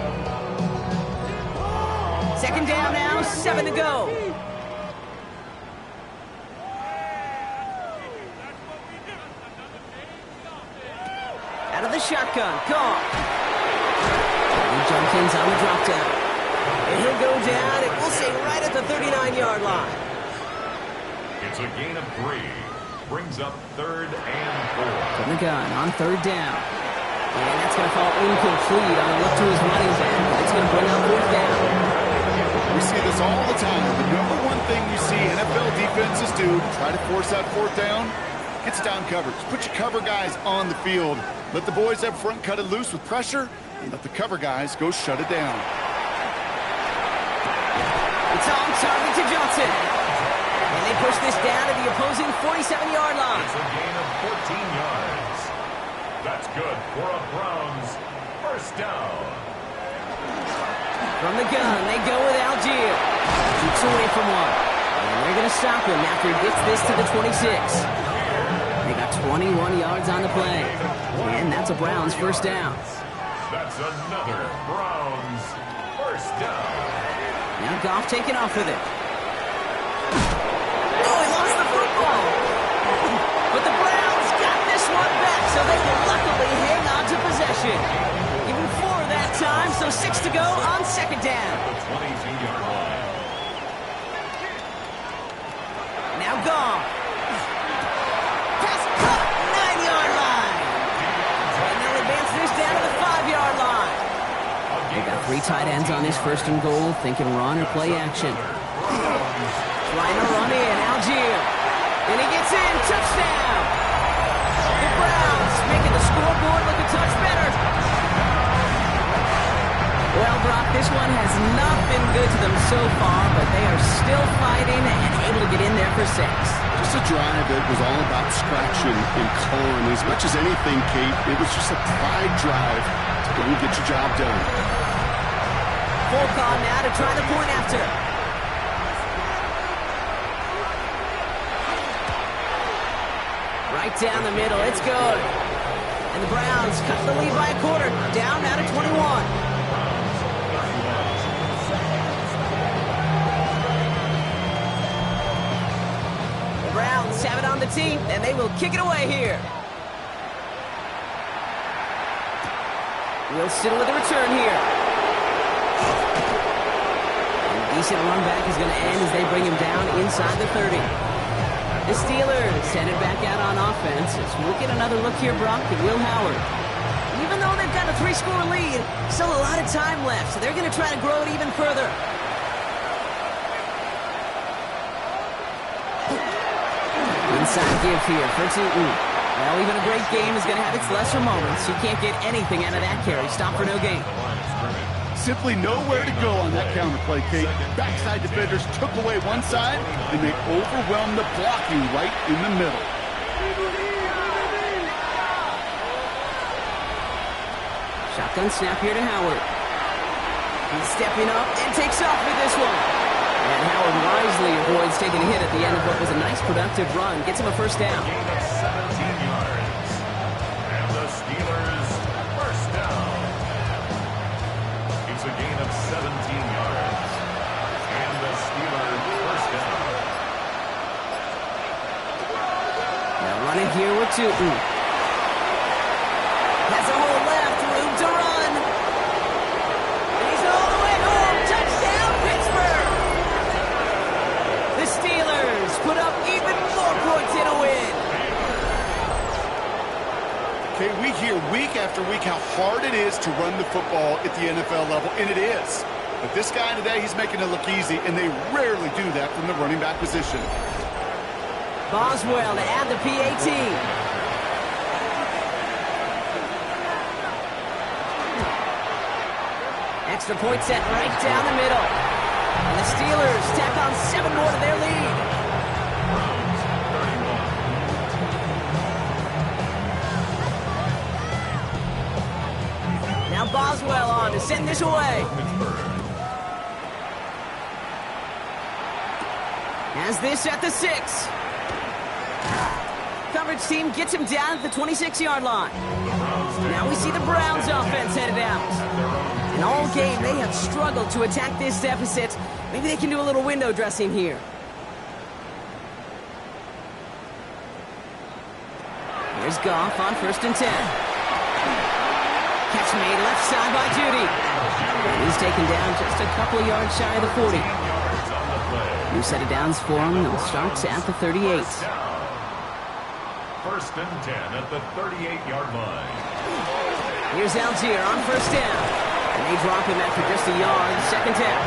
Second down now, 7 to go. Out of the shotgun, gone. Jenkins on the drop down. And he'll go down, and we'll say right at the 39-yard line. It's a gain of 3. Brings up 3rd and 4. From the gun on 3rd down. And that's going to fall incomplete on a look to his running back. It's going to bring up 4th down. We see this all the time. The number one thing you see NFL defenses do to try to force that 4th down, gets down coverage. Put your cover guys on the field. Let the boys up front cut it loose with pressure, and let the cover guys go shut it down. It's on target to Johnson. And they push this down to the opposing 47-yard line. It's a gain of 14 yards. That's good for a Browns 1st down. From the gun, they go with Algier. Keeps away from one. And they're going to stop him after he gets this to the 26. They got 21 yards on the play. And that's a Browns 1st down. That's another Browns 1st down. Now Goff taking off with it. Oh, he lost the football. But the Browns got this one back, so they will luckily hang on to possession. Even 4 that time, so 6 to go on 2nd down. The 22-yard line. Now Goff. Pass cut, 9-yard line. And they'll advance this down to the 5-yard line. They got 3 tight ends on this 1st and goal, thinking run or play action. Trying to run in, Algier. And he gets in, touchdown. The Browns making the scoreboard look a touch better. Well, Brock, this one has not been good to them so far, but they are still fighting and able to get in there for 6. Just a drive that was all about scratching and clawing. As much as anything, Kate, it was just a pride drive to go and get your job done. Full call now to try the point after. Right down the middle, it's good. And the Browns cut the lead by a quarter, down now to 21. The Browns have it on the tee, and they will kick it away here. Wilson with a return here. And decent run back is going to end as they bring him down inside the 30. The Steelers send it back out on offense as we'll get another look here, Brock, at Will Howard. Even though they've got a 3-score lead, still a lot of time left, so they're going to try to grow it even further. Inside give here for Tootin. Well, even a great game is going to have its lesser moments. You can't get anything out of that carry. Stop for no gain. Simply nowhere to go on that counter play, Kate. Backside defenders took away one side, and they overwhelmed the blocking right in the middle. Shotgun snap here to Howard. He's stepping up and takes off with this one. And Howard wisely avoids taking a hit at the end of what was a nice productive run. Gets him a 1st down. Gain of 17 yards. And the Steelers 1st down. It's a gain of 17 yards. And the Steelers 1st down. Now running here with Tootin. Has a hole left, room to run. And he's all the way home. Touchdown, Pittsburgh! The Steelers put up even more points in a win. Okay, we hear week after week how hard it is to run the football at the NFL level, and it is. But this guy today, he's making it look easy, and they rarely do that from the running back position. Boswell to add the PAT. Extra point set right down the middle. And the Steelers tack on 7 more to their lead. Now Boswell on to send this away. Has this at the 6. Coverage team gets him down at the 26-yard line. Now we see the Browns offense headed out. And all game, they have struggled to attack this deficit. Maybe they can do a little window dressing here. Here's Goff on 1st and 10. Catch made left side by Judy. He's taken down just a couple yards shy of the 40. New set of downs for him. He'll start at the 38. 1st and 10 at the 38-yard line. Here's Algier on 1st down. And they drop him after just a yard. 2nd down.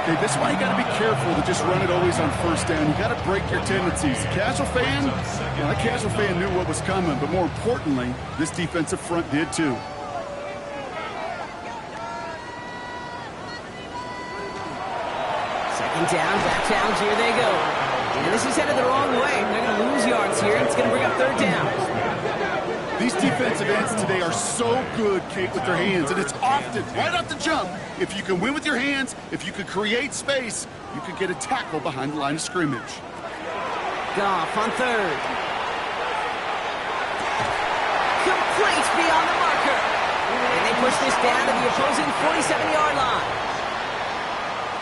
Okay, this is why you got to be careful to just run it always on 1st down. You got to break your tendencies. The casual fan, well, that casual fan knew what was coming, but more importantly, this defensive front did too. Down, back to Algier they go. And this is headed the wrong way. They're going to lose yards here. It's going to bring up 3rd down. These defensive ends today are so good, Kate, with their hands, and it's often, right off the jump, if you can win with your hands, if you can create space, you can get a tackle behind the line of scrimmage. Goff on 3rd. Complete beyond the marker. And they push this down to the opposing 47-yard line.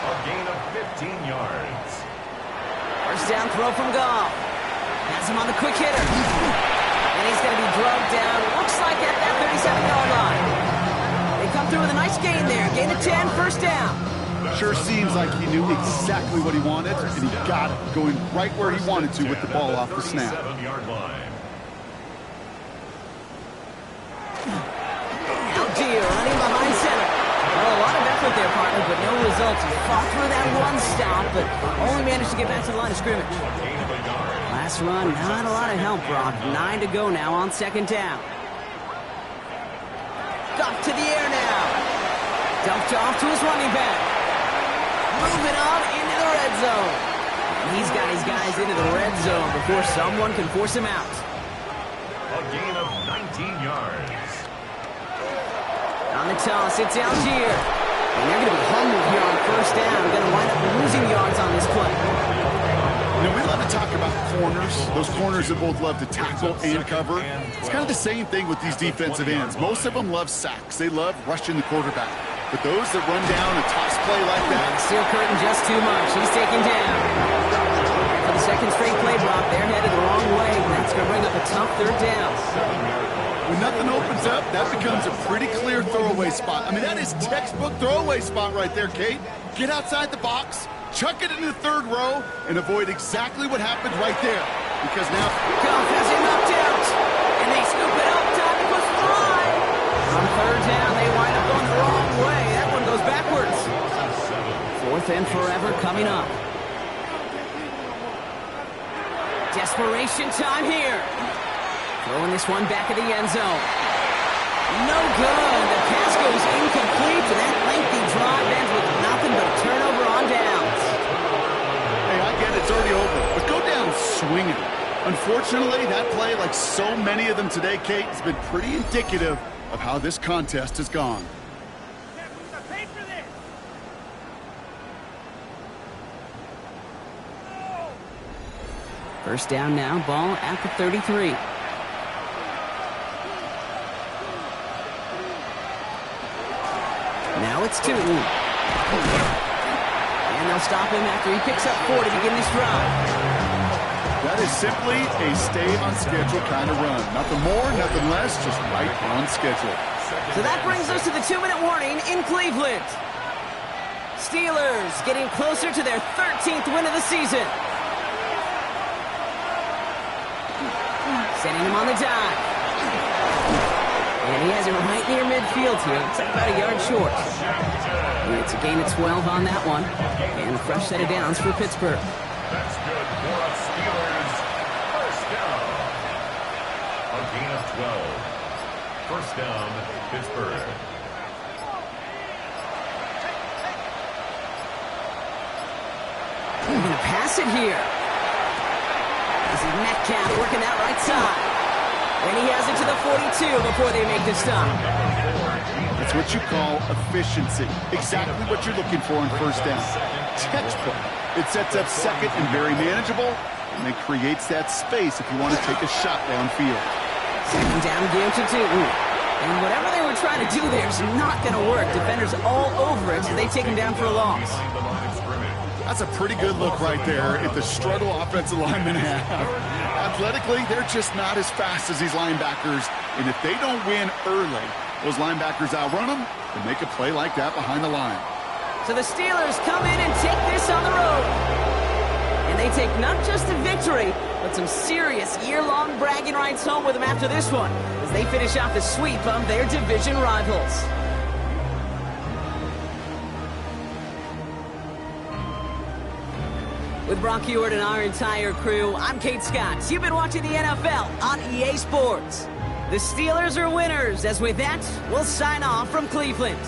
A gain of 15 yards. 1st down throw from Goff. Has him on the quick hitter. And he's going to be drugged down, looks like at that 37-yard line. They come through with a nice gain there. Gain of 10, 1st down. Sure seems like he knew exactly what he wanted, and he got it, going right where he wanted to with the ball off the snap. 37-yard line. Algier running behind center. Well, a lot of effort there, partner, but no results. He fought through that one stop, but only managed to get back to the line of scrimmage. Last run, not a lot of help, Brock. 9 to go now on 2nd down. Goff to the air now. Dumped off to his running back. Moving on into the red zone. And he's got his guys into the red zone before someone can force him out. A gain of 19 yards. On the toss, it's Algier. And they're going to be humbled here on 1st down. Going to wind up losing yards on this play. You know, we love to talk about corners, those corners that both love to tackle and cover. It's kind of the same thing with these defensive ends. Most of them love sacks. They love rushing the quarterback. But those that run down a toss play like that... Steel curtain just too much. He's taken down. For the 2nd straight play block, they're headed the wrong way. That's going to bring up a tough 3rd down. When nothing opens up, that becomes a pretty clear throwaway spot. I mean, that is textbook throwaway spot right there, Kate. Get outside the box, chuck it into the 3rd row, and avoid exactly what happened right there. Because now... Goff has him knocked out. And they scoop it up. Time to push the line. On 3rd down, they wind up going the wrong way. That one goes backwards. 4th and forever coming up. Desperation time here. Throwing this one back of the end zone. No good. The pass goes incomplete, and that lengthy drive ends with nothing but a turnover on downs. Hey, I get it. It's already over. But go down swinging. Unfortunately, that play, like so many of them today, Kate, has been pretty indicative of how this contest has gone. 1st down now, ball at the 33. Now it's 2. And they'll stop him after he picks up 4 to begin this drive. That is simply a stay on schedule kind of run. Nothing more, nothing less, just right on schedule. So that brings us to the 2-minute warning in Cleveland. Steelers getting closer to their 13th win of the season. Sending him on the dive. And he has it right near midfield here. It's like about a yard short. It's a gain of 12 on that one. And a fresh set of downs for Pittsburgh. That's good for a Steelers first down. A gain of 12. First down, Pittsburgh. They're going to pass it here. This is Metcalf working that right side. And he has it to the 42 before they make the stop. That's what you call efficiency. Exactly what you're looking for on first down. Textbook. It sets up second and very manageable, and it creates that space if you want to take a shot downfield. Second down, game to 2. And whatever they were trying to do there is not going to work. Defenders all over it, so they take him down for a loss. That's a pretty good look right there at the struggle offensive linemen have. Athletically, they're just not as fast as these linebackers, and if they don't win early, those linebackers outrun them and make a play like that behind the line. So the Steelers come in and take this on the road. And they take not just a victory, but some serious year-long bragging rights home with them after this one, as they finish off the sweep of their division rivals. With Brock Ewart and our entire crew, I'm Kate Scott. You've been watching the NFL on EA Sports. The Steelers are winners, as with that, we'll sign off from Cleveland.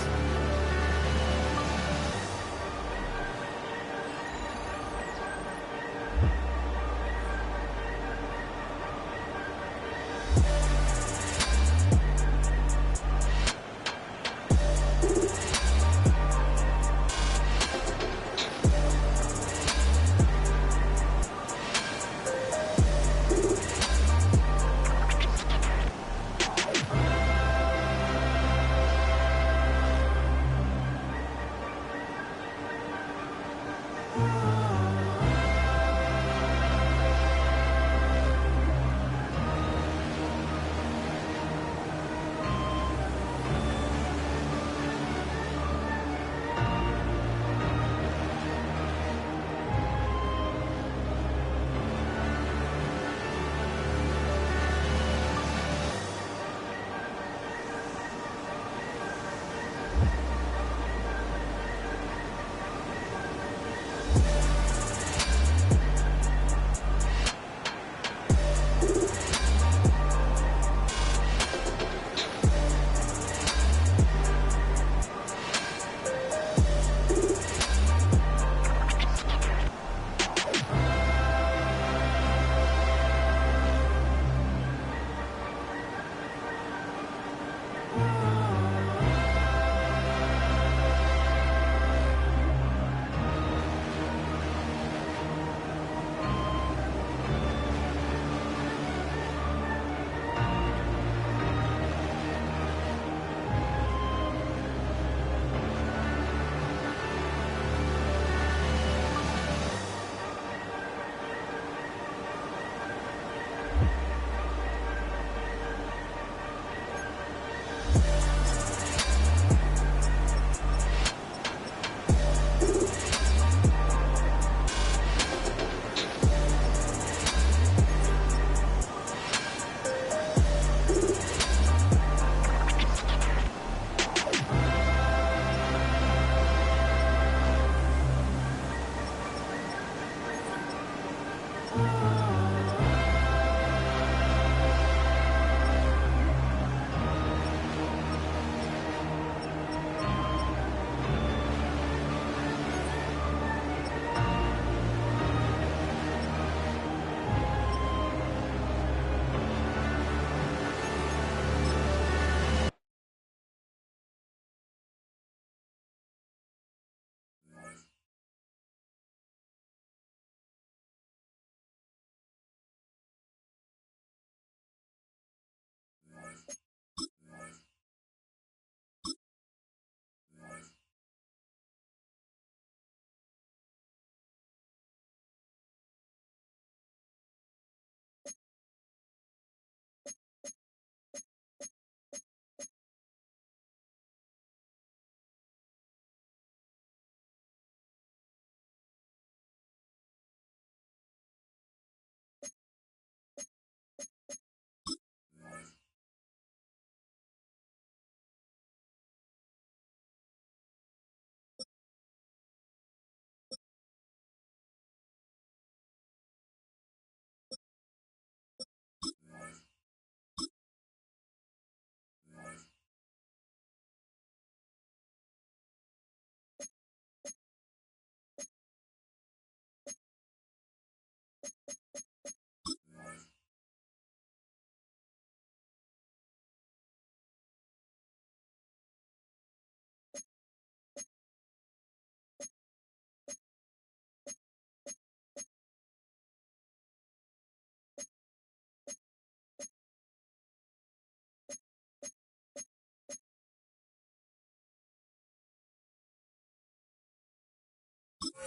EA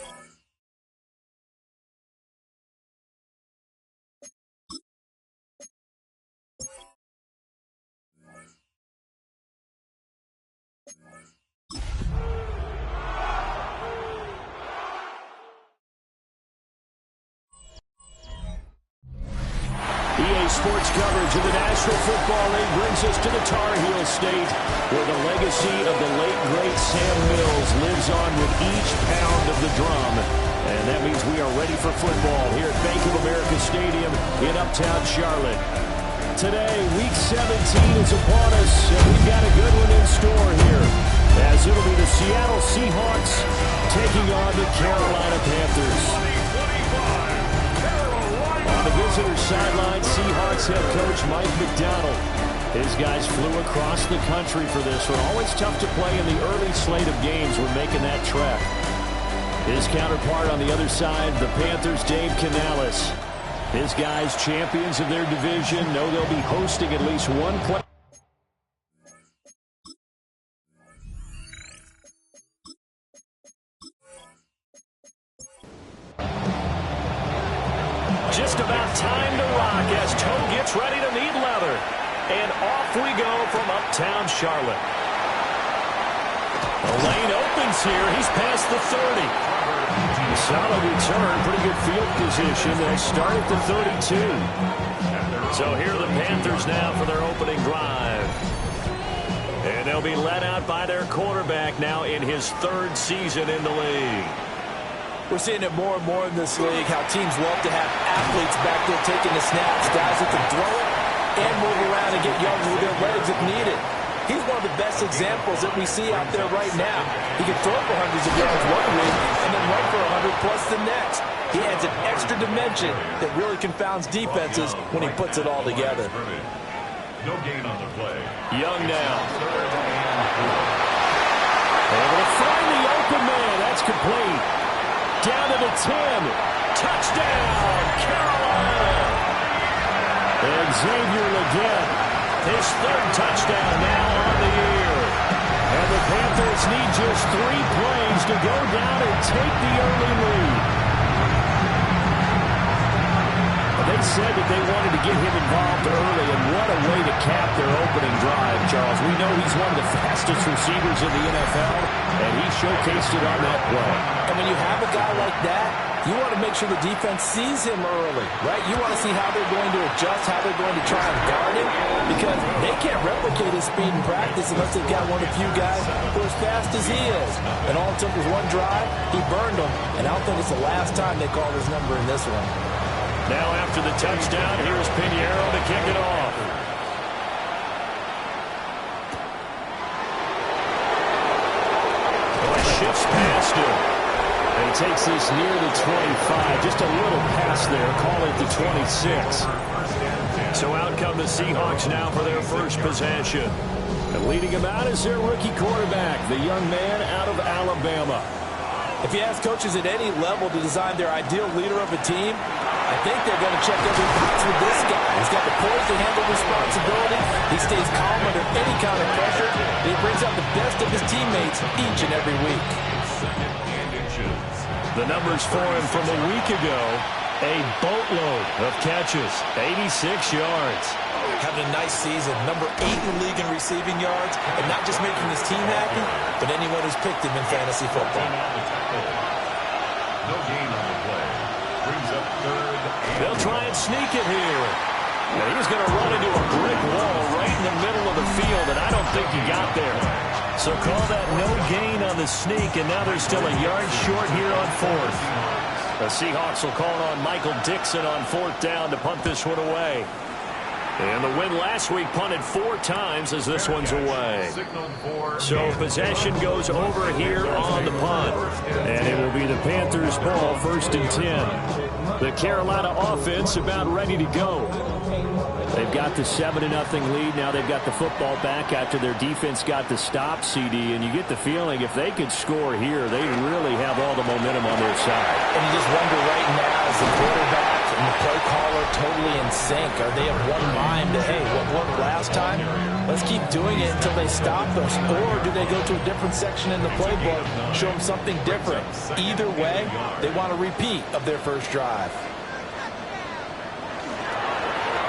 Sports coverage of the National Football League brings us to the Tar Heel State, where the legacy of the late, great Sam Mills lives on with each pound of the drum. And that means we are ready for football here at Bank of America Stadium in Uptown Charlotte. Today, Week 17 is upon us, and we've got a good one in store here, as it'll be the Seattle Seahawks taking on the Carolina Panthers. On the visitor sideline, Seahawks head coach Mike McDonald. His guys flew across the country for this one. Always tough to play in the early slate of games when making that trek. His counterpart on the other side, the Panthers' Dave Canales. His guys, champions of their division, know they'll be hosting at least one play. Just about time to rock as Toe gets ready to meet leather. And off we go from Uptown Charlotte. The lane opens here. He's past the 30. Solid return. Pretty good field position. They'll start at the 32. So here are the Panthers now for their opening drive. And they'll be led out by their quarterback now in his third season in the league. We're seeing it more and more in this league, how teams love to have athletes back there taking the snaps, guys who can throw it and move around and get yards with their legs if needed. He's one of the best examples that we see out there right now. He can throw for hundreds of yards one week and then run for 100 plus the next. He adds an extra dimension that really confounds defenses when he puts it all together. No gain on the play. Young now. Able to find the open man. That's complete. Down to the 10. Touchdown, Carolina. And Xavier Legette, his third touchdown now on the year. And the Panthers need just 3 plays to go down and take the early lead. They said that they wanted to get him involved early, and what a way to cap their opening drive, Charles. We know he's one of the fastest receivers in the NFL, and he showcased it on that play. And when you have a guy like that, you want to make sure the defense sees him early, right? You want to see how they're going to adjust, how they're going to try and guard him, because they can't replicate his speed in practice unless they've got one of the few guys who are as fast as he is. And all it took was one drive, he burned them, and I don't think it's the last time they call his number in this one. Now after the touchdown, here's Pinheiro to kick it off. Shifts past him. And he takes this near the 25. Just a little pass there. Call it the 26. So out come the Seahawks now for their first possession. And leading him out is their rookie quarterback, the young man out of Alabama. If you ask coaches at any level to design their ideal leader of a team, I think they're going to check every box with this guy. He's got the poise to handle responsibility. He stays calm under any kind of pressure. And he brings out the best of his teammates each and every week. The numbers for him from a week ago, a boatload of catches, 86 yards. Having a nice season, number 8 in the league in receiving yards, and not just making his team happy, but anyone who's picked him in fantasy football. No gain on the play. Brings up third. They'll try and sneak it here. And he's going to run into a brick wall right in the middle of the field, and I don't think he got there. So call that no gain on the sneak, and now they're still a yard short here on fourth. The Seahawks will call on Michael Dixon on fourth down to punt this one away. And the win last week punted 4 times as this one's away. So possession goes over here on the punt. And it will be the Panthers' ball, 1st and 10. The Carolina offense about ready to go. They've got the 7-0 lead. Now they've got the football back after their defense got the stop, CD. And you get the feeling if they could score here, they really have all the momentum on their side. And you just wonder right now, is the quarterback and the play caller totally in sync? Are they of one mind that, hey, what worked last time? Let's keep doing it until they stop us. Or do they go to a different section in the playbook, show them something different? Either way, they want a repeat of their first drive.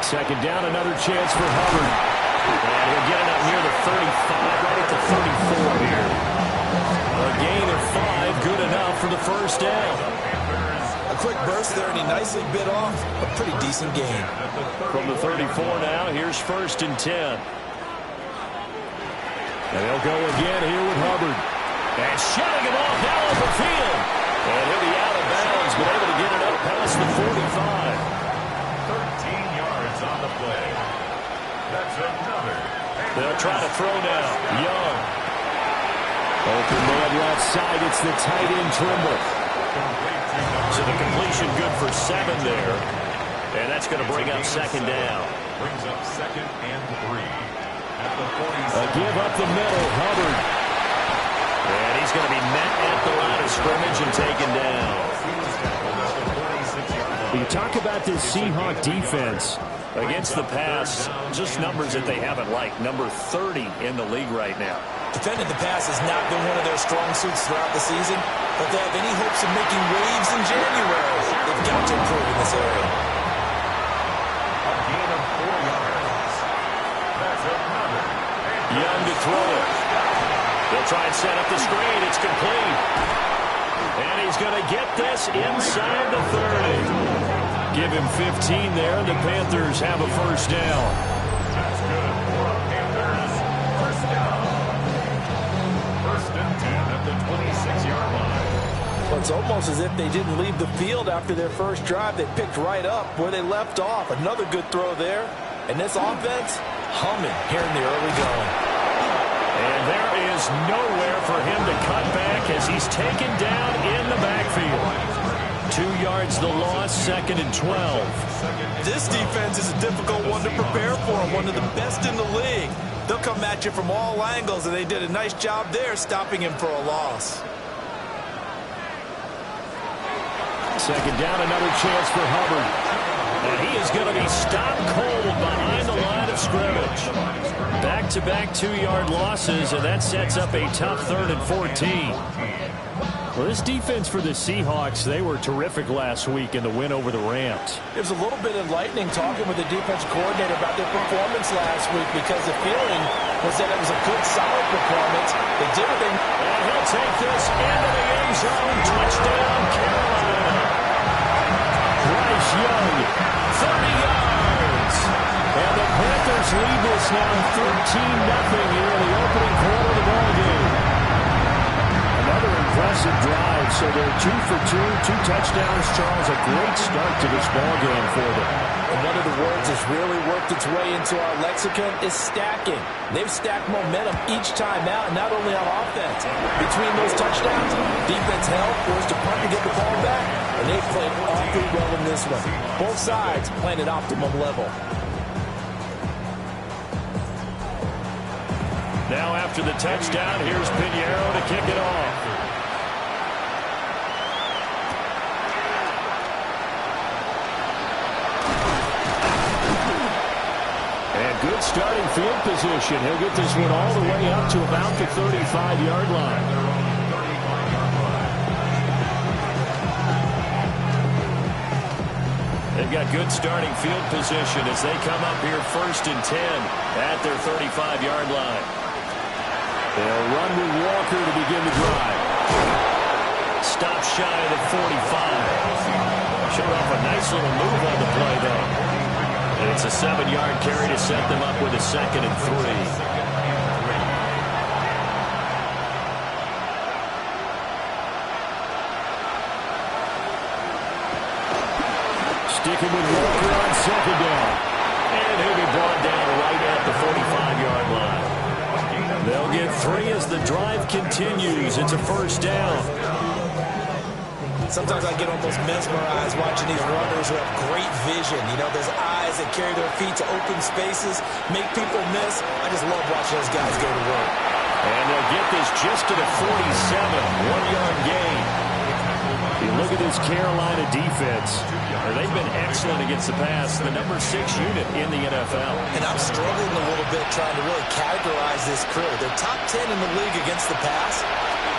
Second down, another chance for Hubbard. And he'll get it up near the 35, right at the 34 here. A gain of 5, good enough for the first down. A quick burst there, and he nicely bit off a pretty decent gain. From the 34 now, here's 1st and 10. And they'll go again here with Hubbard. And shutting him off now over the field. And he'll be out of bounds, but able to get it up past the 45. 13 yards on the play. That's another. They'll try to throw now. Young. Open man left side. It's the tight end Trimble. So the completion good for 7 there. And that's going to bring up 2nd down. Brings up 2nd and 3. At the 46. A give up the middle. Hubbard. And he's going to be met at the line of scrimmage and taken down. You talk about this Seahawk defense against the pass, just numbers that they haven't liked. Number 30 in the league right now. Defending the pass has not been one of their strong suits throughout the season, but they have any hopes of making waves in January. They've got to improve in this area. A gain of 4 yards. That's another. Young to throw it. They'll try and set up the screen. It's complete. And he's going to get this inside the 30. Give him 15 there, and the Panthers have a first down. That's good for the Panthers. First down. 1st and 10 at the 26-yard line. Well, it's almost as if they didn't leave the field after their first drive. They picked right up where they left off. Another good throw there. And this offense, humming here in the early going. And there is nowhere for him to cut back as he's taken down in the backfield. 2 yards the loss, 2nd and 12. This defense is a difficult one to prepare for, one of the best in the league. They'll come at you from all angles, and they did a nice job there stopping him for a loss. 2nd down, another chance for Hubbard. And he is going to be stopped cold behind the line of scrimmage. Back-to-back 2-yard losses, and that sets up a tough 3rd and 14. Well, this defense for the Seahawks, they were terrific last week in the win over the Rams. It was a little bit enlightening talking with the defense coordinator about their performance last week because the feeling was that it was a good, solid performance. They did what they... And he'll take this into the end zone. Touchdown, Carolina. Bryce Young, 30 yards. And the Panthers lead this now 13-0 here in the opening quarter of the ballgame. Another impressive drive, so they're 2 for 2, 2 touchdowns. Charles, a great start to this ballgame for them. And one of the words that's really worked its way into our lexicon is stacking. They've stacked momentum each time out, and not only on offense. Between those touchdowns, defense held, forced to punt to get the ball back, and they've played awfully well in this one. Both sides playing at optimum level. Now after the touchdown, here's Pinheiro to kick it off. And good starting field position. He'll get this one all the way up to about the 35-yard line. They've got good starting field position as they come up here 1st and 10 at their 35-yard line. They'll run with Walker to begin the drive. Stop shy of the 45. Showed off a nice little move on the play, though. And it's a 7-yard carry to set them up with a 2nd and 3. Sticking with Walker on 2nd down. And he'll be brought down right at the 45-yard line. They'll get 3 as the drive continues. It's a first down. Sometimes I get almost mesmerized watching these runners who have great vision. You know, those eyes that carry their feet to open spaces, make people miss. I just love watching those guys go to work. And they'll get this just to the 47, 1-yard gain. You look at this Carolina defense. They've been excellent against the pass, the number 6 unit in the NFL. And I'm struggling a little bit trying to really categorize this crew. They're top 10 in the league against the pass,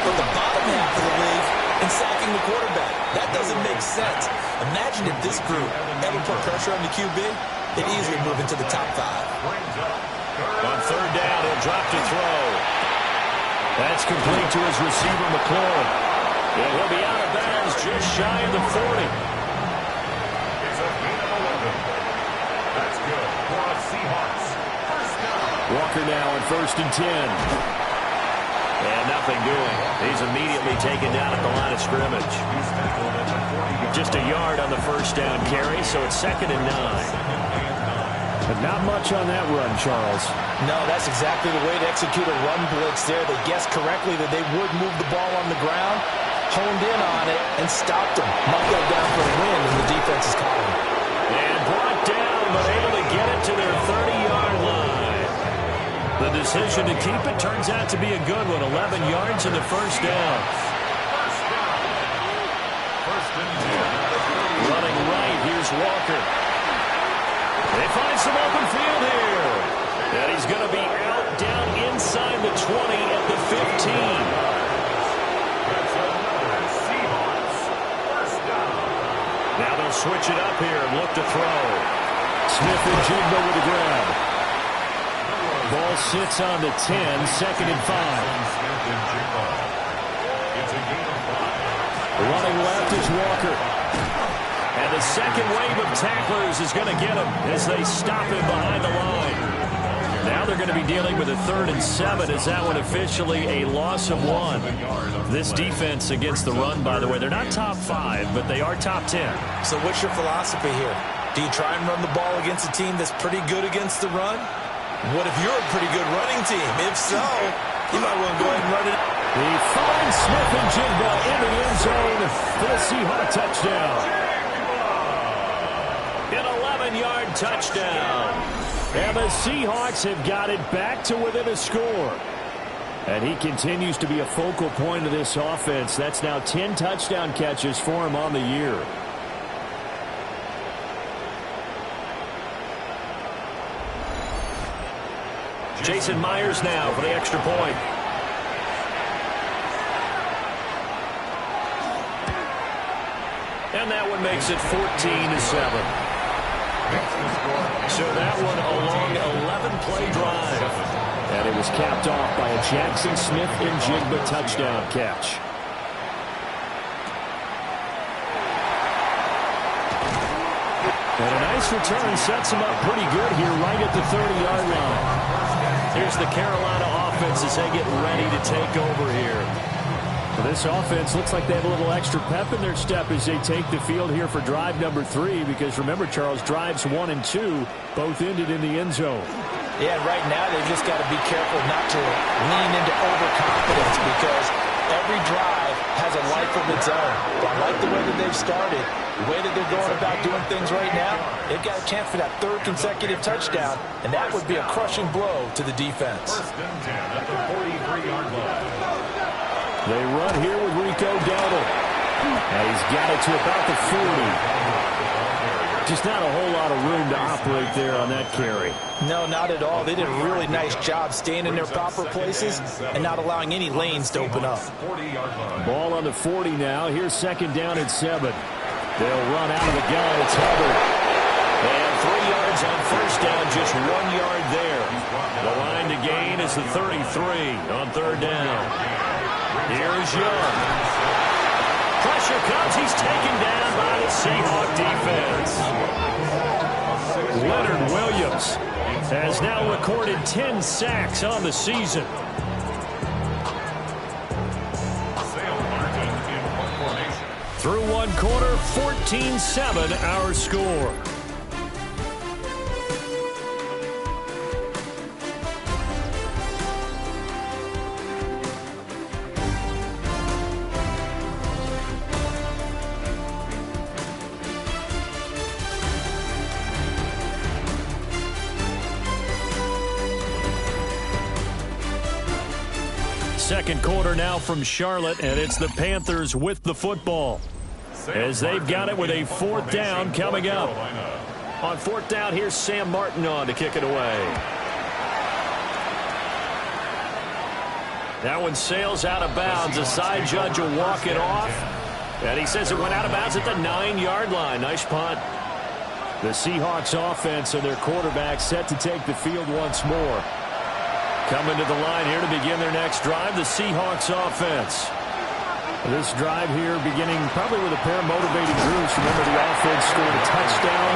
but the bottom half of the league in sacking the quarterback. That doesn't make sense. Imagine if this group ever put pressure on the QB, they'd easily move into the top 5. On third down, he'll drop to throw. That's complete to his receiver, McLaurin. And he'll be out of bounds just shy of the 40. It's a gain of 11. That's good for the Seahawks. First down. Walker now on 1st and 10. And nothing doing. He's immediately taken down at the line of scrimmage. Just a yard on the first down carry, so it's 2nd and 9. But not much on that run, Charles. No, that's exactly the way to execute a run blitz there. They guessed correctly that they would move the ball on the ground, honed in on it, and stopped them. Might go down for a win, and the defense is calling. And brought down, but able to get it to their 30-yard line. The decision to keep it turns out to be a good one. 11 yards in the first down. Running right, here's Walker. They find some open field here. And he's going to be out down inside the 20 at the 15. Now they'll switch it up here and look to throw. Smith and Jigba with the grab. Ball sits on the 10, 2nd and 5. Running left is Walker. And the second wave of tacklers is going to get him as they stop him behind the line. Now they're going to be dealing with a 3rd and 7. Is that one officially a loss of 1? This defense against the run, by the way, they're not top 5, but they are top 10. So what's your philosophy here? Do you try and run the ball against a team that's pretty good against the run? What if you're a pretty good running team? If so, you might want to go ahead and run it. He finds Smith and Jigba in the end zone for the Seahawk touchdown. An 11-yard touchdown. And the Seahawks have got it back to within a score. And he continues to be a focal point of this offense. That's now 10 touchdown catches for him on the year. Jason Myers now for the extra point. And that one makes it 14-7. So that one a long 11-play drive. And it was capped off by a Jackson Smith and Jigba touchdown catch. And a nice return sets him up pretty good here right at the 30-yard line. Here's the Carolina offense as they get ready to take over here. Well, this offense looks like they have a little extra pep in their step as they take the field here for drive number 3. Because remember, Charles, drives 1 and 2 both ended in the end zone. Yeah, right now they've just got to be careful not to lean into overconfidence because every drive has a life of its own. I like the way that they've started. The way that they're going about doing things right now, they've got a chance for that 3rd consecutive touchdown, and that would be a crushing blow to the defense. 1st and 10 at the 43-yard line. They run here with Rico Dowdle. And he's got it to about the 40. Just not a whole lot of room to operate there on that carry. No, not at all. They did a really nice job staying in their proper places and not allowing any lanes to open up. Ball on the 40 now. Here's 2nd down and 7. They'll run out of the gun. It's Hubbard. And 3 yards on 1st down, just 1 yard there. The line to gain is the 33 on 3rd down. Here's Young. Pressure comes. He's taken down by the Seahawk defense. Leonard Williams has now recorded 10 sacks on the season. Through one quarter, 14-7 our score. second quarter now from Charlotte, and it's the Panthers with the football as they've got it with a fourth down coming up. On fourth down, here's Sam Martin on to kick it away. That one sails out of bounds. The side judge will walk it off, and he says it went out of bounds at the 9-yard line. Nice punt. The Seahawks offense and their quarterback set to take the field once more. Coming to the line here to begin their next drive, the Seahawks offense. This drive here beginning probably with a pair of motivated groups. Remember, the offense scored a touchdown.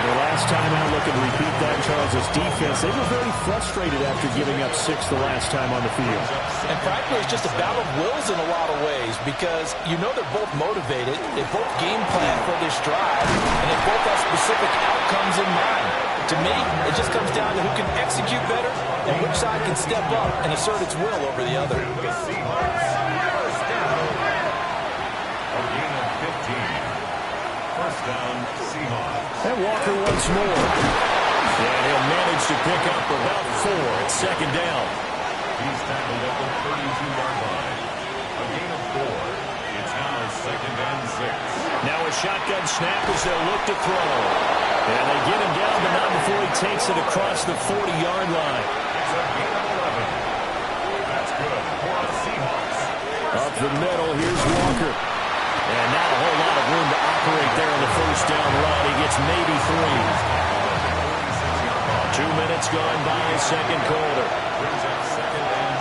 The last time out, looking to repeat that, Charles' defense, they were very frustrated after giving up 6 the last time on the field. And frankly, it's just a battle of wills in a lot of ways because you know they're both motivated. They both game plan for this drive, and they both have specific outcomes in mind. To me, it just comes down to who can execute better and which side can step up and assert its will over the other. First down, Seahawks. And Walker once more. And he'll manage to pick up about 4 at second down. He's tackled at the 32-yard line. A gain of 4. It's now second and 6. Now a shotgun snap as they'll look to throw. And they get him down, but not before he takes it across the 40-yard line. It's a gain of 11. That's good for the Seahawks. Up the middle, here's Walker. And not a whole lot of room to operate there on the first down run. He gets maybe 3. 2 minutes gone by, second quarter. Brings up second and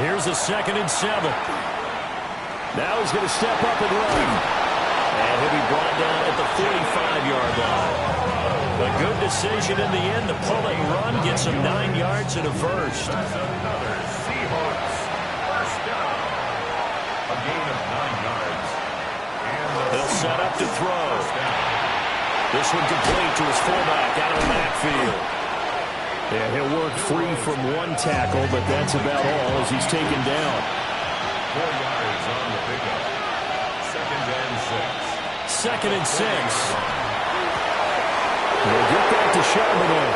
7. Here's a second and 7. Now he's going to step up and run. And he'll be brought down at the 45-yard line. A good decision in the end to pull and run, get some 9 yards and a first. That's another Seahawks first down. A gain of 9 yards. And He'll set up to throw. This one complete to his fullback out of the backfield. And he'll work free from one tackle, but that's about all as he's taken down. 4 yards on the pickup. Second and 6. Second and 6. We'll get that to Charbonnet.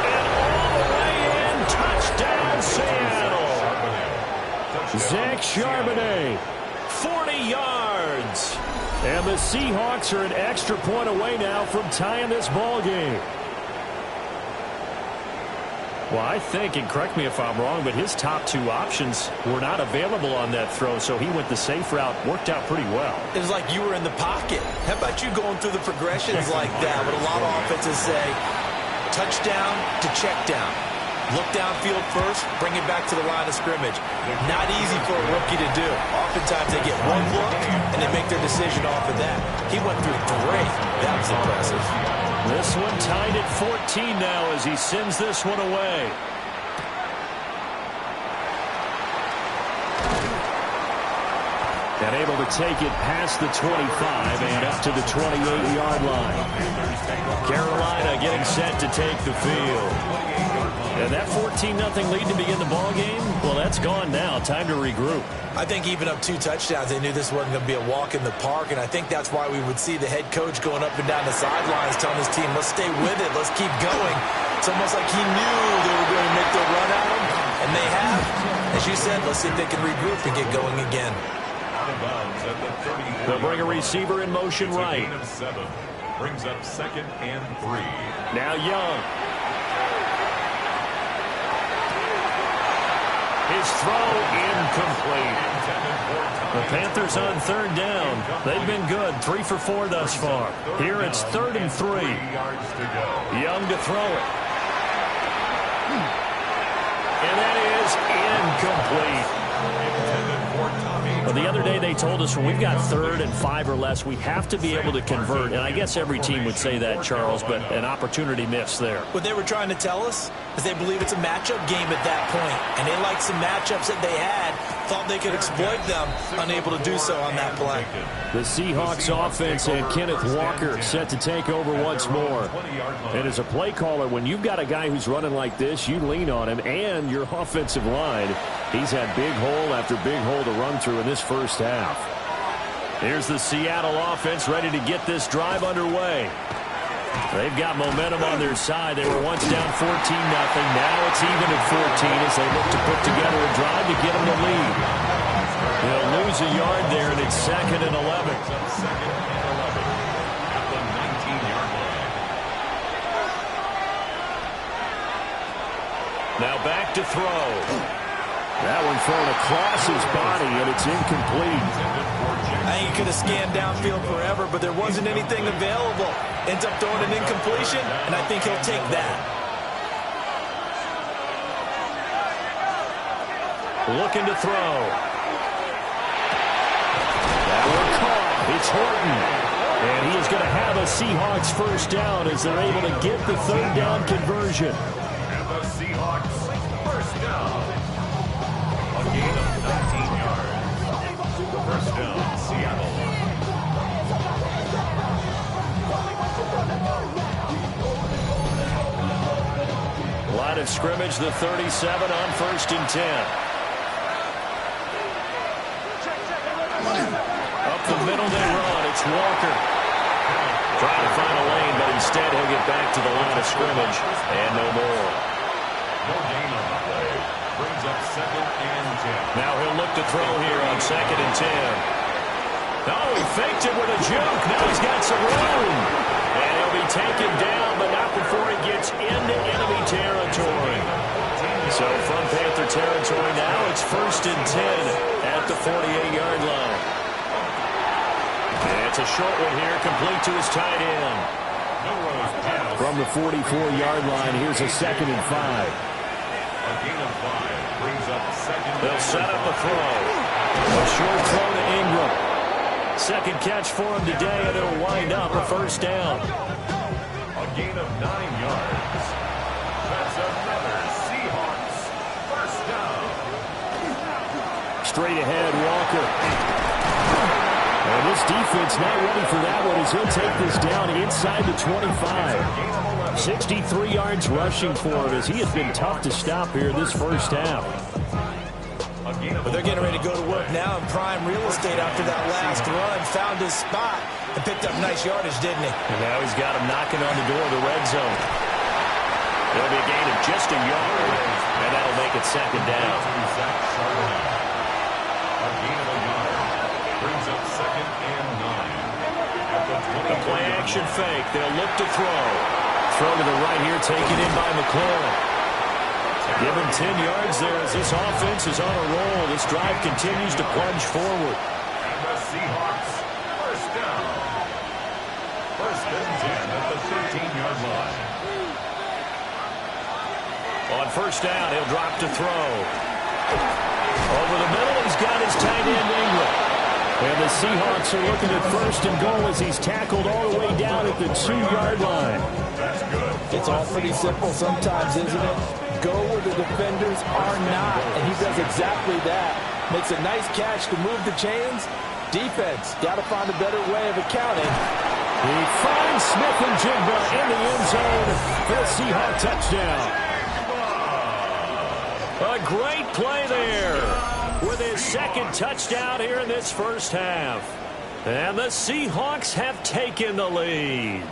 And all the way in, touchdown Seattle. Zach Charbonnet, 40 yards. And the Seahawks are an extra point away now from tying this ball game. Well, I think, and correct me if I'm wrong, but his top 2 options were not available on that throw, so he went the safe route, worked out pretty well. It was like you were in the pocket. How about you going through the progressions like that? What a lot of offenses say, touchdown to check down. Look downfield first, bring it back to the line of scrimmage. Not easy for a rookie to do. Oftentimes they get one look and they make their decision off of that. He went through great. That was impressive. This one tied at 14 now as he sends this one away. And able to take it past the 25 and up to the 28-yard line. Carolina getting set to take the field. And that 14-0 lead to begin the ball game, well, that's gone now. Time to regroup. I think even up 2 touchdowns, they knew this wasn't going to be a walk in the park, and I think that's why we would see the head coach going up and down the sidelines telling his team, let's stay with it, let's keep going. It's almost like he knew they were going to make the run at him, and they have. As you said, let's see if they can regroup and get going again. They'll bring a receiver in motion right. Gain of 7. Brings up second and 3. Now Young. His throw incomplete. The Panthers on third down. They've been good. 3 for 4 thus far. Here it's 3rd and 3. Young to throw it. And that is incomplete. Well, the other day they told us when we've got 3rd and 5 or less, we have to be able to convert. And I guess every team would say that, Charles, but an opportunity missed there. What they were trying to tell us is they believe it's a matchup game at that point. And they liked some matchups that they had, thought they could exploit them, unable to do so on that play. The Seahawks offense and Kenneth Walker set to take over once more. And as a play caller, when you've got a guy who's running like this, you lean on him and your offensive line. He's had big hole after big hole to run through in this first half. Here's the Seattle offense ready to get this drive underway. They've got momentum on their side. They were once down 14-0. Now it's even at 14 as they look to put together a drive to get them the lead. They'll lose a yard there, and it's 2nd and 11. Second and 11 at the 19-yard line. Now back to throw. That one thrown across his body, and it's incomplete. I think he could have scanned downfield forever, but there wasn't anything available. Ends up throwing an incompletion, and I think he'll take that. Looking to throw. That one caught. It's Horton. And he is going to have a Seahawks first down as they're able to get the 3rd down conversion. And the Seahawks first down. A gain of 19 yards. First down, Seattle. Line of scrimmage, the 37 on 1st and 10. Up the middle they run. It's Walker. Trying to find a lane, but instead he'll get back to the line of scrimmage. And no more. No gain on the play. Brings up 2nd and 10. Now he'll look to throw here on 2nd and 10. Oh, he faked it with a juke. Now he's got some room. And he'll be taken down, but not before he gets into enemy territory. So from Panther territory now, it's 1st and 10 at the 48-yard line. And it's a short one here, complete to his tight end. From the 44-yard line, here's a 2nd and 5. A gain of 5 brings up 2nd. They'll set up a throw. A short throw to Ingram. 2nd catch for him today, and it'll wind up a first down. A gain of 9 yards. That's another Seahawks first down. Straight ahead, Walker. And this defense not ready for that one as he'll take this down inside the 25. 63 yards rushing for him as he has been tough to stop here this first half. But they're getting ready to go to work now in prime real estate after that last run. Found his spot and picked up nice yardage, didn't he? And now he's got him knocking on the door of the red zone. There'll be a gain of just a yard, and that'll make it 2nd down. A gain of a yard brings up 2nd and 9. At the 20. The play action fake. They'll look to throw. Throw to the right here, taken in by McLaurin. Give him 10 yards there as this offense is on a roll. This drive continues to plunge forward. And the Seahawks first down. 1st and 10 at the 13-yard line. On first down, he'll drop to throw. Over the middle, he's got his tight end Ingram. And the Seahawks are looking at 1st and goal as he's tackled all the way down at the 2-yard line. That's good. It's all pretty simple sometimes, isn't it? Go where the defenders are not, and he does exactly that. Makes a nice catch to move the chains. Defense, got to find a better way of accounting. He finds Smith and Jigba in the end zone for a Seahawk touchdown. A great play there with his 2nd touchdown here in this first half. And the Seahawks have taken the lead.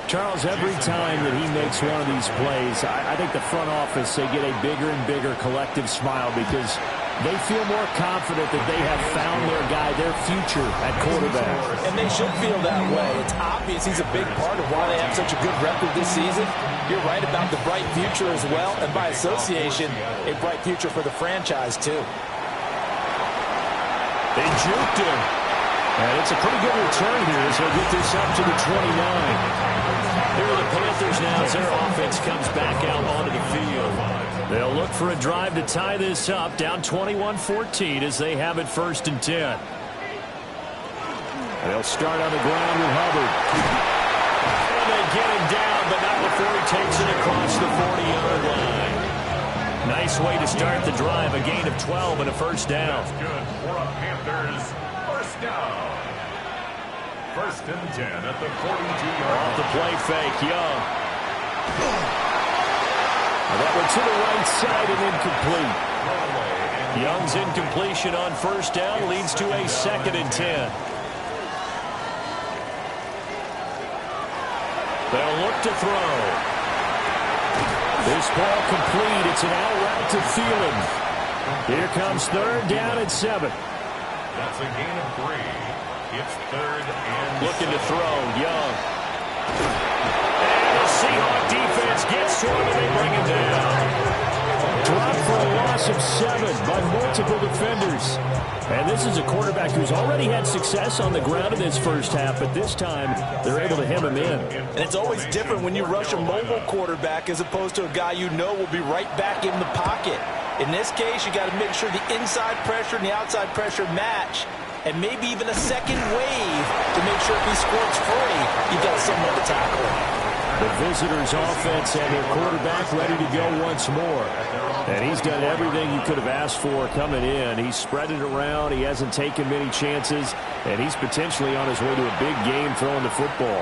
Charles, every time that he makes one of these plays, I think the front office, they get a bigger and bigger collective smile because they feel more confident that they have found their guy, their future at quarterback. And they should feel that way. It's obvious he's a big part of why they have such a good record this season. You're right about the bright future as well, and by association, a bright future for the franchise, too. They juked him. And it's a pretty good return here as they'll get this up to the 29. Here are the Panthers now as their offense comes back out onto the field. They'll look for a drive to tie this up, down 21-14 as they have it 1st and 10. They'll start on the ground with Hubbard. And they get him down, but not before he takes it across the 40-yard line. Nice way to start the drive, a gain of 12 and a first down. That's good for a Panthers first down. 1st and 10 at the 42-yard Off the play fake, Young. That one to the right side and incomplete. Young's incompletion on first down leads to a 2nd and 10. They'll look to throw. This ball complete. It's an out route to Thielen. Here comes third down and 7. That's a gain of 3. It's third and looking to throw. Young. And the Seahawk defense gets to him and they bring him down. Dropped for a loss of 7 by multiple defenders. And this is a quarterback who's already had success on the ground in this first half, but this time they're able to hem him in. And it's always different when you rush a mobile quarterback as opposed to a guy you know will be right back in the pocket. In this case, you got to make sure the inside pressure and the outside pressure match, and maybe even a second wave to make sure if he squirts free, you've got someone to tackle him. The visitors' offense and their quarterback ready to go once more. And he's done everything you could have asked for coming in. He's spread it around. He hasn't taken many chances. And he's potentially on his way to a big game throwing the football.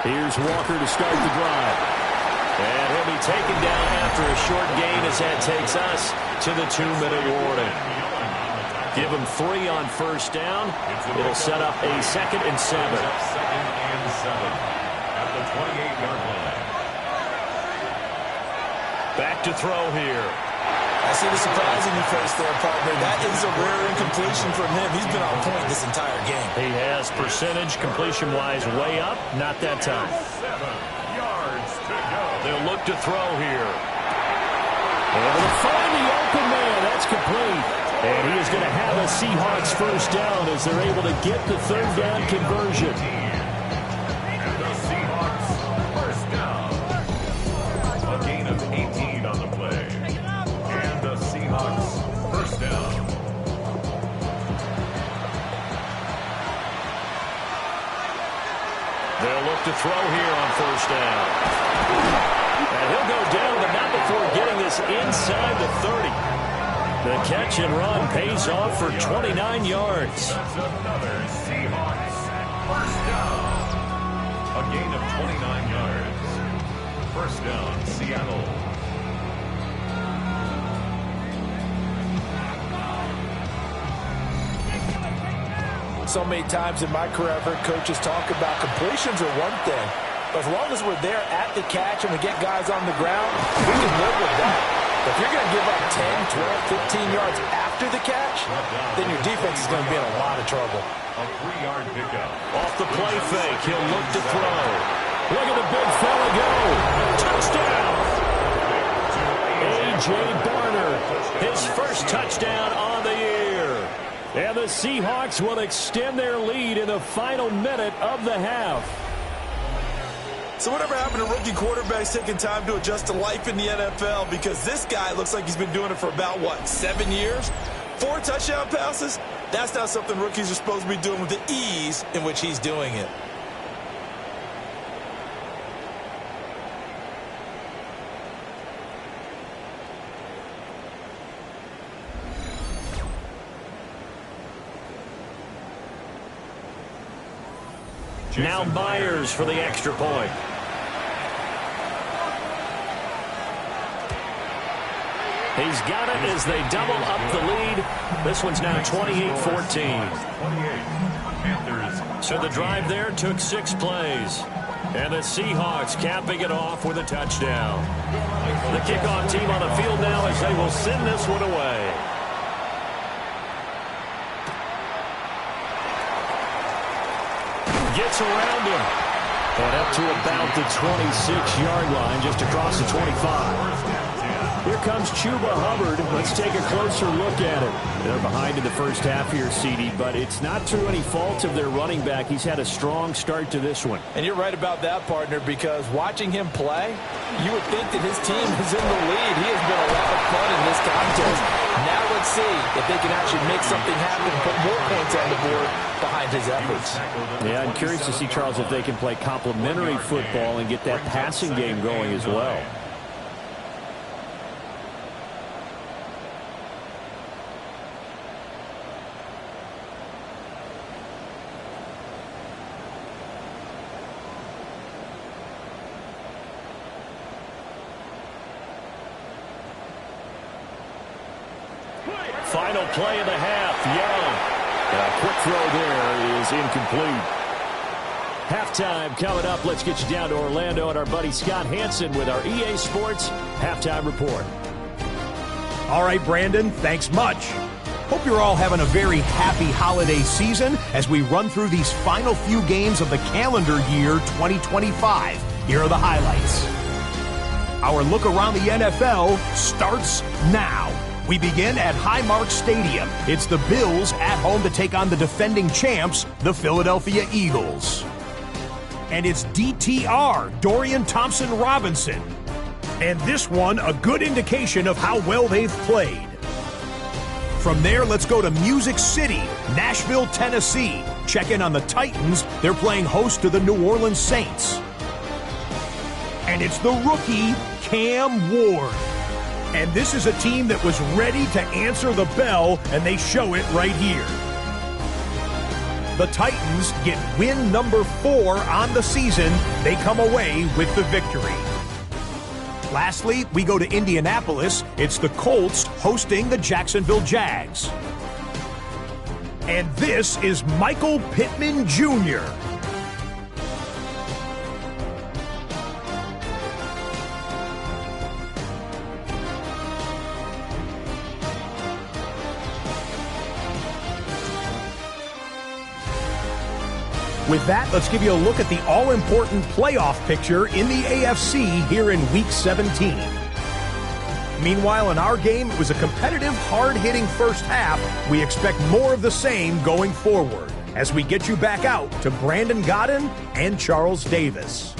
Here's Walker to start the drive. And he'll be taken down after a short gain as that takes us to the 2-minute warning. Give him 3 on first down. It'll set up a 2nd and 7. 2nd and 7. At the 28-yard line. Back to throw here. I see the surprise in your face there, partner. That is a rare incompletion from him. He's been on point this entire game. He has percentage completion-wise way up. Not that time. 7 yards to go. They'll look to throw here. Able to find the open man. That's complete. And he is going to have a Seahawks first down as they're able to get the third down conversion. Of 18 on the play. And the Seahawks first down. They'll look to throw here on first down. And he'll go down, but not before getting this inside the 30. The catch and run pays off for 29 yards. That's another Seahawks first down. A gain of 29 yards. First down, Seattle. So many times in my career, I've heard coaches talk about completions are one thing. But as long as we're there at the catch and we get guys on the ground, we can live with that. But if you're going to give up 10, 12, 15 yards after the catch, then your defense is going to be in a lot of trouble. A 3-yard pickup. Off the play fake, he'll look to throw. Look at the big fella go. Touchdown. A.J. Barner, his first touchdown on the year. And the Seahawks will extend their lead in the final minute of the half. So whatever happened to rookie quarterbacks taking time to adjust to life in the NFL? Because this guy looks like he's been doing it for about, 7 years? 4 touchdown passes? That's not something rookies are supposed to be doing with the ease in which he's doing it. Now Myers for the extra point. He's got it as they double up the lead. This one's now 28-14. So the drive there took 6 plays. And the Seahawks capping it off with a touchdown. The kickoff team on the field now as they will send this one away. Gets around him. And up to about the 26-yard line, just across the 25. Here comes Chuba Hubbard. Let's take a closer look at it. They're behind in the first half here, CD, but it's not through any fault of their running back. He's had a strong start to this one. And you're right about that, partner, because watching him play, you would think that his team is in the lead. He has been a lot of fun in this contest. Now let's see if they can actually make something happen, put more points on the board behind his efforts. Yeah, I'm curious to see, Charles, if they can play complementary football and get that passing game going as well. Final play of the half, Young. A quick throw there is incomplete. Halftime coming up. Let's get you down to Orlando and our buddy Scott Hansen with our EA Sports Halftime Report. All right, Brandon, thanks much. Hope you're all having a very happy holiday season as we run through these final few games of the calendar year 2025. Here are the highlights. Our look around the NFL starts now. We begin at Highmark Stadium. It's the Bills at home to take on the defending champs, the Philadelphia Eagles. And it's DTR, Dorian Thompson-Robinson. And this one, a good indication of how well they've played. From there, let's go to Music City, Nashville, Tennessee. Check in on the Titans. They're playing host to the New Orleans Saints. And it's the rookie, Cam Ward. And this is a team that was ready to answer the bell, and they show it right here. The Titans get win number 4 on the season. They come away with the victory. Lastly, we go to Indianapolis. It's the Colts hosting the Jacksonville Jags. And this is Michael Pittman Jr. With that, let's give you a look at the all-important playoff picture in the AFC here in Week 17. Meanwhile, in our game, it was a competitive, hard-hitting first half. We expect more of the same going forward as we get you back out to Brandon Godden and Charles Davis.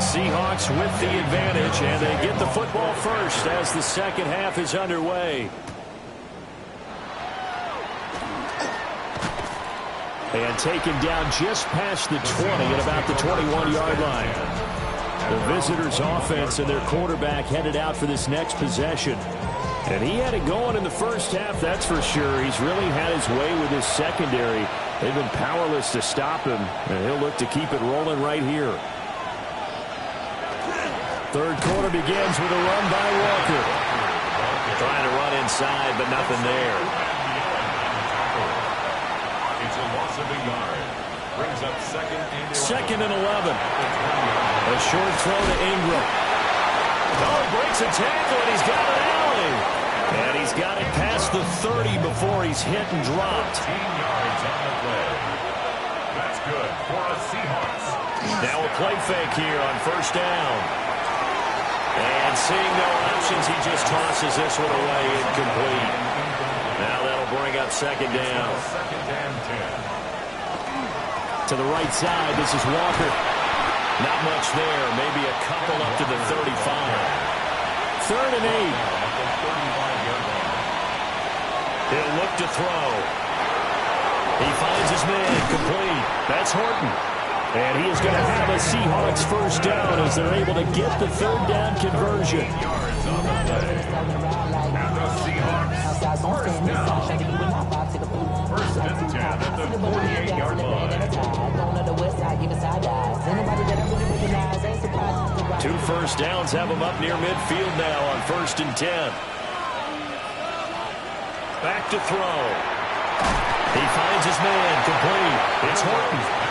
Seahawks with the advantage, and they get the football first as the second half is underway. And taken down just past the 20 at about the 21-yard line. The visitors' offense and their quarterback headed out for this next possession. And he had it going in the first half, that's for sure. He's really had his way with his secondary. They've been powerless to stop him, and he'll look to keep it rolling right here. Third quarter begins with a run by Walker. Trying to run inside, but nothing there. It's a loss of a yard. Brings up second and 11. A short throw to Ingram. Oh, breaks a tackle, and he's got an alley. And he's got it past the 30 before he's hit and dropped. 15 yards on the play. That's good for a Seahawks. Now a play fake here on first down. And seeing no options, he just tosses this one away incomplete. Now that'll bring up second down. Second and 10. To the right side, this is Walker. Not much there, maybe a couple up to the 35. Third and 8. He'll look to throw. He finds his man, complete. That's Horton. And he is going to have a Seahawks first down as they're able to get the third down conversion. Yards on the play. And the Seahawks first down. First and 10 at the 48-yard line. 2 first downs have them up near midfield now on first and 10. Back to throw. He finds his man, complete. It's Horton.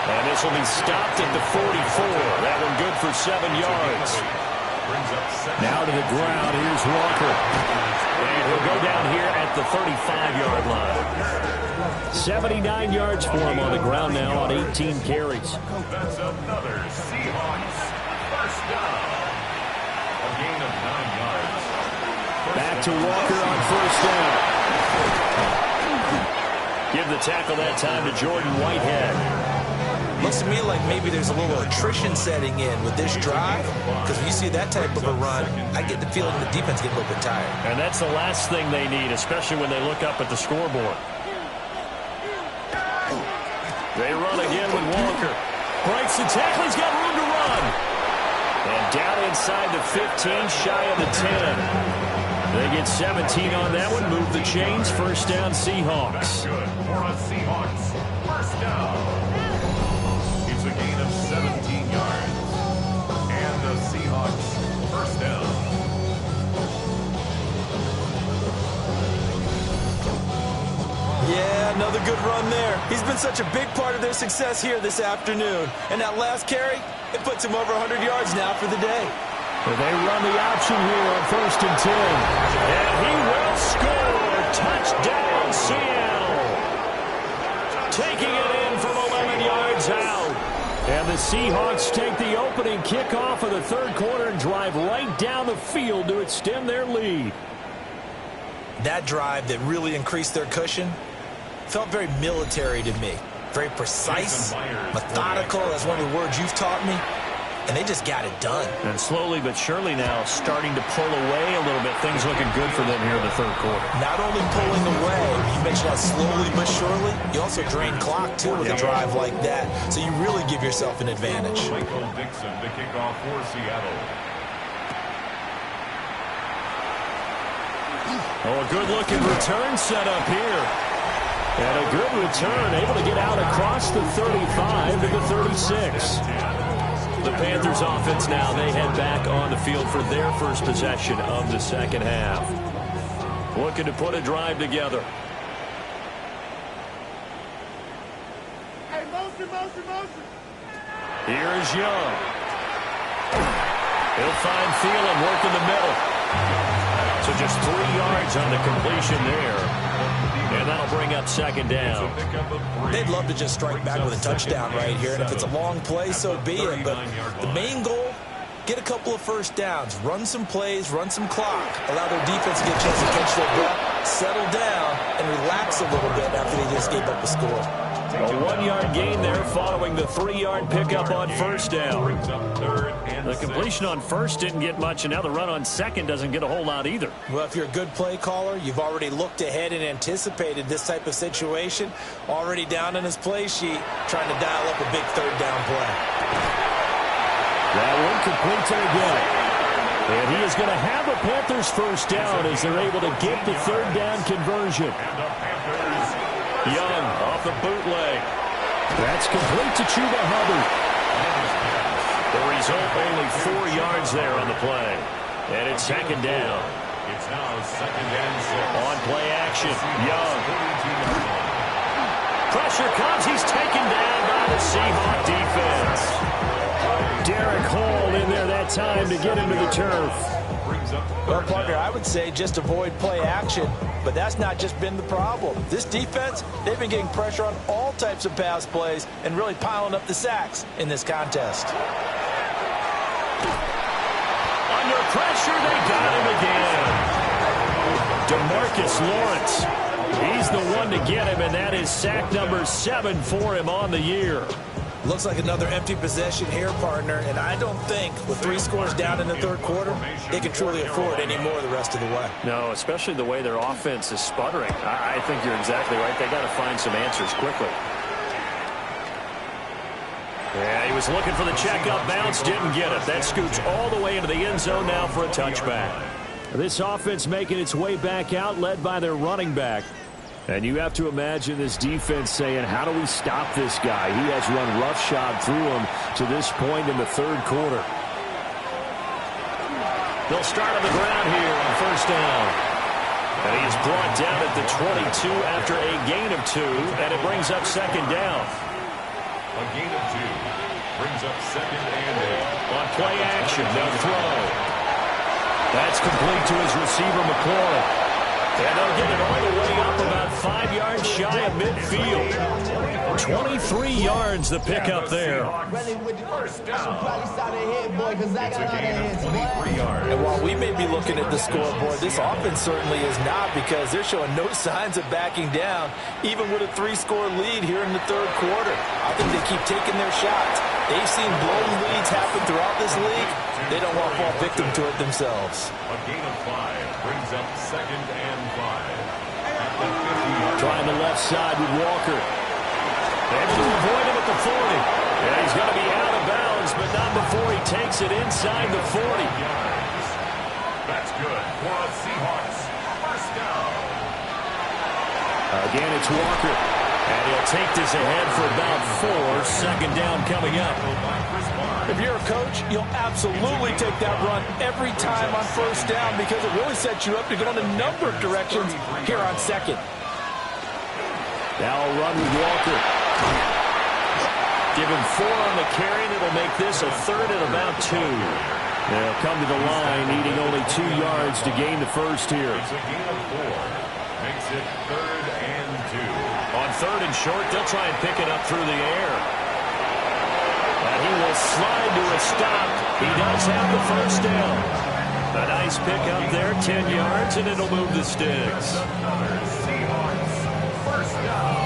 And this will be stopped at the 44. That one good for 7 yards. Now to the ground. Here's Walker. And he'll go down here at the 35-yard line. 79 yards for him on the ground now on 18 carries. That's another Seahawks first down. A gain of 9 yards. Back to Walker on first down. Give the tackle that time to Jordan Whitehead. Looks to me like maybe there's a little attrition setting in with this drive, because when you see that type of a run, I get the feeling the defense get a little bit tired. And that's the last thing they need, especially when they look up at the scoreboard. They run again with Walker. Breaks the tackle. He's got room to run. And down inside the 15, shy of the 10. They get 17 on that one. Move the chains. First down, Seahawks. Good for a Seahawks. First down. It's a gain of 17 yards. And the Seahawks first down. Yeah, another good run there. He's been such a big part of their success here this afternoon. And that last carry, it puts him over 100 yards now for the day. They run the option here on 1st and 10. And he will score. Touchdown, Seattle. Taking it in from 11 yards out. And the Seahawks take the opening kickoff of the third quarter and drive right down the field to extend their lead. That drive that really increased their cushion felt very military to me. Very precise, methodical. That's one of the words you've taught me. And they just got it done. And slowly but surely now starting to pull away a little bit. Things looking good for them here in the third quarter. Not only pulling away, you mentioned that slowly but surely, you also drain clock, too, with a drive like that. So you really give yourself an advantage. Michael Dixon to kick off for Seattle. Oh, a good-looking return set up here. And a good return, able to get out across the 35 to the 36. The Panthers offense now, they head back on the field for their first possession of the second half. Looking to put a drive together. Hey, motion. Here's Young. He'll find Thielen, work in the middle. So just 3 yards on the completion there. And that'll bring up second down. They'd love to just strike back with a touchdown right here. And if it's a long play, so be it. But the main goal, get a couple of first downs. Run some plays, run some clock. Allow their defense to get a chance to catch their breath, settle down, and relax a little bit after they just gave up a score. A 1-yard gain there following the 3-yard pickup on first down. The completion on first didn't get much, and now the run on second doesn't get a whole lot either. Well, if you're a good play caller, you've already looked ahead and anticipated this type of situation. Already down on his play sheet, trying to dial up a big third down play. That one complete to the guy. And he is going to have a Panthers first down as they're able to get the third down conversion. Young off the bootleg. That's complete to Chuba Hubbard. The result, only 4 yards there on the play. And it's second down. It's now second and 6. On play action, Young. Pressure comes. He's taken down by the Seahawk defense. Derek Hall in there that time to get him to the turf. Well, partner, I would say just avoid play action, but that's not just been the problem. This defense, they've been getting pressure on all types of pass plays and really piling up the sacks in this contest. Under pressure, they got him again. DeMarcus Lawrence, he's the one to get him, and that is sack number 7 for him on the year. Looks like another empty possession here, partner, and I don't think with 3 scores down in the third quarter, they can truly afford any more the rest of the way. No, especially the way their offense is sputtering. I think you're exactly right. They got to find some answers quickly. Yeah, he was looking for the check-up bounce, didn't get it. That scoots all the way into the end zone now for a touchback. This offense making its way back out, led by their running back. And you have to imagine this defense saying, how do we stop this guy? He has run roughshod through him to this point in the third quarter. They'll start on the ground here on first down. And he is brought down at the 22 after a gain of 2, and it brings up second down. A gain of 2 brings up second and 8. On play action, they'll throw. That's complete to his receiver, McLaurin. And they'll get it all the way up about 5 yards shy of midfield. 23 yards the pickup there. First down. It's a gain of 23 yards. And while we may be looking at the scoreboard, this offense certainly is not, because they're showing no signs of backing down, even with a 3-score lead here in the third quarter. I think they keep taking their shots. They've seen blown leads happen throughout this league. They don't want to fall victim to it themselves. A gain of 5 brings up 2nd and 5. Trying the left side with Walker. Able to avoid him at the 40. Yeah, he's going to be out of bounds, but not before he takes it inside the 40. That's good for a Seahawks first down. Again, it's Walker. And he'll take this ahead for about 4. Second down coming up. If you're a coach, you'll absolutely take that run every time on first down, because it really sets you up to go in a number of directions here on second. Now a run with Walker. Give him 4 on the carry, and it'll make this a 3rd and about 2. They'll come to the line, needing only 2 yards to gain the first here. It's a gain of 4. Makes it 3rd and 2. On 3rd and short, they'll try and pick it up through the air. And he will slide to a stop. He does have the first down. A nice pick up there, 10 yards, and it'll move the sticks. Seahawks first down.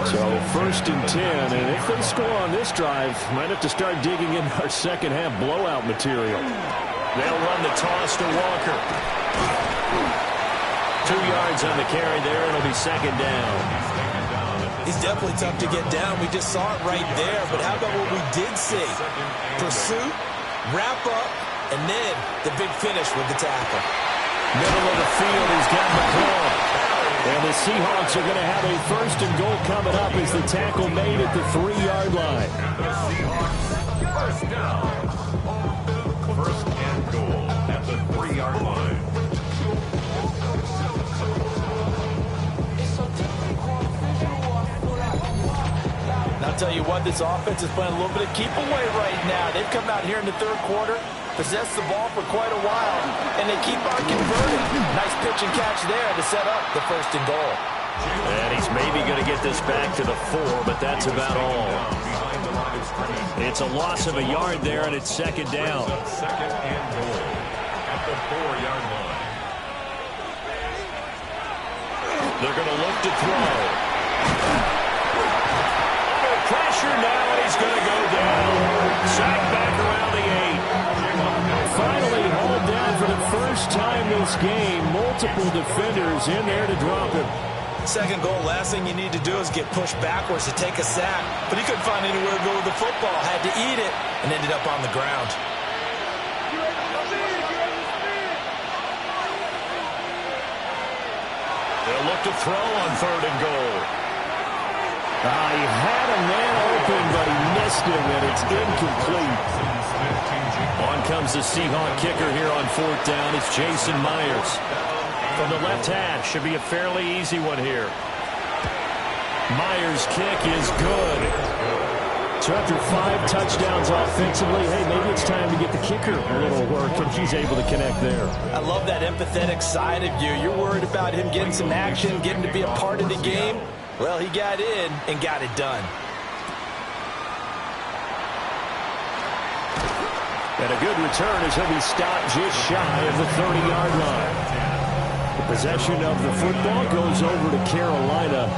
So 1st and 10, and if they score on this drive, might have to start digging in our second half blowout material. They'll run the toss to Walker. 2 yards on the carry there, it'll be 2nd down. He's definitely tough to get down. We just saw it right there, but how about what we did see? Pursuit, wrap up, and then the big finish with the tackle. Middle of the field, he's got McCall. And the Seahawks are going to have a 1st and goal coming up as the tackle made at the 3-yard line. The Seahawks first down. 1st and goal at the 3-yard line. And I'll tell you what, this offense is playing a little bit of keep away right now. They've come out here in the third quarter, possessed the ball for quite a while, and they keep on converting. Nice pitch and catch there to set up the 1st and goal. And he's maybe going to get this back to the 4, but that's about all. It's a loss of a yard there, and it's 2nd down. 2nd and goal at the 4-yard line. They're going to look to throw. Pressure now, and he's going to go down. Sacked back around the 8. Finally hauled down for the first time this game. Multiple defenders in there to drop him. 2nd goal, last thing you need to do is get pushed backwards to take a sack. But he couldn't find anywhere to go with the football. Had to eat it and ended up on the ground. They'll look to throw on 3rd and goal. He had a man open, but he missed him, and it's incomplete. On comes the Seahawk kicker here on 4th down. It's Jason Myers. From the left hash, should be a fairly easy one here. Myers' kick is good. So after 5 touchdowns offensively, hey, maybe it's time to get the kicker a little work, and he's able to connect there. I love that empathetic side of you. You're worried about him getting some action, getting to be a part of the game. Well, he got in and got it done. And a good return as he'll be stopped just shy of the 30-yard line. The possession of the football goes over to Carolina.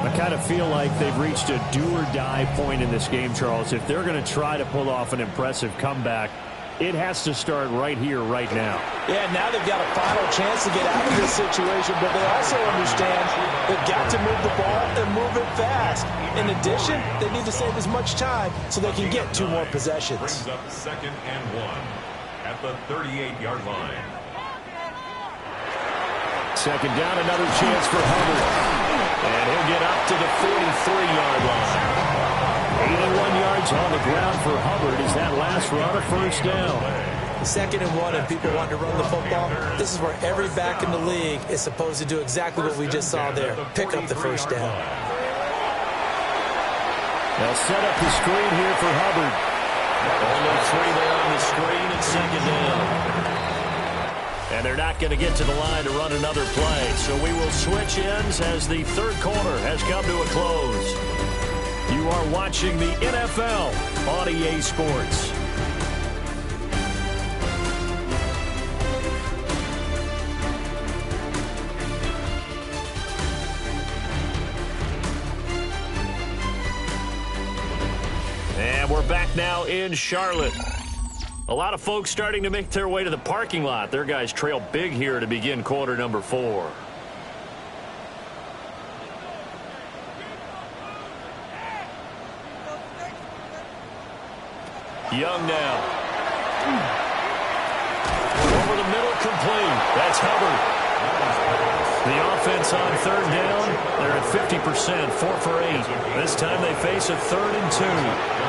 I kind of feel like they've reached a do-or-die point in this game, Charles. If they're going to try to pull off an impressive comeback, it has to start right here, right now. Yeah, now they've got a final chance to get out of this situation, but they also understand they've got to move the ball and move it fast. In addition, they need to save as much time so they can get 2 more possessions. Brings up 2nd and 1 at the 38-yard line. 2nd down, another chance for Hubbard. And he'll get up to the 43-yard line. 81 yards on the ground for Hubbard as that last run a 1st down. 2nd and 1, and people want to run the football. This is where every back in the league is supposed to do exactly what we just saw there. Pick up the 1st down. They'll set up the screen here for Hubbard. Only 3 there on the screen, and 2nd down. And they're not going to get to the line to run another play. So we will switch ends as the third quarter has come to a close. You are watching the NFL on EA Sports. And we're back now in Charlotte. A lot of folks starting to make their way to the parking lot. Their guys trail big here to begin quarter number 4. Young now. Over the middle, complete. That's Hubbard. The offense on third down, they're at 50%, 4 for 8. This time they face a 3rd and 2.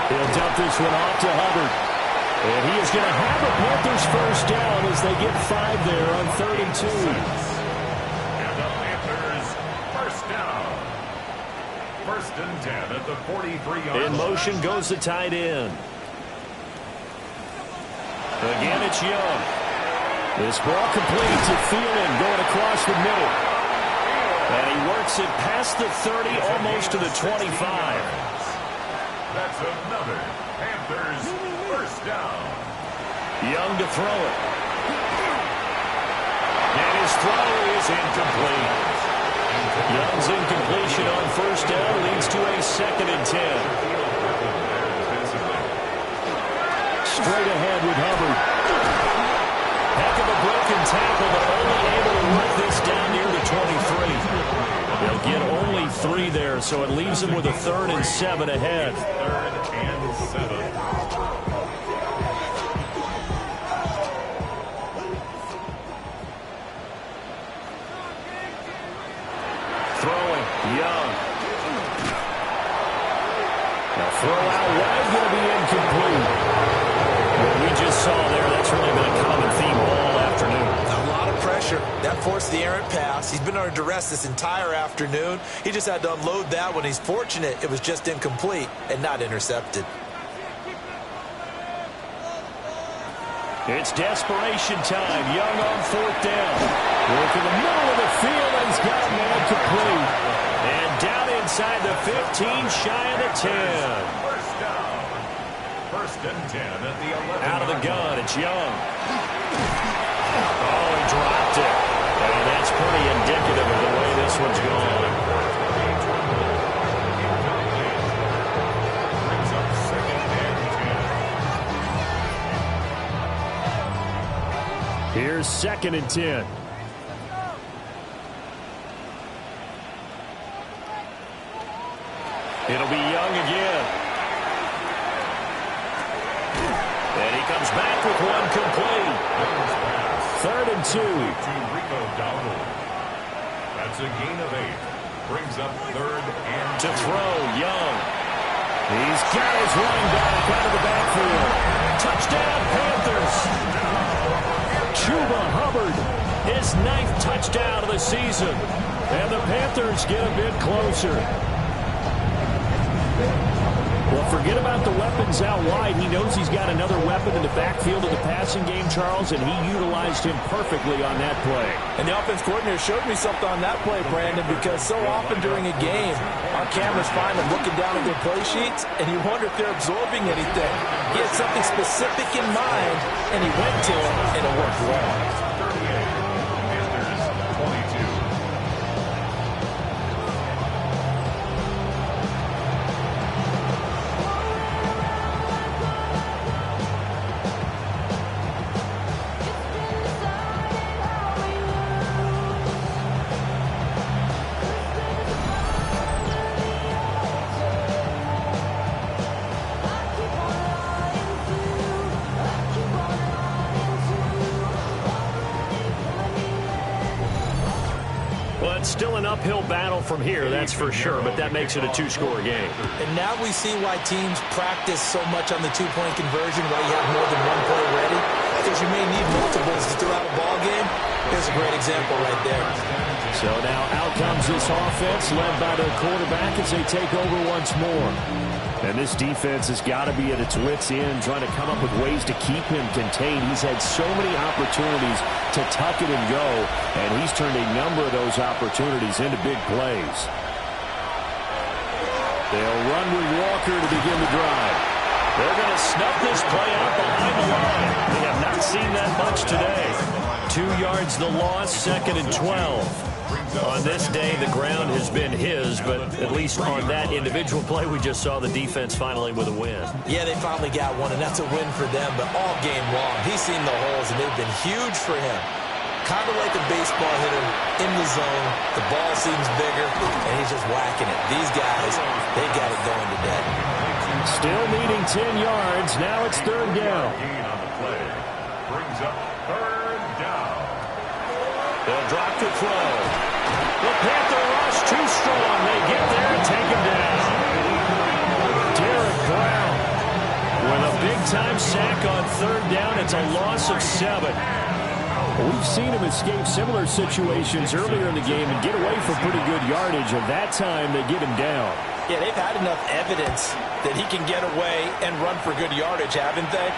He'll dump this one off to Hubbard. And he is going to have the Panthers first down as they get 5 there on 3rd and 2. And the Panthers first down. 1st and 10 at the 43-yard line. In motion goes the tight end. Again, it's Young. This ball complete to Thielen going across the middle. And he works it past the 30, almost to the 25. That's another Panthers first down. Young to throw it. And his throw is incomplete. Young's incompletion on first down leads to a 2nd and 10. Straight ahead with Hubbard. Heck of a broken tackle, but only able to work this down near the 23. They'll get only 3 there, so it leaves them with a 3rd and 7 ahead. 3rd and 7. Throwing, Young. Now throw out wide, going to be incomplete. What we just saw there, that's really been a common theme all afternoon. A lot of pressure. That forced the errant pass. He's been under duress this entire afternoon. He just had to unload that one. He's fortunate it was just incomplete and not intercepted. It's desperation time. Young on 4th down. Work in the middle of the field, and he's got a man complete. And down inside the 15, shy of the 10. First down. 1st and 10 at the 11. Out of the gun, it's Young. Oh, he dropped it. And that's pretty indicative of the way this one's gone. Brings up 2nd and 10. Here's 2nd and 10. It'll be Young again. And he comes back with one complete. 3rd and 2. To Rico Dowdle. That's a gain of 8. Brings up 3rd and To throw, Young. He's got his running back out of the backfield. Touchdown, Panthers. Chuba Hubbard, his 9th touchdown of the season. And the Panthers get a bit closer. Well, forget about the weapons out wide. He knows he's got another weapon in the backfield of the passing game, Charles, and he utilized him perfectly on that play. And the offense coordinator showed me something on that play, Brandon, because so often during a game, our cameras find them looking down at their play sheets, and you wonder if they're absorbing anything. He had something specific in mind, and he went to it, and it worked well. 38. Panthers 22. Still an uphill battle from here, that's for sure, but that makes it a 2-score game. And now we see why teams practice so much on the 2-point conversion, why you have more than one play ready, because you may need multiples to throw out a ball game. Here's a great example right there. So now out comes this offense led by their quarterback as they take over once more. And this defense has got to be at its wits' end, trying to come up with ways to keep him contained. He's had so many opportunities to tuck it and go, and he's turned a number of those opportunities into big plays. They'll run with Walker to begin the drive. They're going to snuff this play out behind the line. They have not seen that much today. 2 yards the loss, 2nd and 12. On this day, the ground has been his, but at least on that individual play, we just saw the defense finally with a win. Yeah, they finally got one, and that's a win for them, but all game long, he's seen the holes, and they've been huge for him. Kind of like a baseball hitter in the zone. The ball seems bigger, and he's just whacking it. These guys, they got it going today. Still needing 10 yards. Now it's 3rd down. Gain on the play brings up 3rd down. They'll drop to throw. The Panther rush too strong. They get there and take him down. Derek Brown with a big-time sack on 3rd down. It's a loss of 7. We've seen him escape similar situations earlier in the game and get away for pretty good yardage, and that time they get him down. Yeah, they've had enough evidence that he can get away and run for good yardage, haven't they?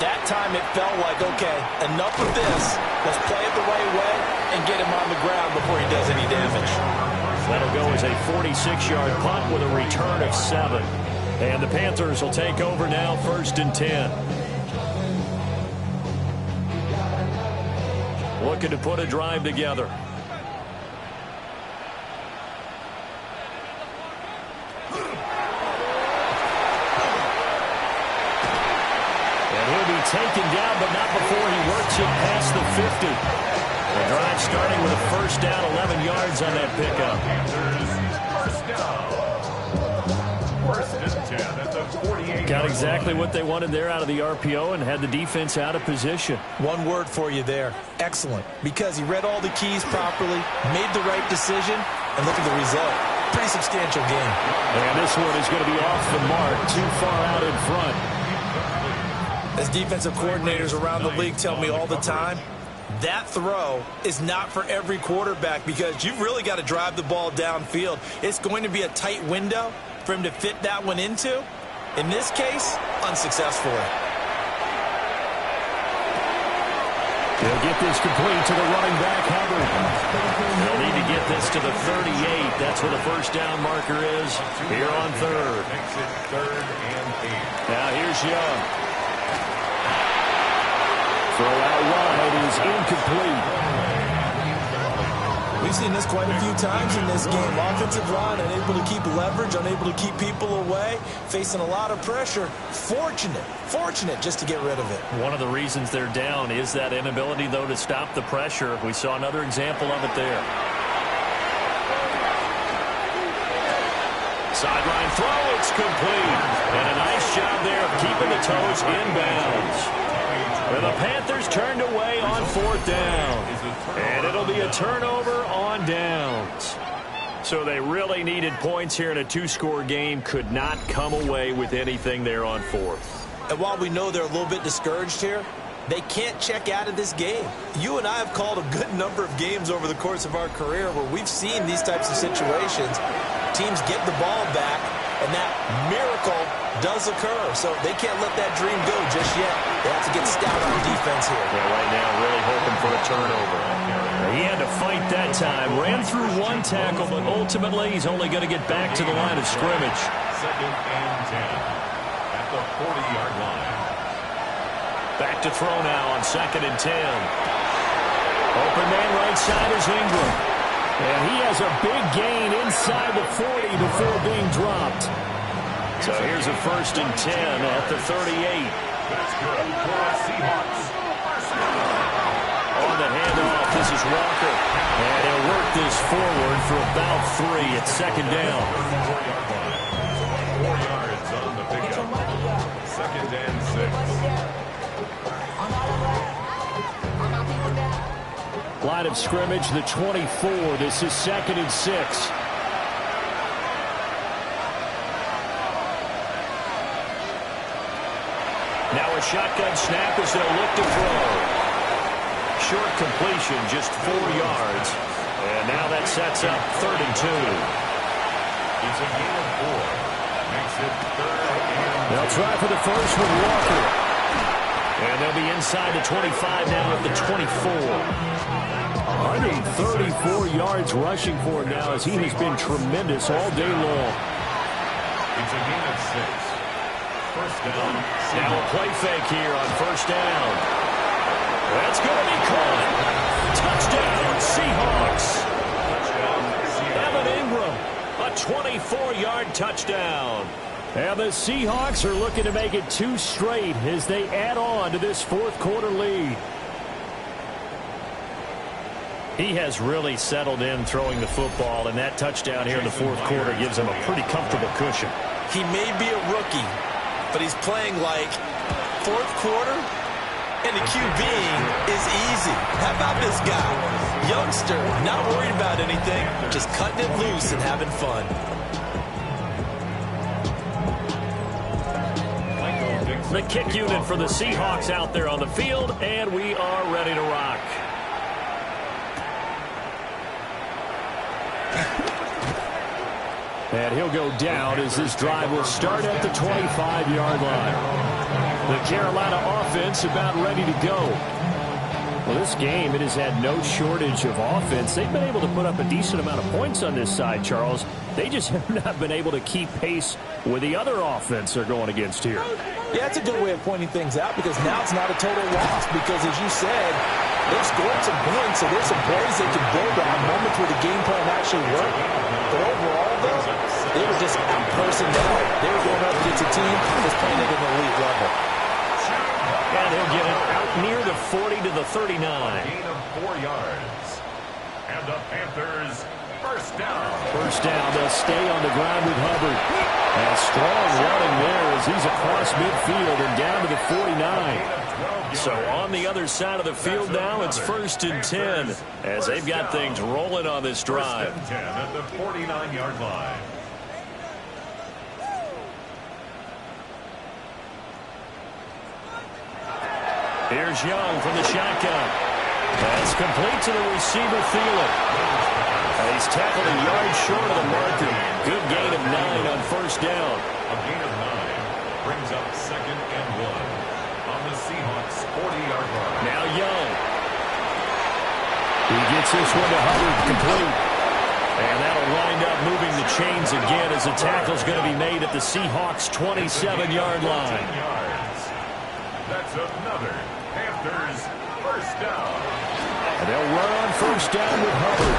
That time it felt like, okay, enough of this. Let's play it the right way and get him on the ground before he does any damage. That'll go as a 46-yard punt with a return of 7. And the Panthers will take over now, 1st and 10. Looking to put a drive together. And he'll be taken down, but not before he works it past the 50. The drive starting with a 1st down, 11 yards on that pickup. First down. 1st and 10 at the 48. Got exactly what they wanted there out of the RPO and had the defense out of position. One word for you there, excellent, because he read all the keys properly, made the right decision, and look at the result. Pretty substantial game. And this one is going to be off the mark, too far out in front. As defensive coordinators around the league tell me all the time, that throw is not for every quarterback because you've really got to drive the ball downfield. It's going to be a tight window for him to fit that one into. In this case, unsuccessfully. They'll get this complete to the running back, Hubbard. They'll need to get this to the 38. That's where the 1st down marker is here on 3rd. Makes it 3rd and 8. Now here's Young. Throw out wide is incomplete. We've seen this quite a few times in this game. Offensive line unable to keep leverage, unable to keep people away, facing a lot of pressure. Fortunate just to get rid of it. One of the reasons they're down is that inability, though, to stop the pressure. We saw another example of it there. Sideline throw, it's complete. And a nice job there of keeping the toes inbounds. And the Panthers turned away on 4th down. And it'll be a turnover on downs. So they really needed points here in a 2-score game. Could not come away with anything there on 4th. And while we know they're a little bit discouraged here, they can't check out of this game. You and I have called a good number of games over the course of our career where we've seen these types of situations. Teams get the ball back, and that miracle does occur. So they can't let that dream go just yet. They have to get stout on defense here. Yeah, right now really hoping for a turnover. He had to fight that time. Ran through one tackle, but ultimately he's only going to get back to the line of scrimmage. 2nd and 10 at the 40-yard line. Back to throw now on 2nd and 10. Open man right side is Ingram. And he has a big gain inside the 40 before being dropped. So here's a 1st and 10 at the 38. That's good for the Seahawks. On the handoff, this is Walker. And he'll work this forward for about 3 at 2nd down. 4-yard line. 4 yards on the pickup. 2nd and 6. Line of scrimmage, the 24. This is 2nd and 6. Now a shotgun snap as they'll look to throw. Short completion, just 4 yards. And now that sets up 3rd and 2. It's a gain of 4. Makes it 3rd and 2. They'll try for the first with Walker. And they'll be inside the 25 now at the 24. 134 yards rushing for him now as he has been tremendous all day long. It's a gain of 6. First down. Now a play fake here on first down. That's going to be caught. Touchdown, Seahawks. Evan Ingram, a 24-yard touchdown. And the Seahawks are looking to make it 2 straight as they add on to this 4th quarter lead. He has really settled in throwing the football, and that touchdown here in the 4th quarter gives him a pretty comfortable cushion. He may be a rookie, but he's playing like 4th quarter, and the QBing is easy. How about this guy? Youngster, not worried about anything, just cutting it loose and having fun. The kick unit for the Seahawks out there on the field, and we are ready to rock. And he'll go down as this drive will start at the 25-yard line. The Carolina offense about ready to go. Well, this game, it has had no shortage of offense. They've been able to put up a decent amount of points on this side, Charles. They just have not been able to keep pace with the other offense they're going against here. Yeah, it's a good way of pointing things out because now it's not a total loss because, as you said, they've scored some points, so there's some plays they can build on, moments where the game plan actually worked. But overall, though, they were just out-personnel. They were going up against a team that's playing at an elite level. And he'll get it out near the 40 to the 39. Gain of 4 yards. And the Panthers, first down. First down, they'll stay on the ground with Hubbard. And strong running there as he's across midfield and down to the 49. So on the other side of the field now, it's 1st and 10 as they've got things rolling on this drive. 1st and 10 at the 49-yard line. Here's Young from the shotgun. That's complete to the receiver, Thielen. He's tackled a yard short of the marker. Good gain of 9 on first down. A gain of 9 brings up 2nd and 1 on the Seahawks' 40-yard line. Now Young. He gets this one to Hubbard, complete. And that'll wind up moving the chains again as the tackle's going to be made at the Seahawks' 27-yard line. That's another Panthers first down. And they'll run on first down with Hubbard.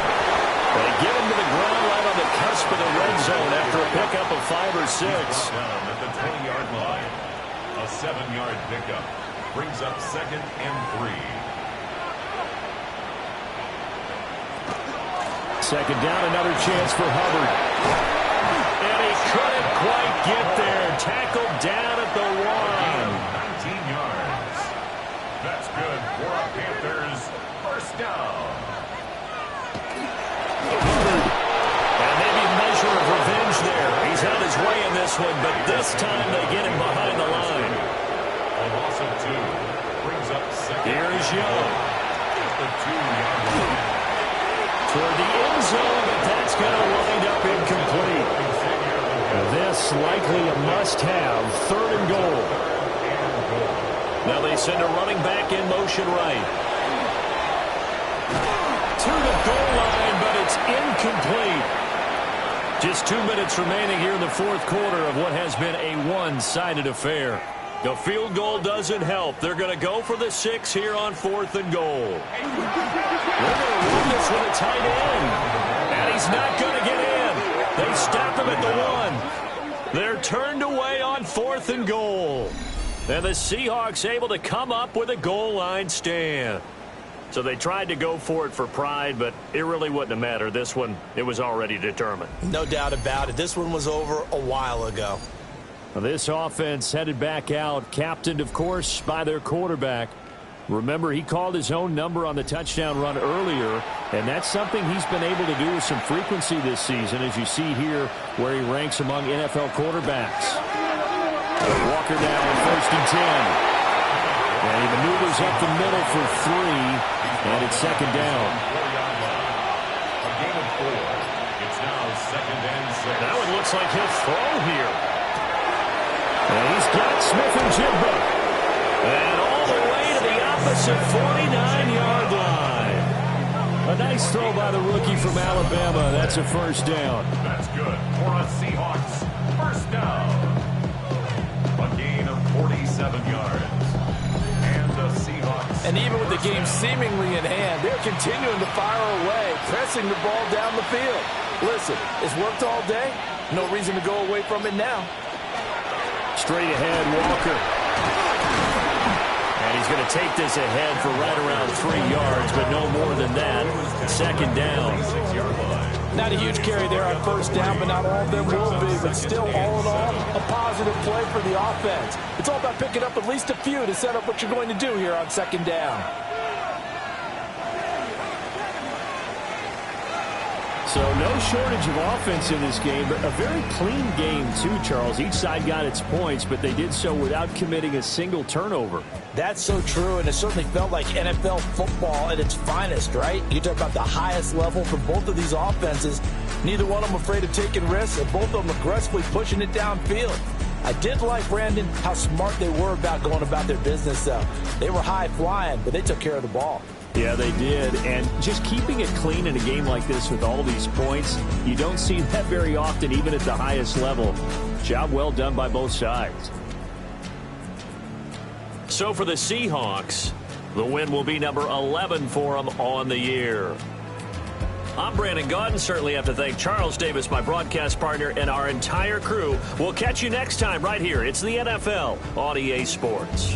They get him to the ground right on the cusp of the red zone after a pickup of 5 or 6. Down at the 20-yard line. A 7-yard pickup brings up 2nd and 3. Second down, another chance for Hubbard. And he couldn't quite get there. Tackled down at the 1. 19 yards. That's good for a Panthers first down. And maybe a measure of revenge there. He's had his way in this one, but this time they get him behind the line. A loss of 2 brings up 2nd. Here's Young. At the 2-yard line. Toward the end zone, but that's going to wind up incomplete. This likely a must-have, 3rd and goal. Now they send a running back in motion right. To the goal line, but it's incomplete. Just 2 minutes remaining here in the 4th quarter of what has been a one-sided affair. The field goal doesn't help. They're going to go for the 6 here on 4th and goal. They're going to run this with a tight end. And he's not going to get in. They stop him at the 1. They're turned away on 4th and goal. And the Seahawks able to come up with a goal line stand. So they tried to go for it for pride, but it really wouldn't have mattered. This one, it was already determined. No doubt about it. This one was over a while ago. This offense headed back out, captained, of course, by their quarterback. Remember, he called his own number on the touchdown run earlier, and that's something he's been able to do with some frequency this season, as you see here where he ranks among NFL quarterbacks. Walker now on 1st and 10. And he maneuvers up the middle for 3, and it's 2nd down. Second and 6. That one looks like he'll throw here. And he's got Smith and Jigba. And all the way to the opposite 49-yard line. A nice throw by the rookie from Alabama. That's a first down. That's good for a Seahawks first down. A gain of 47 yards. And the Seahawks. And even with the game seemingly in hand, they're continuing to fire away, pressing the ball down the field. Listen, it's worked all day. No reason to go away from it now. Straight ahead, Walker. And he's going to take this ahead for right around 3 yards, but no more than that. Second down. Not a huge carry there on first down, but not all of them will be. But still, all in all, a positive play for the offense. It's all about picking up at least a few to set up what you're going to do here on second down. So no shortage of offense in this game, but a very clean game too, Charles. Each side got its points, but they did so without committing a single turnover. That's so true, and it certainly felt like NFL football at its finest, right? You talk about the highest level for both of these offenses. Neither one of them afraid of taking risks, and both of them aggressively pushing it downfield. I did like, Brandon, how smart they were about going about their business, though. They were high-flying, but they took care of the ball. Yeah, they did. And just keeping it clean in a game like this with all these points, you don't see that very often, even at the highest level. Job well done by both sides. So for the Seahawks, the win will be number 11 for them on the year. I'm Brandon Gaudin. Certainly have to thank Charles Davis, my broadcast partner, and our entire crew. We'll catch you next time right here. It's the NFL on EA Sports.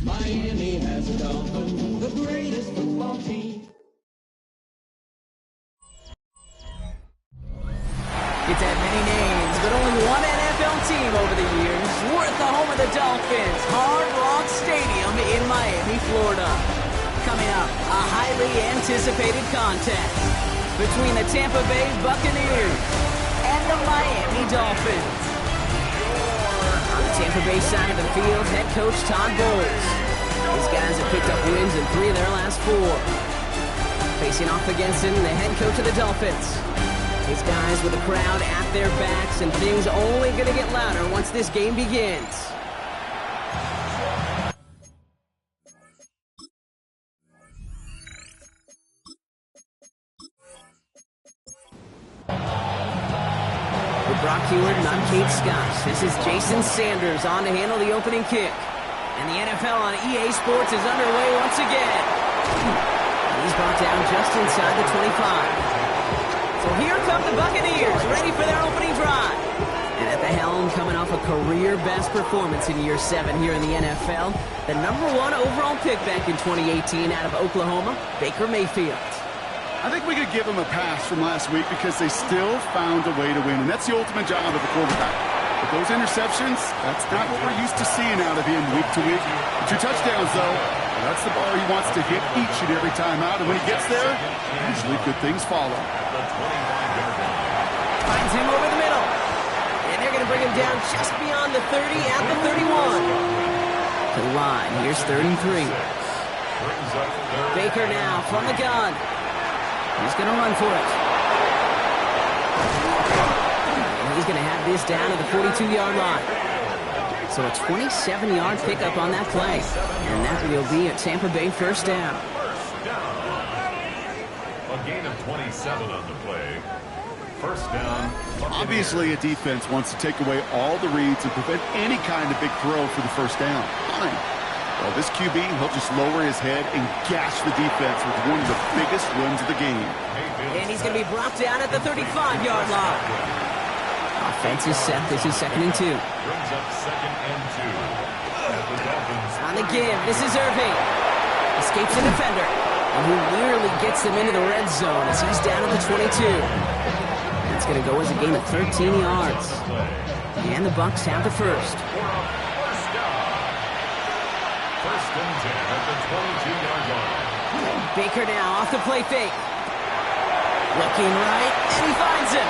Miami has a Dolphin, the greatest football team. It's had many names, but only one NFL team over the years worth the home of the Dolphins, Hard Rock Stadium in Miami, Florida. Coming up, a highly anticipated contest between the Tampa Bay Buccaneers and the Miami Dolphins. On the Tampa Bay side of the field, head coach Todd Bowles. These guys have picked up wins in 3 of their last 4. Facing off against him, the head coach of the Dolphins. These guys with the crowd at their backs, and things only going to get louder once this game begins. With Brock Hewitt and I'm Kate Scott. This is Jason Sanders on to handle the opening kick. And the NFL on EA Sports is underway once again. And he's brought down just inside the 25. So here come the Buccaneers, ready for their opening drive. And at the helm, coming off a career-best performance in Year 7 here in the NFL, the #1 overall pick back in 2018 out of Oklahoma, Baker Mayfield. I think we could give him a pass from last week because they still found a way to win, and that's the ultimate job of a quarterback. But those interceptions, that's not what we're used to seeing out of him week to week. 2 touchdowns, though, that's the bar he wants to hit each and every time out, and when he gets there, usually good things follow. Finds him over the middle. And they're going to bring him down just beyond the 30 at the 31. To the line, here's 33. Baker now from the gun. He's going to run for it. And he's going to have this down to the 42-yard line. So a 27-yard pickup on that play. And that will be a Tampa Bay first down. A gain of 27 on the play. First down. Obviously, a defense wants to take away all the reads and prevent any kind of big throw for the first down. Fine. Well, this QB, he'll just lower his head and gash the defense with one of the biggest runs of the game. And he's going to be brought down at the 35-yard line. Offense is set. This is 2nd and 2. Brings up 2nd and 2. On the give, this is Irving. Escapes the defender. And who nearly gets them into the red zone as he's down at the 22. That's going to go as a gain of 13 yards. And the Bucs have the first. First and 10 at the 22-yard line. Baker now off the play fake. Looking right, and he finds him.